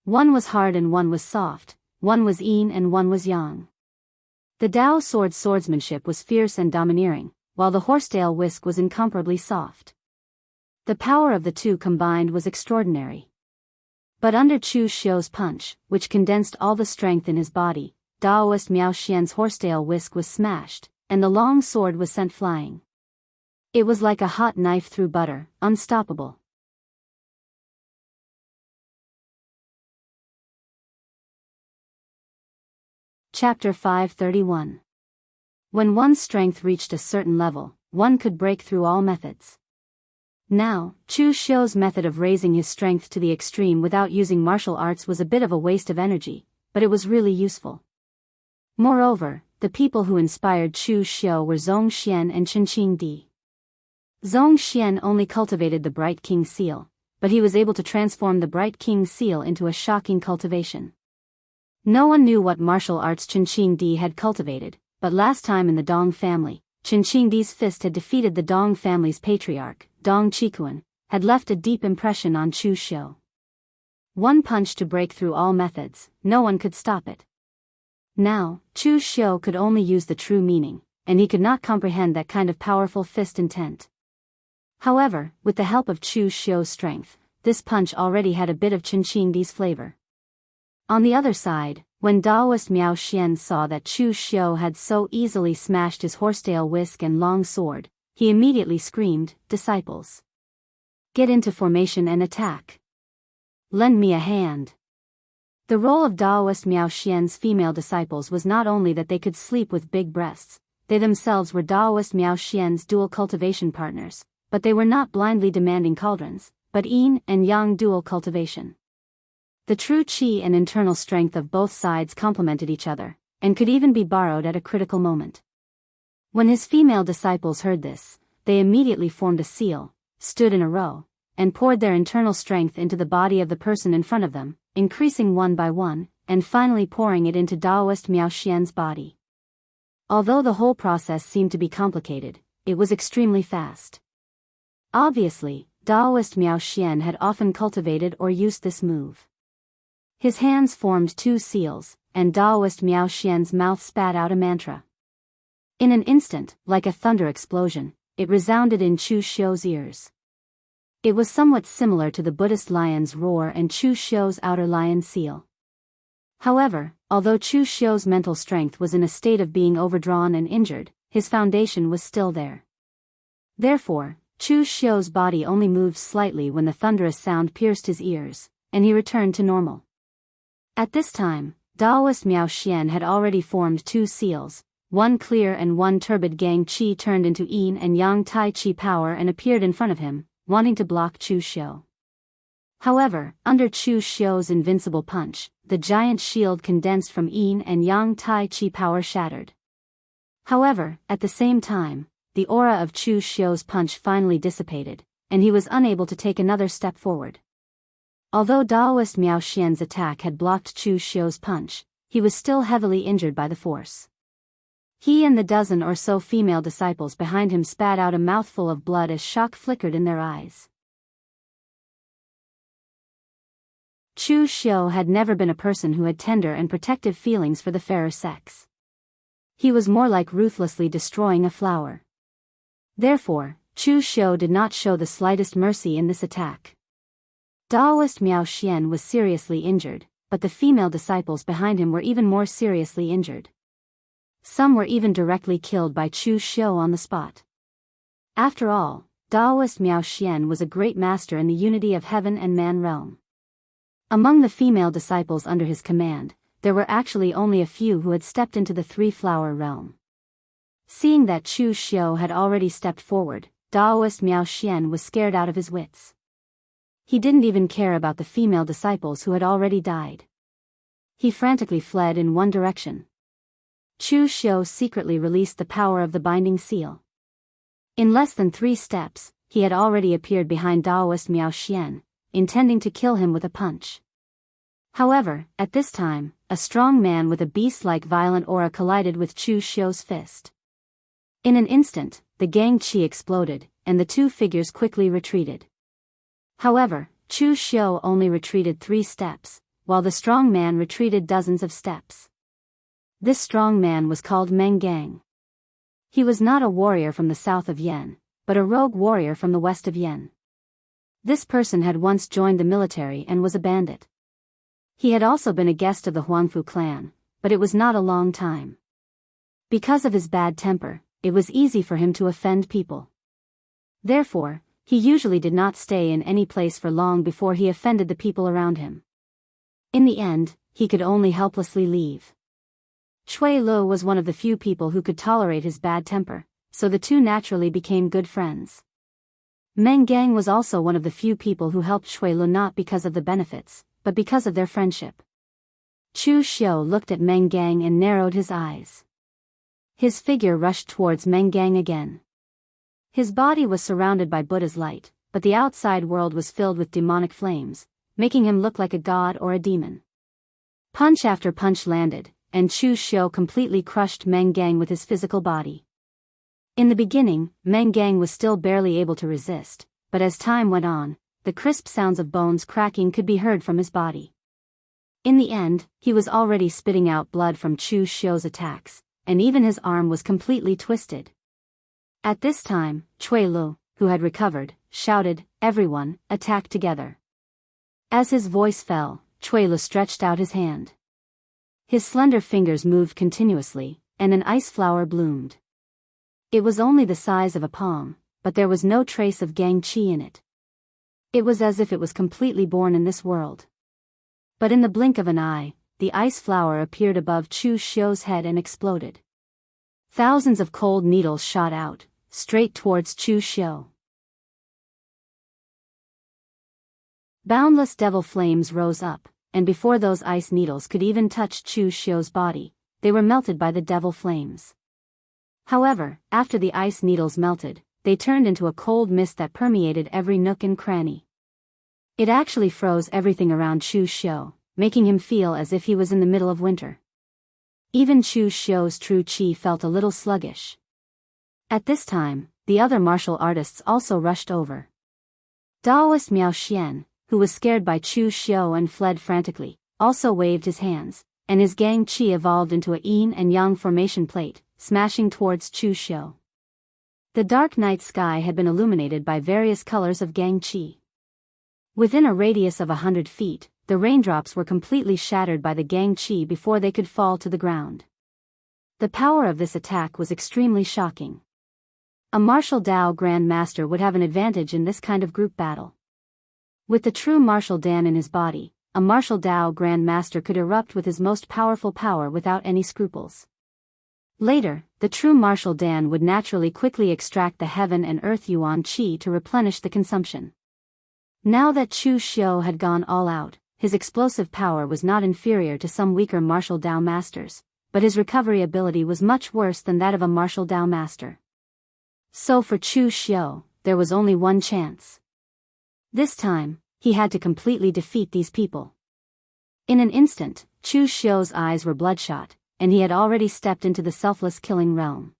One was hard and one was soft, one was yin and one was yang. The Dao sword's swordsmanship was fierce and domineering, while the horsetail whisk was incomparably soft. The power of the two combined was extraordinary. But under Chu Xiu's punch, which condensed all the strength in his body, Daoist Miao Xian's horsetail whisk was smashed, and the long sword was sent flying. It was like a hot knife through butter, unstoppable. Chapter 531. When one's strength reached a certain level, one could break through all methods. Now, Chu Xiu's method of raising his strength to the extreme without using martial arts was a bit of a waste of energy, but it was really useful. Moreover, the people who inspired Chu Xiu were Zongxian and Chenqing Di. Zongxian only cultivated the Bright King seal, but he was able to transform the Bright King seal into a shocking cultivation. No one knew what martial arts Chenqing Di had cultivated, but last time in the Dong family, Chenqing Di's fist had defeated the Dong family's patriarch, Dong Qikuan, had left a deep impression on Chu Xiu. One punch to break through all methods, no one could stop it. Now, Chu Xiu could only use the true meaning, and he could not comprehend that kind of powerful fist intent. However, with the help of Chu Xiu's strength, this punch already had a bit of Chenqing Di's flavor. On the other side, when Daoist Miao Xian saw that Chu Xiu had so easily smashed his horsetail whisk and long sword, he immediately screamed, "Disciples! Get into formation and attack! Lend me a hand!" The role of Daoist Miao Xian's female disciples was not only that they could sleep with big breasts, they themselves were Daoist Miao Xian's dual cultivation partners, but they were not blindly demanding cauldrons, but yin and yang dual cultivation. The true qi and internal strength of both sides complemented each other, and could even be borrowed at a critical moment. When his female disciples heard this, they immediately formed a seal, stood in a row, and poured their internal strength into the body of the person in front of them, increasing one by one, and finally pouring it into Daoist Miao Xian's body. Although the whole process seemed to be complicated, it was extremely fast. Obviously, Daoist Miao Xian had often cultivated or used this move. His hands formed two seals, and Daoist Miao Xian's mouth spat out a mantra. In an instant, like a thunder explosion, it resounded in Chu Xiu's ears. It was somewhat similar to the Buddhist lion's roar and Chu Xiu's outer lion seal. However, although Chu Xiu's mental strength was in a state of being overdrawn and injured, his foundation was still there. Therefore, Chu Xiu's body only moved slightly when the thunderous sound pierced his ears, and he returned to normal. At this time, Daoist Miao Xian had already formed two seals, one clear and one turbid Gang Qi turned into yin and yang Tai Qi power and appeared in front of him, wanting to block Chu Xiu. However, under Chu Xiu's invincible punch, the giant shield condensed from yin and yang Tai Qi power shattered. However, at the same time, the aura of Chu Xiu's punch finally dissipated, and he was unable to take another step forward. Although Daoist Miao Xian's attack had blocked Chu Xiu's punch, he was still heavily injured by the force. He and the dozen or so female disciples behind him spat out a mouthful of blood as shock flickered in their eyes. Chu Xiu had never been a person who had tender and protective feelings for the fairer sex. He was more like ruthlessly destroying a flower. Therefore, Chu Xiu did not show the slightest mercy in this attack. Daoist Miao Xian was seriously injured, but the female disciples behind him were even more seriously injured. Some were even directly killed by Chu Xiu on the spot. After all, Daoist Miao Xian was a great master in the unity of heaven and man realm. Among the female disciples under his command, there were actually only a few who had stepped into the three-flower realm. Seeing that Chu Xiu had already stepped forward, Daoist Miao Xian was scared out of his wits. He didn't even care about the female disciples who had already died. He frantically fled in one direction. Chu Xiu secretly released the power of the binding seal. In less than 3 steps, he had already appeared behind Daoist Miao Xian, intending to kill him with a punch. However, at this time, a strong man with a beast-like violent aura collided with Chu Xiu's fist. In an instant, the Gang Qi exploded, and the two figures quickly retreated. However, Chu Xiu only retreated 3 steps, while the strong man retreated dozens of steps. This strong man was called Meng Gang. He was not a warrior from the south of Yan, but a rogue warrior from the west of Yan. This person had once joined the military and was a bandit. He had also been a guest of the Huangfu clan, but it was not a long time. Because of his bad temper, it was easy for him to offend people. Therefore, he usually did not stay in any place for long before he offended the people around him. In the end, he could only helplessly leave. Cui Lu was one of the few people who could tolerate his bad temper, so the two naturally became good friends. Meng Gang was also one of the few people who helped Cui Lu not because of the benefits, but because of their friendship. Chu Xiu looked at Meng Gang and narrowed his eyes. His figure rushed towards Meng Gang again. His body was surrounded by Buddha's light, but the outside world was filled with demonic flames, making him look like a god or a demon. Punch after punch landed, and Chu Xiu completely crushed Meng Gang with his physical body. In the beginning, Meng Gang was still barely able to resist, but as time went on, the crisp sounds of bones cracking could be heard from his body. In the end, he was already spitting out blood from Chu Xiu's attacks, and even his arm was completely twisted. At this time, Cui Lu, who had recovered, shouted, "Everyone, attack together." As his voice fell, Cui Lu stretched out his hand. His slender fingers moved continuously, and an ice flower bloomed. It was only the size of a palm, but there was no trace of gang qi in it. It was as if it was completely born in this world. But in the blink of an eye, the ice flower appeared above Chu Xiu's head and exploded. Thousands of cold needles shot out, straight towards Chu Xiu. Boundless devil flames rose up, and before those ice needles could even touch Chu Xiu's body, they were melted by the devil flames. However, after the ice needles melted, they turned into a cold mist that permeated every nook and cranny. It actually froze everything around Chu Xiu, making him feel as if he was in the middle of winter. Even Chu Xiu's true qi felt a little sluggish. At this time, the other martial artists also rushed over. Daoist Miao Xian, who was scared by Chu Xiu and fled frantically, also waved his hands, and his gang qi evolved into a yin and yang formation plate, smashing towards Chu Xiu. The dark night sky had been illuminated by various colors of gang qi. Within a radius of 100 feet, the raindrops were completely shattered by the gang qi before they could fall to the ground. The power of this attack was extremely shocking. A martial Dao Grand Master would have an advantage in this kind of group battle. With the true martial Dan in his body, a martial Dao Grand Master could erupt with his most powerful power without any scruples. Later, the true martial Dan would naturally quickly extract the heaven and earth yuan qi to replenish the consumption. Now that Chu Xiu had gone all out, his explosive power was not inferior to some weaker martial Dao masters, but his recovery ability was much worse than that of a martial Dao master. So for Chu Xiu, there was only one chance. This time, he had to completely defeat these people. In an instant, Chu Xiu's eyes were bloodshot, and he had already stepped into the selfless killing realm.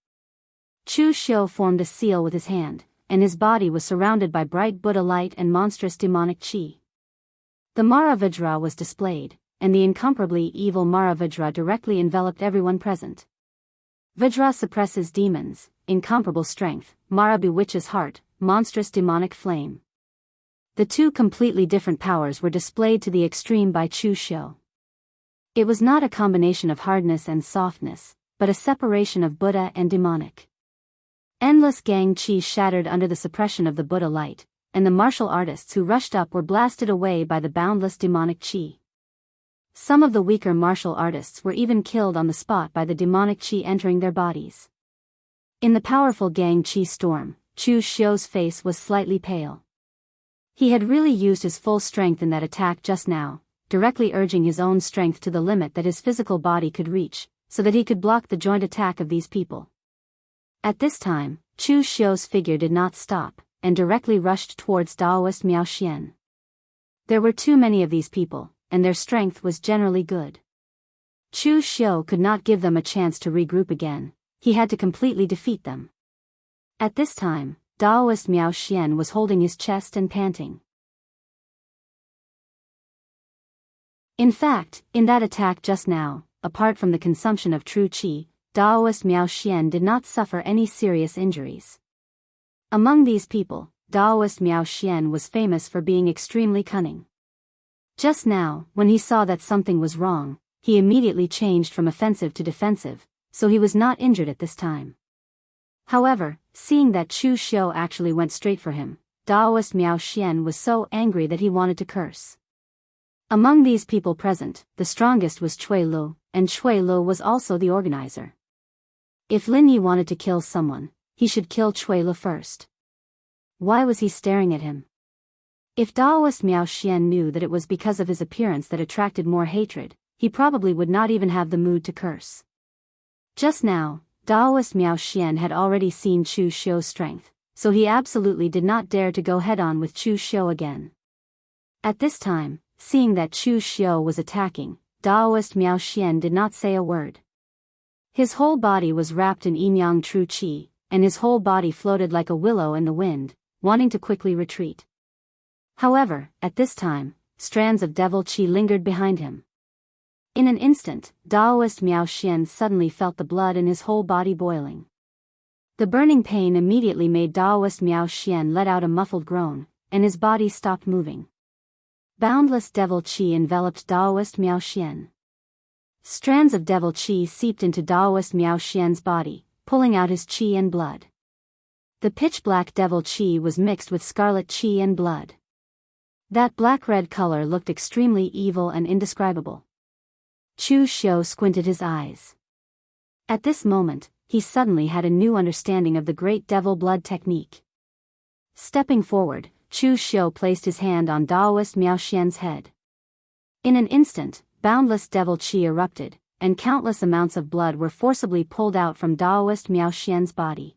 Chu Xiu formed a seal with his hand, and his body was surrounded by bright Buddha light and monstrous demonic qi. The Mahavajra was displayed, and the incomparably evil Mahavajra directly enveloped everyone present. Vajra suppresses demons, incomparable strength, Mara bewitches heart, monstrous demonic flame. The two completely different powers were displayed to the extreme by Chu Xiu. It was not a combination of hardness and softness, but a separation of Buddha and demonic. Endless gang qi shattered under the suppression of the Buddha light, and the martial artists who rushed up were blasted away by the boundless demonic qi. Some of the weaker martial artists were even killed on the spot by the demonic qi entering their bodies. In the powerful gang qi storm, Chu Xiu's face was slightly pale. He had really used his full strength in that attack just now, directly urging his own strength to the limit that his physical body could reach, so that he could block the joint attack of these people. At this time, Chu Xiu's figure did not stop, and directly rushed towards Daoist Miao Xian. There were too many of these people, and their strength was generally good. Chu Xiu could not give them a chance to regroup again, he had to completely defeat them. At this time, Daoist Miao Xian was holding his chest and panting. In fact, in that attack just now, apart from the consumption of true qi, Daoist Miao Xian did not suffer any serious injuries. Among these people, Daoist Miao Xian was famous for being extremely cunning. Just now, when he saw that something was wrong, he immediately changed from offensive to defensive, so he was not injured at this time. However, seeing that Chu Xiu actually went straight for him, Daoist Miao Xian was so angry that he wanted to curse. Among these people present, the strongest was Cui Lu, and Cui Lu was also the organizer. If Lin Yi wanted to kill someone, he should kill Cui Lu first. Why was he staring at him? If Daoist Miao Xian knew that it was because of his appearance that attracted more hatred, he probably would not even have the mood to curse. Just now, Daoist Miao Xian had already seen Chu Xiu's strength, so he absolutely did not dare to go head-on with Chu Xiu again. At this time, seeing that Chu Xiu was attacking, Daoist Miao Xian did not say a word. His whole body was wrapped in Yinyang True Qi, and his whole body floated like a willow in the wind, wanting to quickly retreat. However, at this time, strands of devil qi lingered behind him. In an instant, Daoist Miao Xian suddenly felt the blood in his whole body boiling. The burning pain immediately made Daoist Miao Xian let out a muffled groan, and his body stopped moving. Boundless devil qi enveloped Daoist Miao Xian. Strands of devil qi seeped into Daoist Miao Xian's body, pulling out his qi and blood. The pitch-black devil qi was mixed with scarlet qi and blood. That black-red color looked extremely evil and indescribable. Chu Xiu squinted his eyes. At this moment, he suddenly had a new understanding of the great devil blood technique. Stepping forward, Chu Xiu placed his hand on Daoist Miao Xian's head. In an instant, boundless devil qi erupted, and countless amounts of blood were forcibly pulled out from Daoist Miao Xian's body.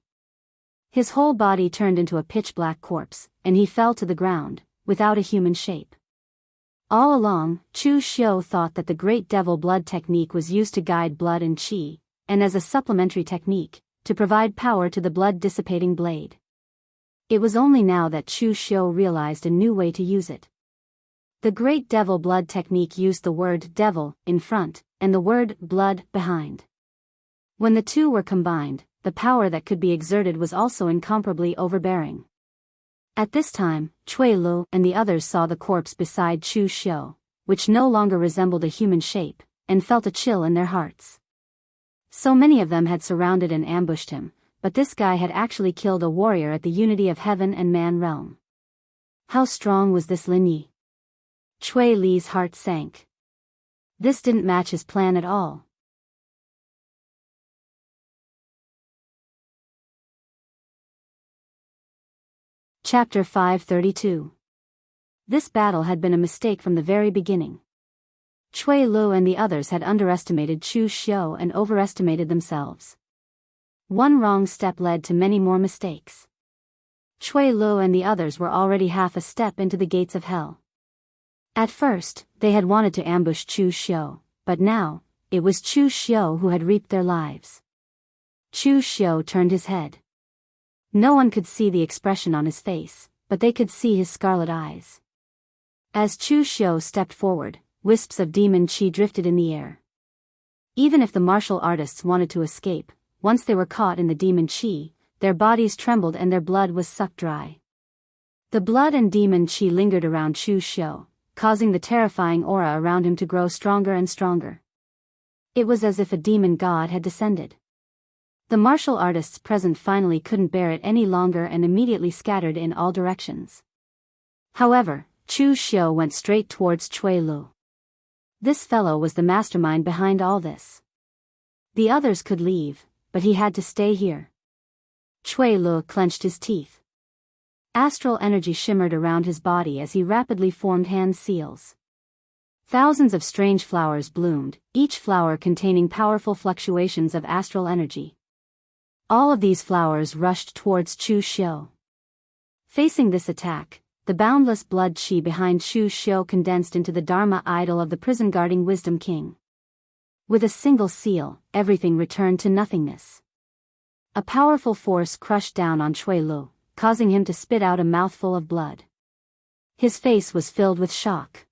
His whole body turned into a pitch-black corpse, and he fell to the ground, without a human shape. All along, Chu Xiu thought that the great devil blood technique was used to guide blood and qi, and as a supplementary technique, to provide power to the blood-dissipating blade. It was only now that Chu Xiu realized a new way to use it. The great devil blood technique used the word devil in front, and the word blood behind. When the two were combined, the power that could be exerted was also incomparably overbearing. At this time, Cui Lu and the others saw the corpse beside Chu Xiu, which no longer resembled a human shape, and felt a chill in their hearts. So many of them had surrounded and ambushed him, but this guy had actually killed a warrior at the unity of heaven and man realm. How strong was this Lin Yi? Cui Li's heart sank. This didn't match his plan at all. Chapter 532. This battle had been a mistake from the very beginning. Cui Lu and the others had underestimated Chu Xiu and overestimated themselves. One wrong step led to many more mistakes. Cui Lu and the others were already half a step into the gates of hell. At first, they had wanted to ambush Chu Xiu, but now, it was Chu Xiu who had reaped their lives. Chu Xiu turned his head. No one could see the expression on his face, but they could see his scarlet eyes. As Chu Xiu stepped forward, wisps of demon qi drifted in the air. Even if the martial artists wanted to escape, once they were caught in the demon qi, their bodies trembled and their blood was sucked dry. The blood and demon qi lingered around Chu Xiu, causing the terrifying aura around him to grow stronger and stronger. It was as if a demon god had descended. The martial artists present finally couldn't bear it any longer and immediately scattered in all directions. However, Chu Xiu went straight towards Cui Lu. This fellow was the mastermind behind all this. The others could leave, but he had to stay here. Cui Lu clenched his teeth. Astral energy shimmered around his body as he rapidly formed hand seals. Thousands of strange flowers bloomed, each flower containing powerful fluctuations of astral energy. All of these flowers rushed towards Chu Xiu. Facing this attack, the boundless blood qi behind Chu Xiu condensed into the Dharma idol of the prison-guarding Wisdom King. With a single seal, everything returned to nothingness. A powerful force crushed down on Cui Lu, causing him to spit out a mouthful of blood. His face was filled with shock.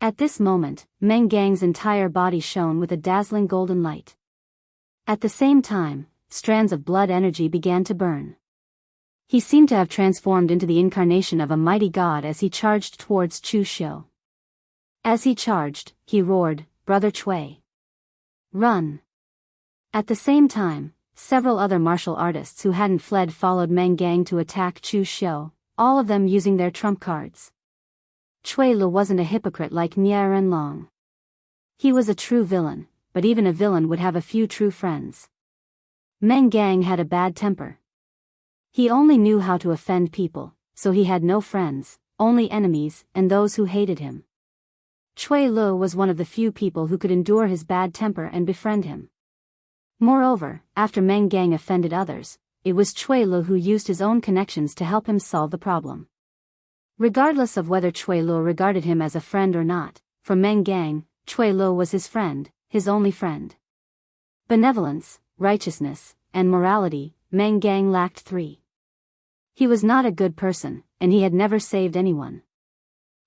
At this moment, Meng Gang's entire body shone with a dazzling golden light. At the same time, strands of blood energy began to burn. He seemed to have transformed into the incarnation of a mighty god as he charged towards Chu Xiu. As he charged, he roared, "Brother Cui! Run!" At the same time, several other martial artists who hadn't fled followed Meng Gang to attack Chu Xiu, all of them using their trump cards. Cui Lu wasn't a hypocrite like Nie Renlong. He was a true villain, but even a villain would have a few true friends. Meng Gang had a bad temper. He only knew how to offend people, so he had no friends, only enemies and those who hated him. Cui Lu was one of the few people who could endure his bad temper and befriend him. Moreover, after Meng Gang offended others, it was Cui Lu who used his own connections to help him solve the problem. Regardless of whether Cui Lu regarded him as a friend or not, for Meng Gang, Cui Lu was his friend, his only friend. Benevolence, righteousness, and morality, Meng Gang lacked 3. He was not a good person, and he had never saved anyone.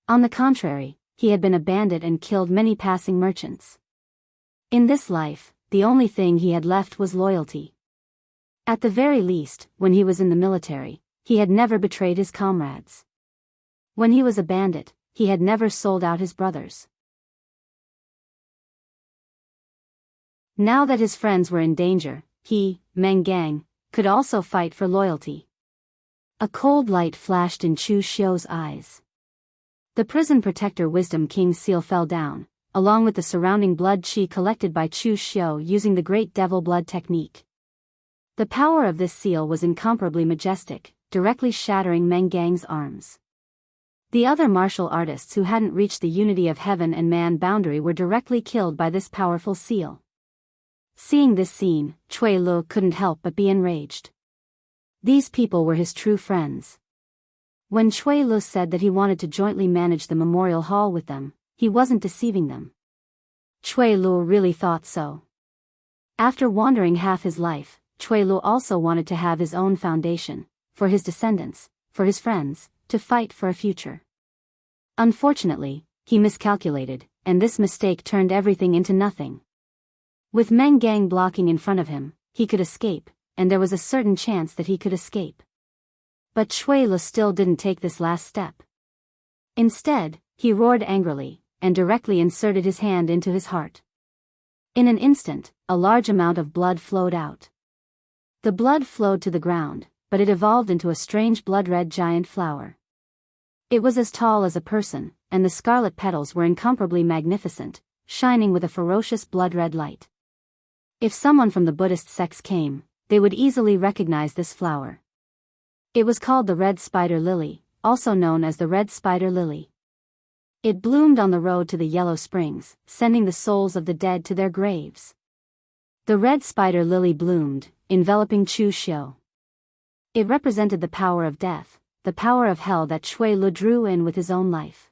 On the contrary, he had been a bandit and killed many passing merchants. In this life, the only thing he had left was loyalty. At the very least, when he was in the military, he had never betrayed his comrades. When he was a bandit, he had never sold out his brothers. Now that his friends were in danger, he, Meng Gang, could also fight for loyalty. A cold light flashed in Chu Xiu's eyes. The prison protector Wisdom King's seal fell down, along with the surrounding blood qi collected by Chu Xiu using the Great Devil Blood technique. The power of this seal was incomparably majestic, directly shattering Meng Gang's arms. The other martial artists who hadn't reached the unity of heaven and man boundary were directly killed by this powerful seal. Seeing this scene, Cui Lu couldn't help but be enraged. These people were his true friends. When Cui Lu said that he wanted to jointly manage the memorial hall with them, he wasn't deceiving them. Cui Lu really thought so. After wandering half his life, Cui Lu also wanted to have his own foundation, for his descendants, for his friends, to fight for a future. Unfortunately, he miscalculated, and this mistake turned everything into nothing. With Meng Gang blocking in front of him, he could escape, and there was a certain chance that he could escape. But Cui Lu still didn't take this last step. Instead, he roared angrily, and directly inserted his hand into his heart. In an instant, a large amount of blood flowed out. The blood flowed to the ground, but it evolved into a strange blood-red giant flower. It was as tall as a person, and the scarlet petals were incomparably magnificent, shining with a ferocious blood-red light. If someone from the Buddhist sects came, they would easily recognize this flower. It was called the red spider lily, also known as the red spider lily. It bloomed on the road to the yellow springs, sending the souls of the dead to their graves. The red spider lily bloomed, enveloping Chu Xiu. It represented the power of death, the power of hell that Cui Lu drew in with his own life.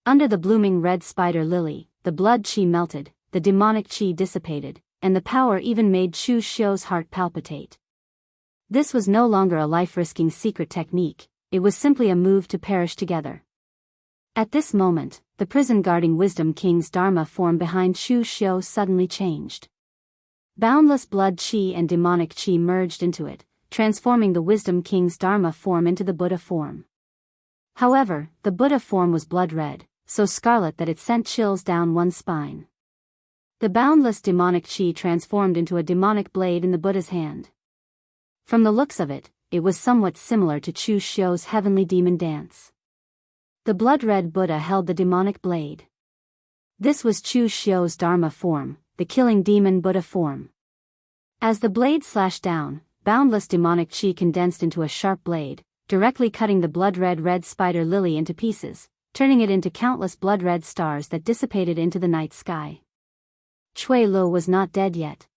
Under the blooming red spider lily, the blood qi melted, the demonic qi dissipated, and the power even made Chu Xiu's heart palpitate. This was no longer a life-risking secret technique, it was simply a move to perish together. At this moment, the prison-guarding Wisdom King's Dharma form behind Chu Xiu suddenly changed. Boundless blood qi and demonic qi merged into it, transforming the Wisdom King's Dharma form into the Buddha form. However, the Buddha form was blood-red, so scarlet that it sent chills down one's spine. The boundless demonic qi transformed into a demonic blade in the Buddha's hand. From the looks of it, it was somewhat similar to Chu Xiu's heavenly demon dance. The blood-red Buddha held the demonic blade. This was Chu Xiu's Dharma form, the killing demon Buddha form. As the blade slashed down, boundless demonic qi condensed into a sharp blade, directly cutting the blood-red red spider lily into pieces, turning it into countless blood-red stars that dissipated into the night sky. Cui Lu was not dead yet.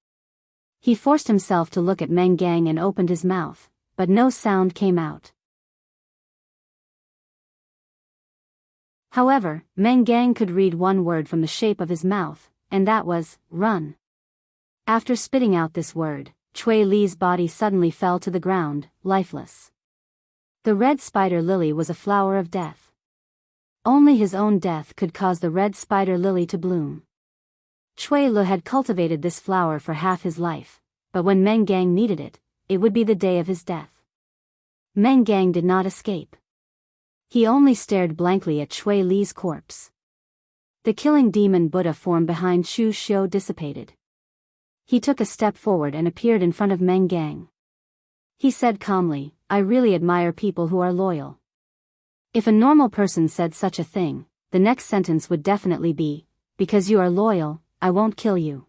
He forced himself to look at Meng Gang and opened his mouth, but no sound came out. However, Meng Gang could read one word from the shape of his mouth, and that was, run. After spitting out this word, Cui Li's body suddenly fell to the ground, lifeless. The red spider lily was a flower of death. Only his own death could cause the red spider lily to bloom. Cui Lu had cultivated this flower for half his life, but when Meng Gang needed it, it would be the day of his death. Meng Gang did not escape. He only stared blankly at Cui Li's corpse. The killing demon Buddha form behind Chu Xiu dissipated. He took a step forward and appeared in front of Meng Gang. He said calmly, "I really admire people who are loyal." If a normal person said such a thing, the next sentence would definitely be, "Because you are loyal, I won't kill you."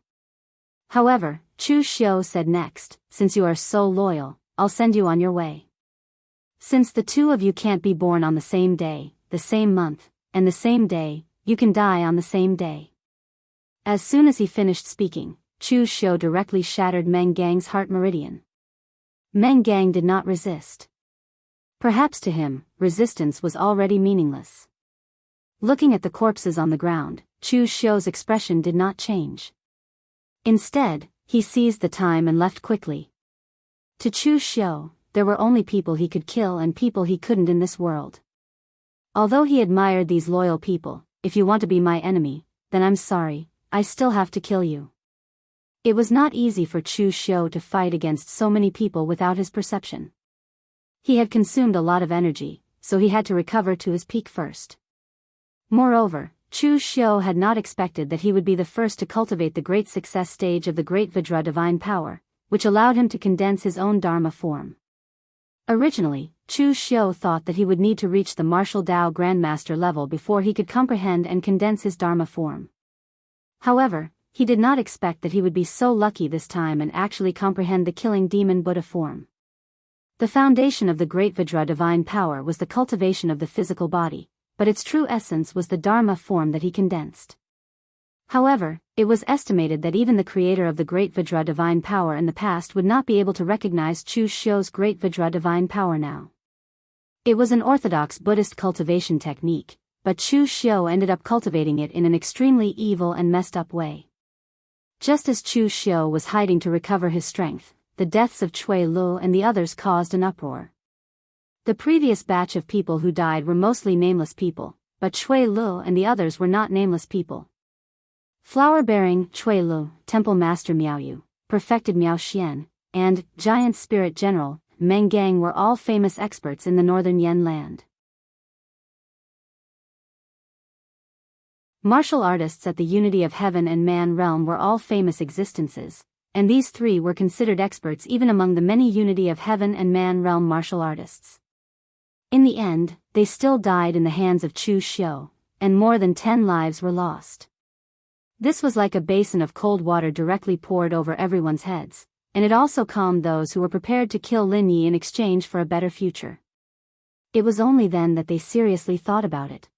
However, Chu Xiu said next, "Since you are so loyal, I'll send you on your way. Since the two of you can't be born on the same day, the same month, and the same day, you can die on the same day." As soon as he finished speaking, Chu Xiu directly shattered Meng Gang's heart meridian. Meng Gang did not resist. Perhaps to him, resistance was already meaningless. Looking at the corpses on the ground, Chu Xiu's expression did not change. Instead, he seized the time and left quickly. To Chu Xiu, there were only people he could kill and people he couldn't in this world. Although he admired these loyal people, "If you want to be my enemy, then I'm sorry, I still have to kill you." It was not easy for Chu Xiu to fight against so many people without his perception. He had consumed a lot of energy, so he had to recover to his peak first. Moreover, Chu Xiu had not expected that he would be the first to cultivate the great success stage of the Great Vajra divine power, which allowed him to condense his own Dharma form. Originally, Chu Xiu thought that he would need to reach the martial Dao Grandmaster level before he could comprehend and condense his Dharma form. However, he did not expect that he would be so lucky this time and actually comprehend the killing demon Buddha form. The foundation of the Great Vajra divine power was the cultivation of the physical body, but its true essence was the Dharma form that he condensed. However, it was estimated that even the creator of the Great Vajra divine power in the past would not be able to recognize Chu Xiu's Great Vajra divine power now. It was an orthodox Buddhist cultivation technique, but Chu Xiu ended up cultivating it in an extremely evil and messed up way. Just as Chu Xiu was hiding to recover his strength, the deaths of Cui Lu and the others caused an uproar. The previous batch of people who died were mostly nameless people, but Cui Lu and the others were not nameless people. Flower-bearing Cui Lu, Temple Master Miaoyu, Perfected Miao Xian, and Giant Spirit General Meng Gang were all famous experts in the northern Yan land. Martial artists at the Unity of Heaven and Man realm were all famous existences, and these three were considered experts even among the many Unity of Heaven and Man realm martial artists. In the end, they still died in the hands of Chu Xiu, and more than 10 lives were lost. This was like a basin of cold water directly poured over everyone's heads, and it also calmed those who were prepared to kill Lin Yi in exchange for a better future. It was only then that they seriously thought about it.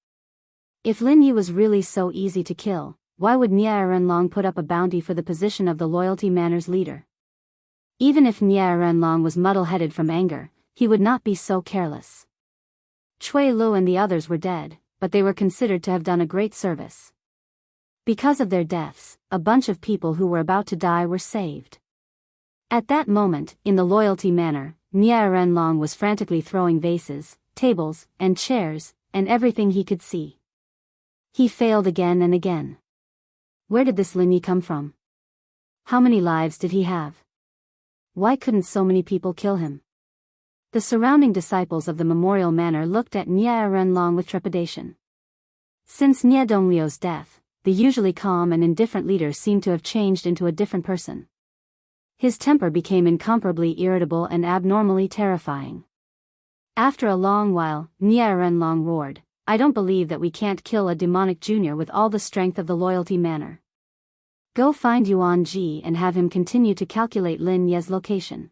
If Lin Yi was really so easy to kill, why would Nie Renlong put up a bounty for the position of the Loyalty Manor's leader? Even if Nie Renlong was muddle-headed from anger, he would not be so careless. Cui Lu and the others were dead, but they were considered to have done a great service. Because of their deaths, a bunch of people who were about to die were saved. At that moment, in the Loyalty Manor, Nie Renlong was frantically throwing vases, tables, and chairs, and everything he could see. He failed again and again. Where did this Lin Yi come from? How many lives did he have? Why couldn't so many people kill him? The surrounding disciples of the Memorial Manor looked at Nie Renlong with trepidation. Since Nie Donglio's death, the usually calm and indifferent leader seemed to have changed into a different person. His temper became incomparably irritable and abnormally terrifying. After a long while, Nie Renlong roared, "I don't believe that we can't kill a demonic junior with all the strength of the Loyalty Manor. Go find Yuan Ji and have him continue to calculate Lin Ye's location.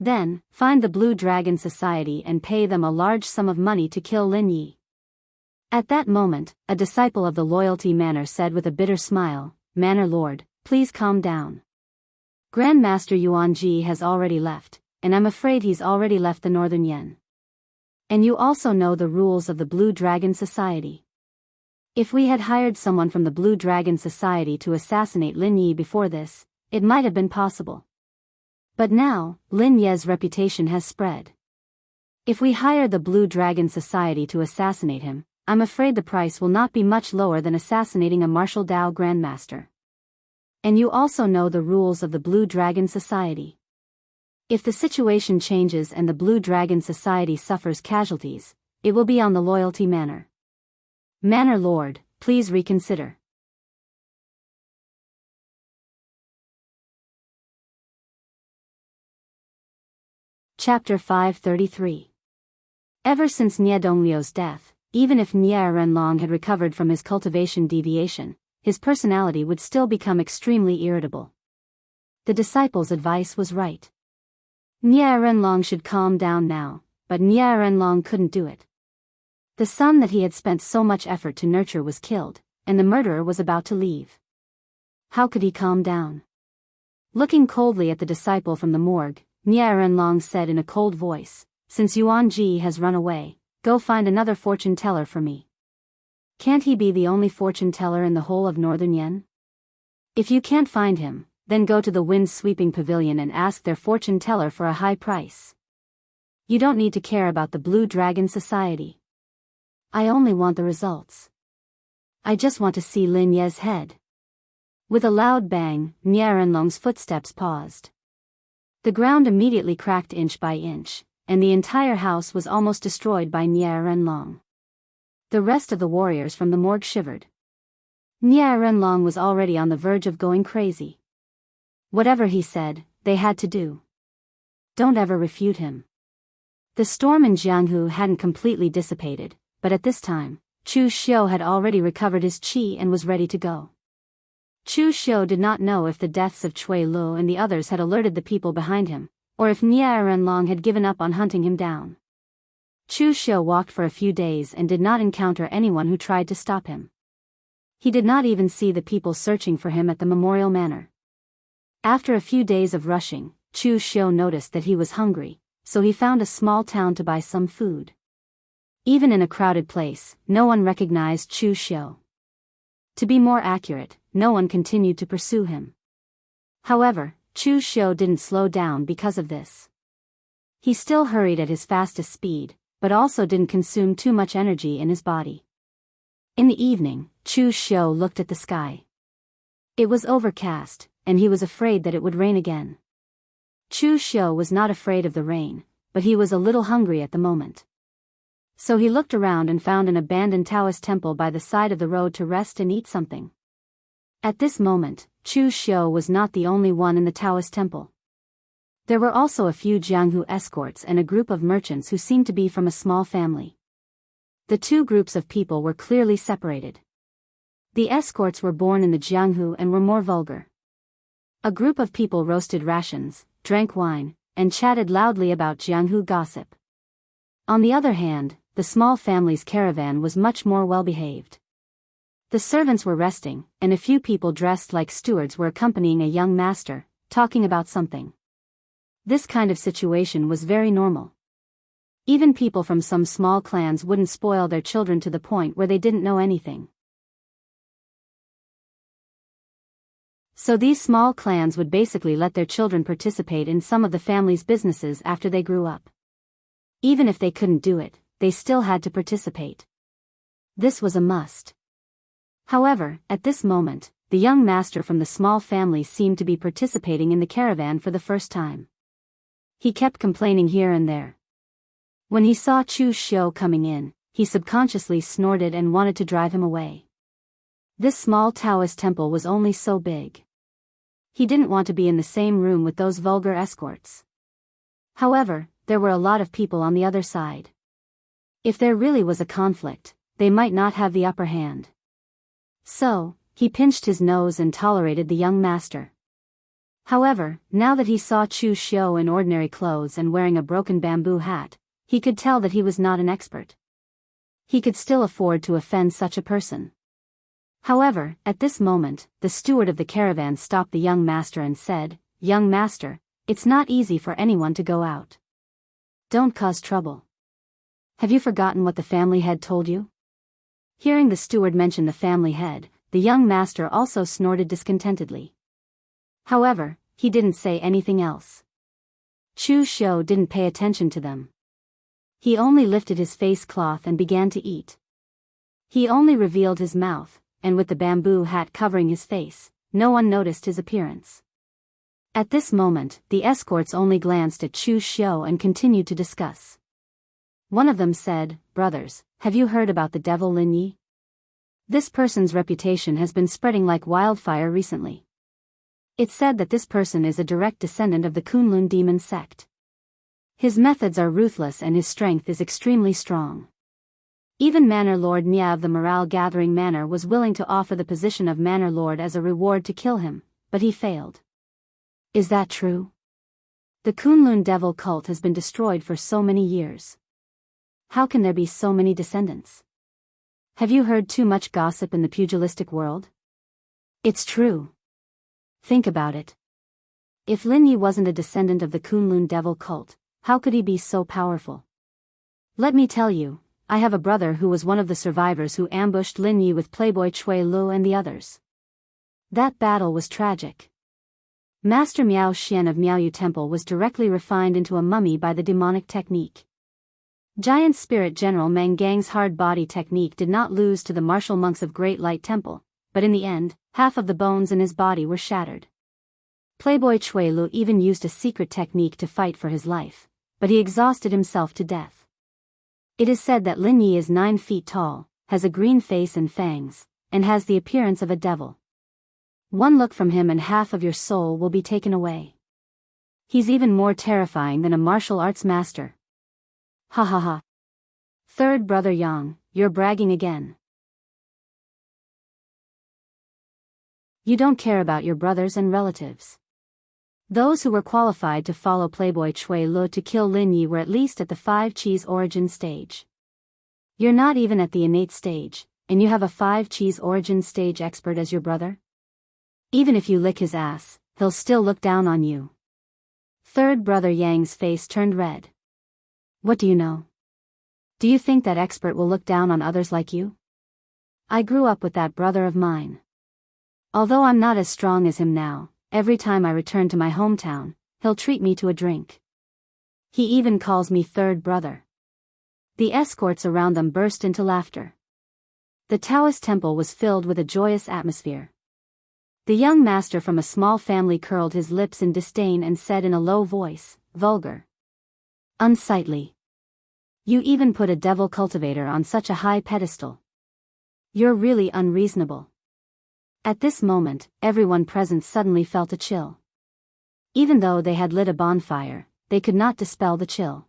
Then, find the Blue Dragon Society and pay them a large sum of money to kill Lin Yi." At that moment, a disciple of the Loyalty Manor said with a bitter smile, "Manor Lord, please calm down. Grandmaster Yuan Ji has already left, and I'm afraid he's already left the Northern Yen. And you also know the rules of the Blue Dragon Society. If we had hired someone from the Blue Dragon Society to assassinate Lin Yi before this, it might have been possible. But now, Lin Ye's reputation has spread. If we hire the Blue Dragon Society to assassinate him, I'm afraid the price will not be much lower than assassinating a martial Dao Grandmaster. And you also know the rules of the Blue Dragon Society. If the situation changes and the Blue Dragon Society suffers casualties, it will be on the loyalty manor. Manor Lord, please reconsider. Chapter 533. Ever since Nie Donglio's death, even if Nie Renlong had recovered from his cultivation deviation, his personality would still become extremely irritable. The disciple's advice was right. Nie Renlong should calm down now, but Nie Renlong couldn't do it. The son that he had spent so much effort to nurture was killed, and the murderer was about to leave. How could he calm down? Looking coldly at the disciple from the morgue, Nie Renlong said in a cold voice, "Since Yuan Ji has run away, go find another fortune teller for me. Can't he be the only fortune teller in the whole of Northern Yen? If you can't find him, then go to the wind-sweeping pavilion and ask their fortune teller for a high price. You don't need to care about the Blue Dragon Society. I only want the results. I just want to see Lin Ye's head." With a loud bang, Nie Renlong's footsteps paused. The ground immediately cracked inch by inch, and the entire house was almost destroyed by Nie Renlong. The rest of the warriors from the morgue shivered. Nie Renlong was already on the verge of going crazy. Whatever he said, they had to do. Don't ever refute him. The storm in Jianghu hadn't completely dissipated, but at this time, Chu Xiu had already recovered his qi and was ready to go. Chu Xiu did not know if the deaths of Cui Lu and the others had alerted the people behind him, or if Nie Renlong had given up on hunting him down. Chu Xiu walked for a few days and did not encounter anyone who tried to stop him. He did not even see the people searching for him at the memorial manor. After a few days of rushing, Chu Xiu noticed that he was hungry, so he found a small town to buy some food. Even in a crowded place, no one recognized Chu Xiu. To be more accurate, no one continued to pursue him. However, Chu Xiu didn't slow down because of this. He still hurried at his fastest speed, but also didn't consume too much energy in his body. In the evening, Chu Xiu looked at the sky. It was overcast, and he was afraid that it would rain again. Chu Xiu was not afraid of the rain, but he was a little hungry at the moment. So he looked around and found an abandoned Taoist temple by the side of the road to rest and eat something. At this moment, Chu Xiu was not the only one in the Taoist temple. There were also a few Jianghu escorts and a group of merchants who seemed to be from a small family. The two groups of people were clearly separated. The escorts were born in the Jianghu and were more vulgar. A group of people roasted rations, drank wine, and chatted loudly about Jianghu gossip. On the other hand, the small family's caravan was much more well-behaved. The servants were resting, and a few people dressed like stewards were accompanying a young master, talking about something. This kind of situation was very normal. Even people from some small clans wouldn't spoil their children to the point where they didn't know anything. So these small clans would basically let their children participate in some of the family's businesses after they grew up. Even if they couldn't do it, they still had to participate. This was a must. However, at this moment, the young master from the small family seemed to be participating in the caravan for the first time. He kept complaining here and there. When he saw Chu Xiu coming in, he subconsciously snorted and wanted to drive him away. This small Taoist temple was only so big. He didn't want to be in the same room with those vulgar escorts. However, there were a lot of people on the other side. If there really was a conflict, they might not have the upper hand. So, he pinched his nose and tolerated the young master. However, now that he saw Chu Xiu in ordinary clothes and wearing a broken bamboo hat, he could tell that he was not an expert. He could still afford to offend such a person. However, at this moment, the steward of the caravan stopped the young master and said, "Young master, it's not easy for anyone to go out. Don't cause trouble. Have you forgotten what the family head told you?" Hearing the steward mention the family head, the young master also snorted discontentedly. However, he didn't say anything else. Chu Xiu didn't pay attention to them. He only lifted his face cloth and began to eat. He only revealed his mouth, and with the bamboo hat covering his face, no one noticed his appearance. At this moment, the escorts only glanced at Chu Xiu and continued to discuss. One of them said, "Brothers, have you heard about the devil Lin Yi? This person's reputation has been spreading like wildfire recently. It's said that this person is a direct descendant of the Kunlun demon sect. His methods are ruthless and his strength is extremely strong. Even Manor Lord Nia of the morale-gathering manor was willing to offer the position of Manor Lord as a reward to kill him, but he failed." Is that true? The Kunlun devil cult has been destroyed for so many years. How can there be so many descendants? Have you heard too much gossip in the pugilistic world? It's true. Think about it. If Lin Yi wasn't a descendant of the Kunlun devil cult, how could he be so powerful? Let me tell you, I have a brother who was one of the survivors who ambushed Lin Yi with Playboy Chui Lu and the others. That battle was tragic. Master Miao Xian of Miaoyu Temple was directly refined into a mummy by the demonic technique. Giant Spirit General Meng Gang's hard body technique did not lose to the martial monks of Great Light Temple, but in the end, half of the bones in his body were shattered. Playboy Chui Lu even used a secret technique to fight for his life, but he exhausted himself to death. It is said that Lin Yi is 9 feet tall, has a green face and fangs, and has the appearance of a devil. One look from him and half of your soul will be taken away. He's even more terrifying than a martial arts master. Ha ha ha. Third brother Yang, you're bragging again. You don't care about your brothers and relatives. Those who were qualified to follow Playboy Chui Lu to kill Lin Yi were at least at the 5 cheese origin stage. You're not even at the innate stage, and you have a 5 cheese origin stage expert as your brother? Even if you lick his ass, he'll still look down on you. Third brother Yang's face turned red. What do you know? Do you think that expert will look down on others like you? I grew up with that brother of mine. Although I'm not as strong as him now, every time I return to my hometown, he'll treat me to a drink. He even calls me third brother. The escorts around them burst into laughter. The Daoist temple was filled with a joyous atmosphere. The young master from a small family curled his lips in disdain and said in a low voice, "Vulgar. Unsightly. You even put a devil cultivator on such a high pedestal. You're really unreasonable." At this moment, everyone present suddenly felt a chill. Even though they had lit a bonfire, they could not dispel the chill.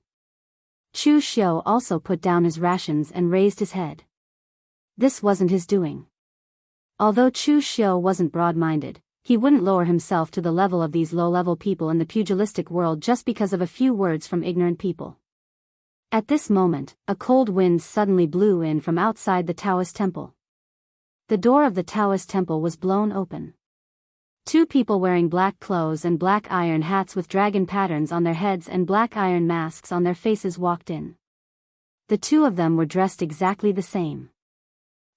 Chu Xiu also put down his rations and raised his head. This wasn't his doing. Although Chu Xiu wasn't broad-minded, he wouldn't lower himself to the level of these low-level people in the pugilistic world just because of a few words from ignorant people. At this moment, a cold wind suddenly blew in from outside the Daoist temple. The door of the Daoist temple was blown open. 2 people wearing black clothes and black iron hats with dragon patterns on their heads and black iron masks on their faces walked in. The 2 of them were dressed exactly the same.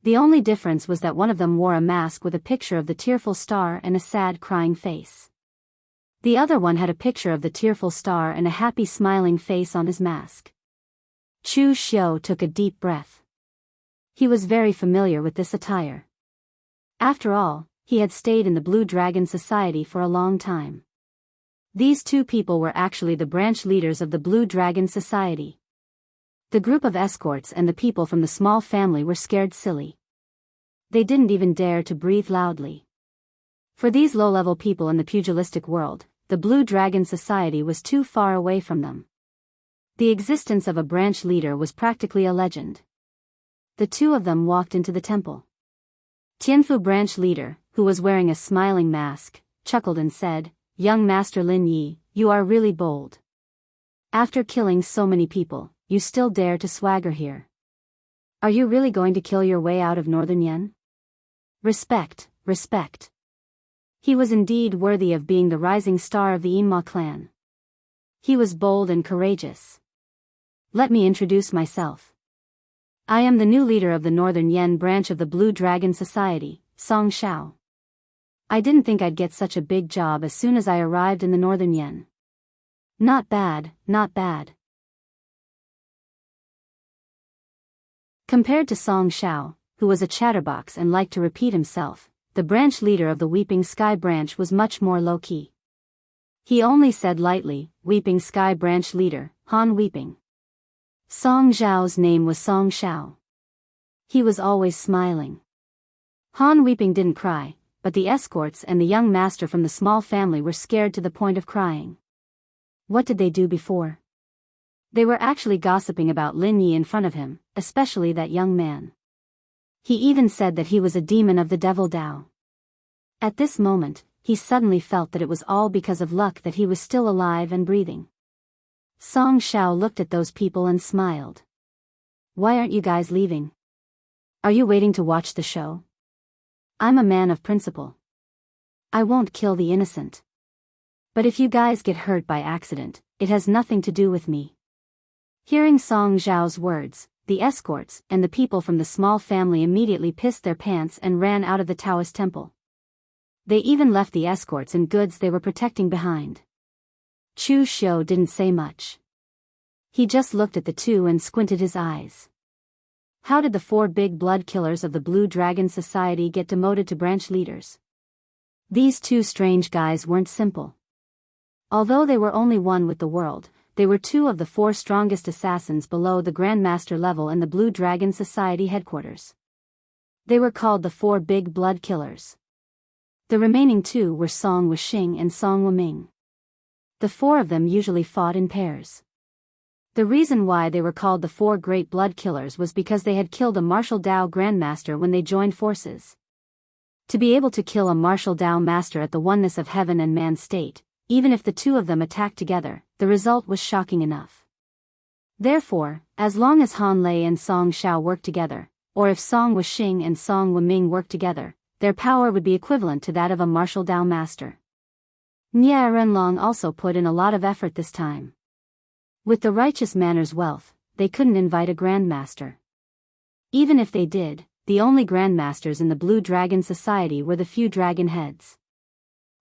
The only difference was that one of them wore a mask with a picture of the tearful star and a sad crying face. The other one had a picture of the tearful star and a happy smiling face on his mask. Chu Xiu took a deep breath. He was very familiar with this attire. After all, he had stayed in the Blue Dragon Society for a long time. These 2 people were actually the branch leaders of the Blue Dragon Society. The group of escorts and the people from the small family were scared silly. They didn't even dare to breathe loudly. For these low-level people in the pugilistic world, the Blue Dragon Society was too far away from them. The existence of a branch leader was practically a legend. The 2 of them walked into the temple. Tianfu branch leader, who was wearing a smiling mask, chuckled and said, "Young Master Lin Yi, you are really bold. After killing so many people, you still dare to swagger here. Are you really going to kill your way out of Northern Yen? Respect, respect." He was indeed worthy of being the rising star of the Yinma clan. He was bold and courageous. Let me introduce myself. I am the new leader of the Northern Yen branch of the Blue Dragon Society, Song Shao. I didn't think I'd get such a big job as soon as I arrived in the Northern Yen. Not bad, not bad. Compared to Song Xiao, who was a chatterbox and liked to repeat himself, the branch leader of the Weeping Sky branch was much more low-key. He only said lightly, "Weeping Sky branch leader, Han Weeping." Song Xiao's name was Song Xiao. He was always smiling. Han Weeping didn't cry, but the escorts and the young master from the small family were scared to the point of crying. What did they do before? They were actually gossiping about Lin Yi in front of him, especially that young man. He even said that he was a demon of the devil Dao. At this moment, he suddenly felt that it was all because of luck that he was still alive and breathing. Song Xiao looked at those people and smiled. "Why aren't you guys leaving? Are you waiting to watch the show? I'm a man of principle. I won't kill the innocent. But if you guys get hurt by accident, it has nothing to do with me." Hearing Song Xiao's words, the escorts and the people from the small family immediately pissed their pants and ran out of the Taoist temple. They even left the escorts and goods they were protecting behind. Chu Xiu didn't say much. He just looked at the two and squinted his eyes. How did the 4 big blood killers of the Blue Dragon Society get demoted to branch leaders? These 2 strange guys weren't simple. Although they were only one with the world, they were 2 of the 4 strongest assassins below the Grandmaster level in the Blue Dragon Society headquarters. They were called the 4 big blood killers. The remaining 2 were Song Wuxing and Song Wuming. The 4 of them usually fought in pairs. The reason why they were called the 4 great blood killers was because they had killed a martial Dao Grandmaster when they joined forces. To be able to kill a martial Dao master at the oneness of heaven and man state, even if the 2 of them attacked together, the result was shocking enough. Therefore, as long as Han Lei and Song Xiao worked together, or if Song Wuxing and Song Wuming worked together, their power would be equivalent to that of a martial Dao master. Nie Renlong also put in a lot of effort this time. With the righteous manners wealth, they couldn't invite a grandmaster. Even if they did, the only grandmasters in the Blue Dragon Society were the few dragon heads.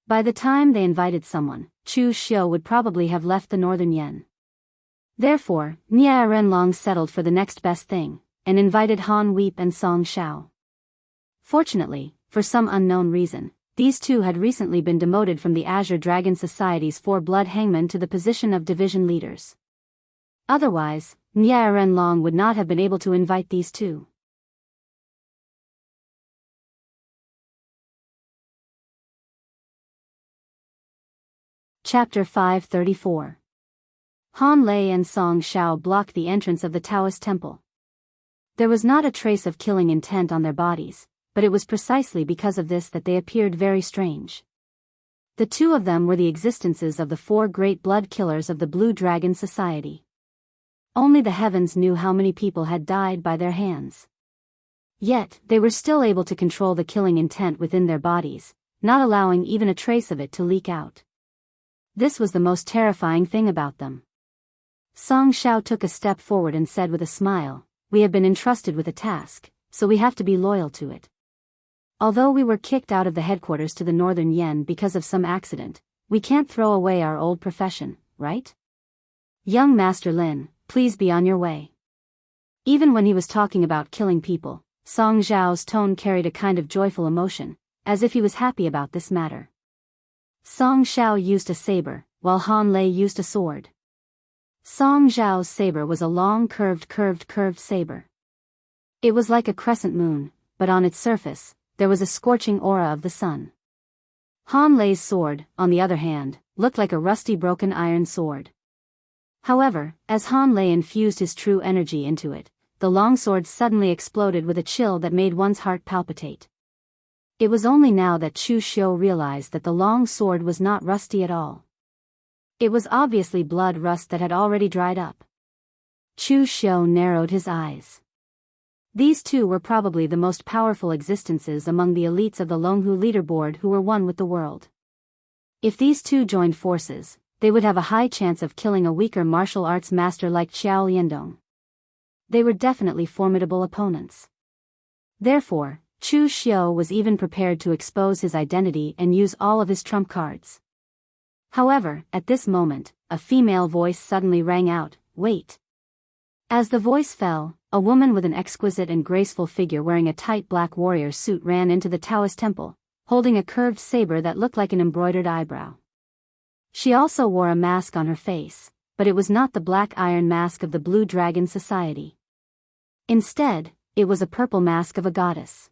By the time they invited someone, Chu Xiu would probably have left the Northern Yen. Therefore, Nie Renlong settled for the next best thing, and invited Han Weep and Song Xiao. Fortunately, for some unknown reason, these 2 had recently been demoted from the Azure Dragon Society's 4 blood hangmen to the position of division leaders. Otherwise, Nie Renlong would not have been able to invite these 2. Chapter 534. Han Lei and Song Xiao blocked the entrance of the Taoist temple. There was not a trace of killing intent on their bodies, but it was precisely because of this that they appeared very strange. The 2 of them were the existences of the 4 great blood killers of the Blue Dragon Society. Only the heavens knew how many people had died by their hands. Yet, they were still able to control the killing intent within their bodies, not allowing even a trace of it to leak out. This was the most terrifying thing about them. Song Xiao took a step forward and said with a smile, "We have been entrusted with a task, so we have to be loyal to it. Although we were kicked out of the headquarters to the Northern Yen because of some accident, we can't throw away our old profession, right? Young Master Lin, please be on your way." Even when he was talking about killing people, Song Xiao's tone carried a kind of joyful emotion, as if he was happy about this matter. Song Xiao used a saber, while Han Lei used a sword. Song Xiao's saber was a long curved saber. It was like a crescent moon, but on its surface, there was a scorching aura of the sun. Han Lei's sword, on the other hand, looked like a rusty broken iron sword. However, as Han Lei infused his true energy into it, the longsword suddenly exploded with a chill that made one's heart palpitate. It was only now that Chu Xiu realized that the long sword was not rusty at all. It was obviously blood rust that had already dried up. Chu Xiu narrowed his eyes. These 2 were probably the most powerful existences among the elites of the Longhu leaderboard who were one with the world. If these 2 joined forces, they would have a high chance of killing a weaker martial arts master like Xiao Liandong. They were definitely formidable opponents. Therefore, Chu Xiu was even prepared to expose his identity and use all of his trump cards. However, at this moment, a female voice suddenly rang out, "Wait." As the voice fell, a woman with an exquisite and graceful figure wearing a tight black warrior suit ran into the Taoist temple, holding a curved saber that looked like an embroidered eyebrow. She also wore a mask on her face, but it was not the black iron mask of the Blue Dragon Society. Instead, it was a purple mask of a goddess.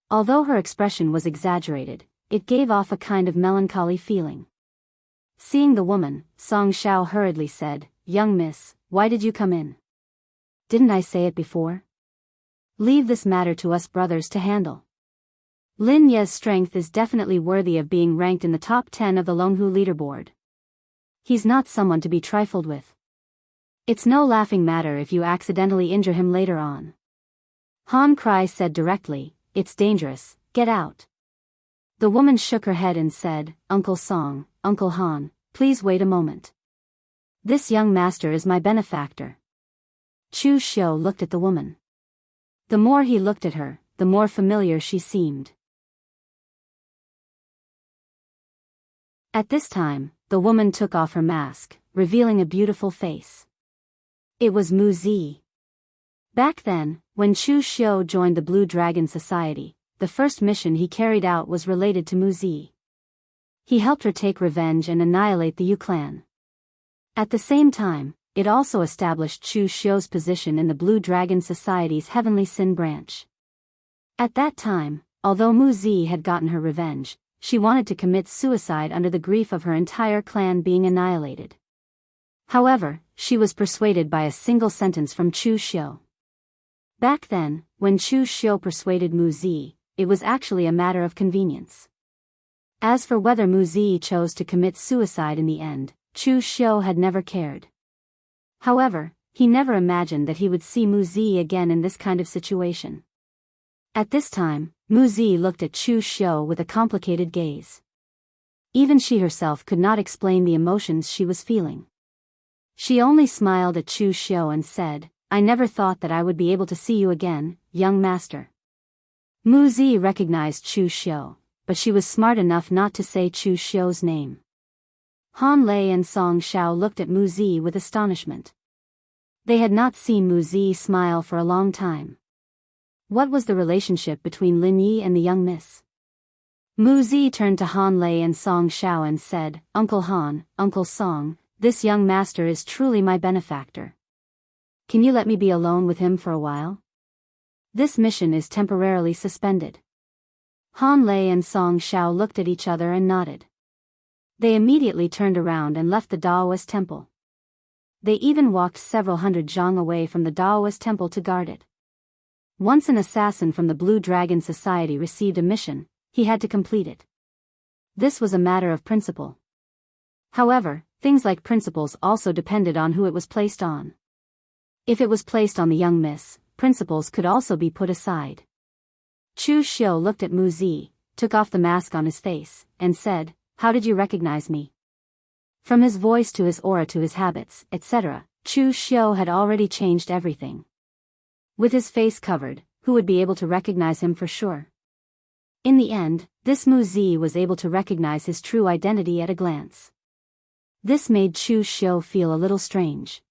Although her expression was exaggerated, it gave off a kind of melancholy feeling. Seeing the woman, Song Shao hurriedly said, "Young miss, why did you come in? Didn't I say it before? Leave this matter to us brothers to handle. Lin Ye's strength is definitely worthy of being ranked in the top 10 of the Longhu leaderboard. He's not someone to be trifled with. It's no laughing matter if you accidentally injure him later on." Han Kuai said directly, "It's dangerous, get out." The woman shook her head and said, "Uncle Song, Uncle Han, please wait a moment. This young master is my benefactor." Chu Xiu looked at the woman. The more he looked at her, the more familiar she seemed. At this time, the woman took off her mask, revealing a beautiful face. It was Mu Zi. Back then, when Chu Xiu joined the Blue Dragon Society, the first mission he carried out was related to Mu Zi. He helped her take revenge and annihilate the Yu clan. At the same time, it also established Chu Xiu's position in the Blue Dragon Society's Heavenly Sin branch. At that time, although Mu Zi had gotten her revenge, she wanted to commit suicide under the grief of her entire clan being annihilated. However, she was persuaded by a single sentence from Chu Xiu. Back then, when Chu Xiu persuaded Mu Zi, it was actually a matter of convenience. As for whether Mu Zi chose to commit suicide in the end, Chu Xiu had never cared. However, he never imagined that he would see Mu Zi again in this kind of situation. At this time, Mu Zi looked at Chu Xiu with a complicated gaze. Even she herself could not explain the emotions she was feeling. She only smiled at Chu Xiu and said, "I never thought that I would be able to see you again, young master." Mu Zi recognized Chu Xiu, but she was smart enough not to say Chu Xiu's name. Han Lei and Song Shao looked at Mu Zi with astonishment. They had not seen Mu Zi smile for a long time. What was the relationship between Lin Yi and the young miss? Mu Zi turned to Han Lei and Song Shao and said, "Uncle Han, Uncle Song, this young master is truly my benefactor. Can you let me be alone with him for a while? This mission is temporarily suspended." Han Lei and Song Shao looked at each other and nodded. They immediately turned around and left the Daoist temple. They even walked several hundred zhang away from the Daoist temple to guard it. Once an assassin from the Blue Dragon Society received a mission, he had to complete it. This was a matter of principle. However, things like principles also depended on who it was placed on. If it was placed on the young miss, principles could also be put aside. Chu Xiu looked at Mu Zi, took off the mask on his face, and said, "How did you recognize me?" From his voice to his aura to his habits, etc., Chu Xiu had already changed everything. With his face covered, who would be able to recognize him for sure? In the end, this Mu Zi was able to recognize his true identity at a glance. This made Chu Xiu feel a little strange.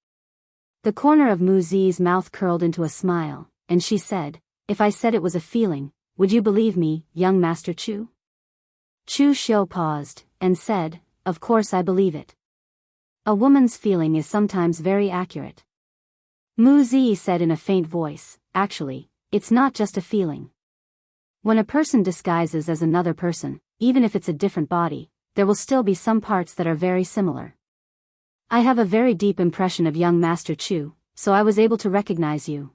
The corner of Mu Zi's mouth curled into a smile, and she said, "If I said it was a feeling, would you believe me, young Master Chu?" Chu Xiu paused, and said, "Of course I believe it. A woman's feeling is sometimes very accurate." Mu Zi said in a faint voice, "Actually, it's not just a feeling. When a person disguises as another person, even if it's a different body, there will still be some parts that are very similar. I have a very deep impression of young Master Chu, so I was able to recognize you."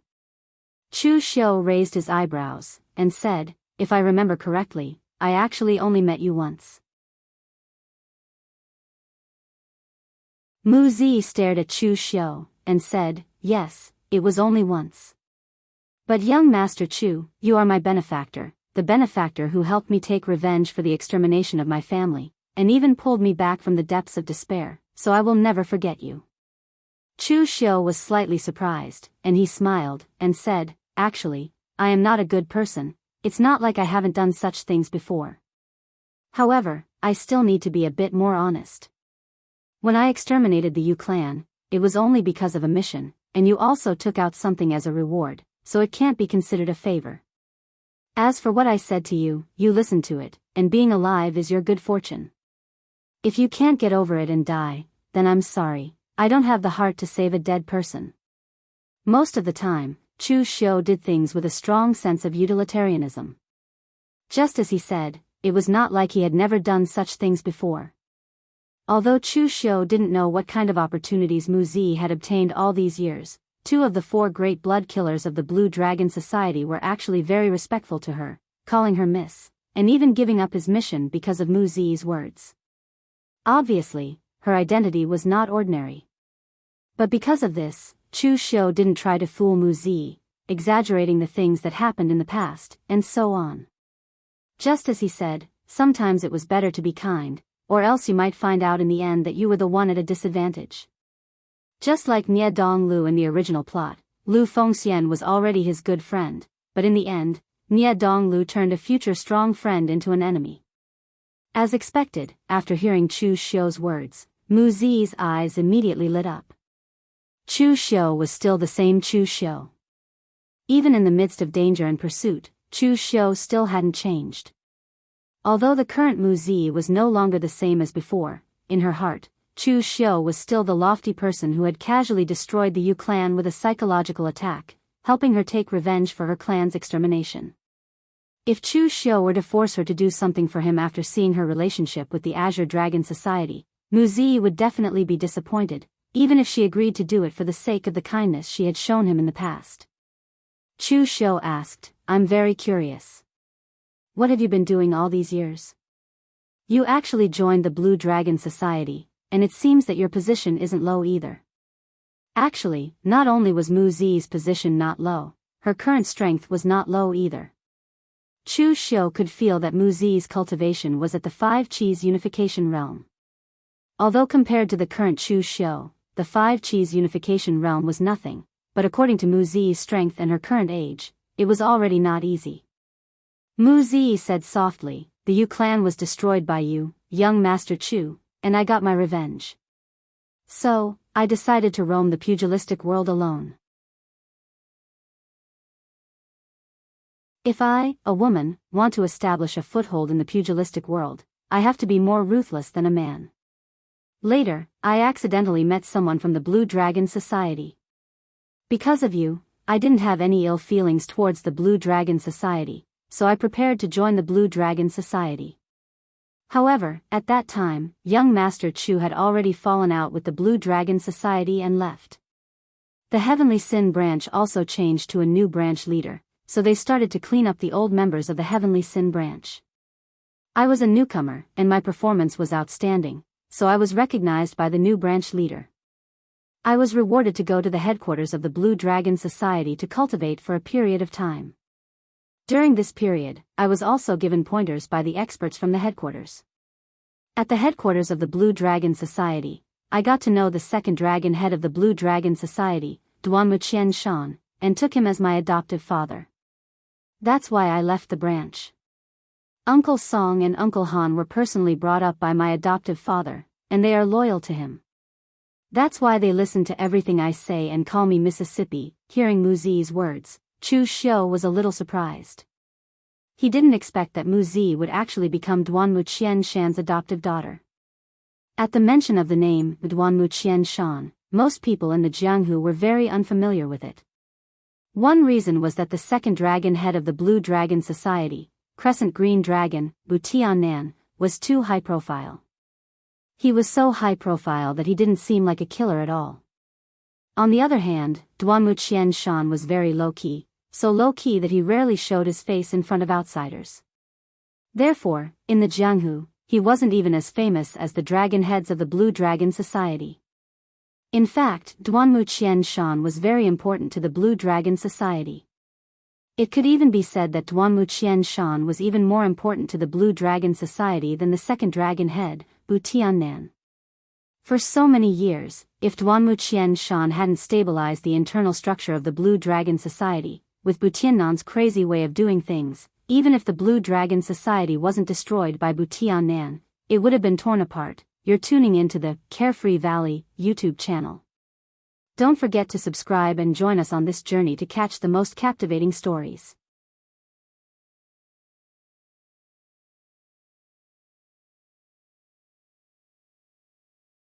Chu Xiu raised his eyebrows, and said, "If I remember correctly, I actually only met you once." Mu Zi stared at Chu Xiu, and said, "Yes, it was only once. But young Master Chu, you are my benefactor, the benefactor who helped me take revenge for the extermination of my family, and even pulled me back from the depths of despair, so I will never forget you." Chu Xiu was slightly surprised, and he smiled, and said, "Actually, I am not a good person. It's not like I haven't done such things before. However, I still need to be a bit more honest. When I exterminated the Yu clan, it was only because of a mission, and you also took out something as a reward, so it can't be considered a favor. As for what I said to you, you listened to it, and being alive is your good fortune. If you can't get over it and die, then I'm sorry, I don't have the heart to save a dead person. Most of the time, Chu Xiu did things with a strong sense of utilitarianism. Just as he said, it was not like he had never done such things before. Although Chu Xiu didn't know what kind of opportunities Mu Zi had obtained all these years, 2 of the 4 great blood killers of the Blue Dragon Society were actually very respectful to her, calling her Miss, and even giving up his mission because of Mu Zi's words. Obviously, her identity was not ordinary. But because of this, Chu Xiu didn't try to fool Mu Zi, exaggerating the things that happened in the past, and so on. Just as he said, sometimes it was better to be kind, or else you might find out in the end that you were the one at a disadvantage. Just like Nie Donglu in the original plot, Lu Fengxian was already his good friend, but in the end, Nie Donglu turned a future strong friend into an enemy. As expected, after hearing Chu Xiu's words, Mu Zi's eyes immediately lit up. Chu Xiu was still the same Chu Xiu. Even in the midst of danger and pursuit, Chu Xiu still hadn't changed. Although the current Mu Zi was no longer the same as before, in her heart, Chu Xiu was still the lofty person who had casually destroyed the Yu clan with a psychological attack, helping her take revenge for her clan's extermination. If Chu Xiu were to force her to do something for him after seeing her relationship with the Azure Dragon Society, Mu Zi would definitely be disappointed, even if she agreed to do it for the sake of the kindness she had shown him in the past. Chu Xiu asked, "I'm very curious. What have you been doing all these years? You actually joined the Blue Dragon Society, and it seems that your position isn't low either." Actually, not only was Mu Zi's position not low, her current strength was not low either. Chu Xiu could feel that Mu Zi's cultivation was at the 5 Qis unification realm. Although compared to the current Chu Xiu, the 5 Qis unification realm was nothing, but according to Mu Zi's strength and her current age, it was already not easy. Mu Zi said softly, "The Yu clan was destroyed by you, young Master Chu, and I got my revenge. So, I decided to roam the pugilistic world alone. If I, a woman, want to establish a foothold in the pugilistic world, I have to be more ruthless than a man. Later, I accidentally met someone from the Blue Dragon Society. Because of you, I didn't have any ill feelings towards the Blue Dragon Society, so I prepared to join the Blue Dragon Society. However, at that time, young Master Chu had already fallen out with the Blue Dragon Society and left. The Heavenly Sin branch also changed to a new branch leader, so they started to clean up the old members of the Heavenly Sin branch. I was a newcomer, and my performance was outstanding, so I was recognized by the new branch leader. I was rewarded to go to the headquarters of the Blue Dragon Society to cultivate for a period of time. During this period, I was also given pointers by the experts from the headquarters. At the headquarters of the Blue Dragon Society, I got to know the second dragon head of the Blue Dragon Society, Wuxia Xianxia, and took him as my adoptive father. That's why I left the branch. Uncle Song and Uncle Han were personally brought up by my adoptive father, and they are loyal to him. That's why they listen to everything I say and call me Mississippi. Hearing Mu Zi's words, Chu Xiu was a little surprised. He didn't expect that Mu Zi would actually become Wuxia Xianxia's adoptive daughter. At the mention of the name Wuxia Xianxia, most people in the Jianghu were very unfamiliar with it. One reason was that the second dragon head of the Blue Dragon Society, Crescent Green Dragon, Tiannan, was too high profile. He was so high profile that he didn't seem like a killer at all. On the other hand, Wuxia Xianxia was very low-key, so low-key that he rarely showed his face in front of outsiders. Therefore, in the Jianghu, he wasn't even as famous as the dragon heads of the Blue Dragon Society. In fact, Wuxia Xianxia was very important to the Blue Dragon Society. It could even be said that Wuxia Xianxia was even more important to the Blue Dragon Society than the second dragon head, Tiannan. For so many years, if Wuxia Xianxia hadn't stabilized the internal structure of the Blue Dragon Society, with Tiannan's crazy way of doing things, even if the Blue Dragon Society wasn't destroyed by Tiannan, it would have been torn apart. You're tuning into the Carefree Valley YouTube channel. Don't forget to subscribe and join us on this journey to catch the most captivating stories.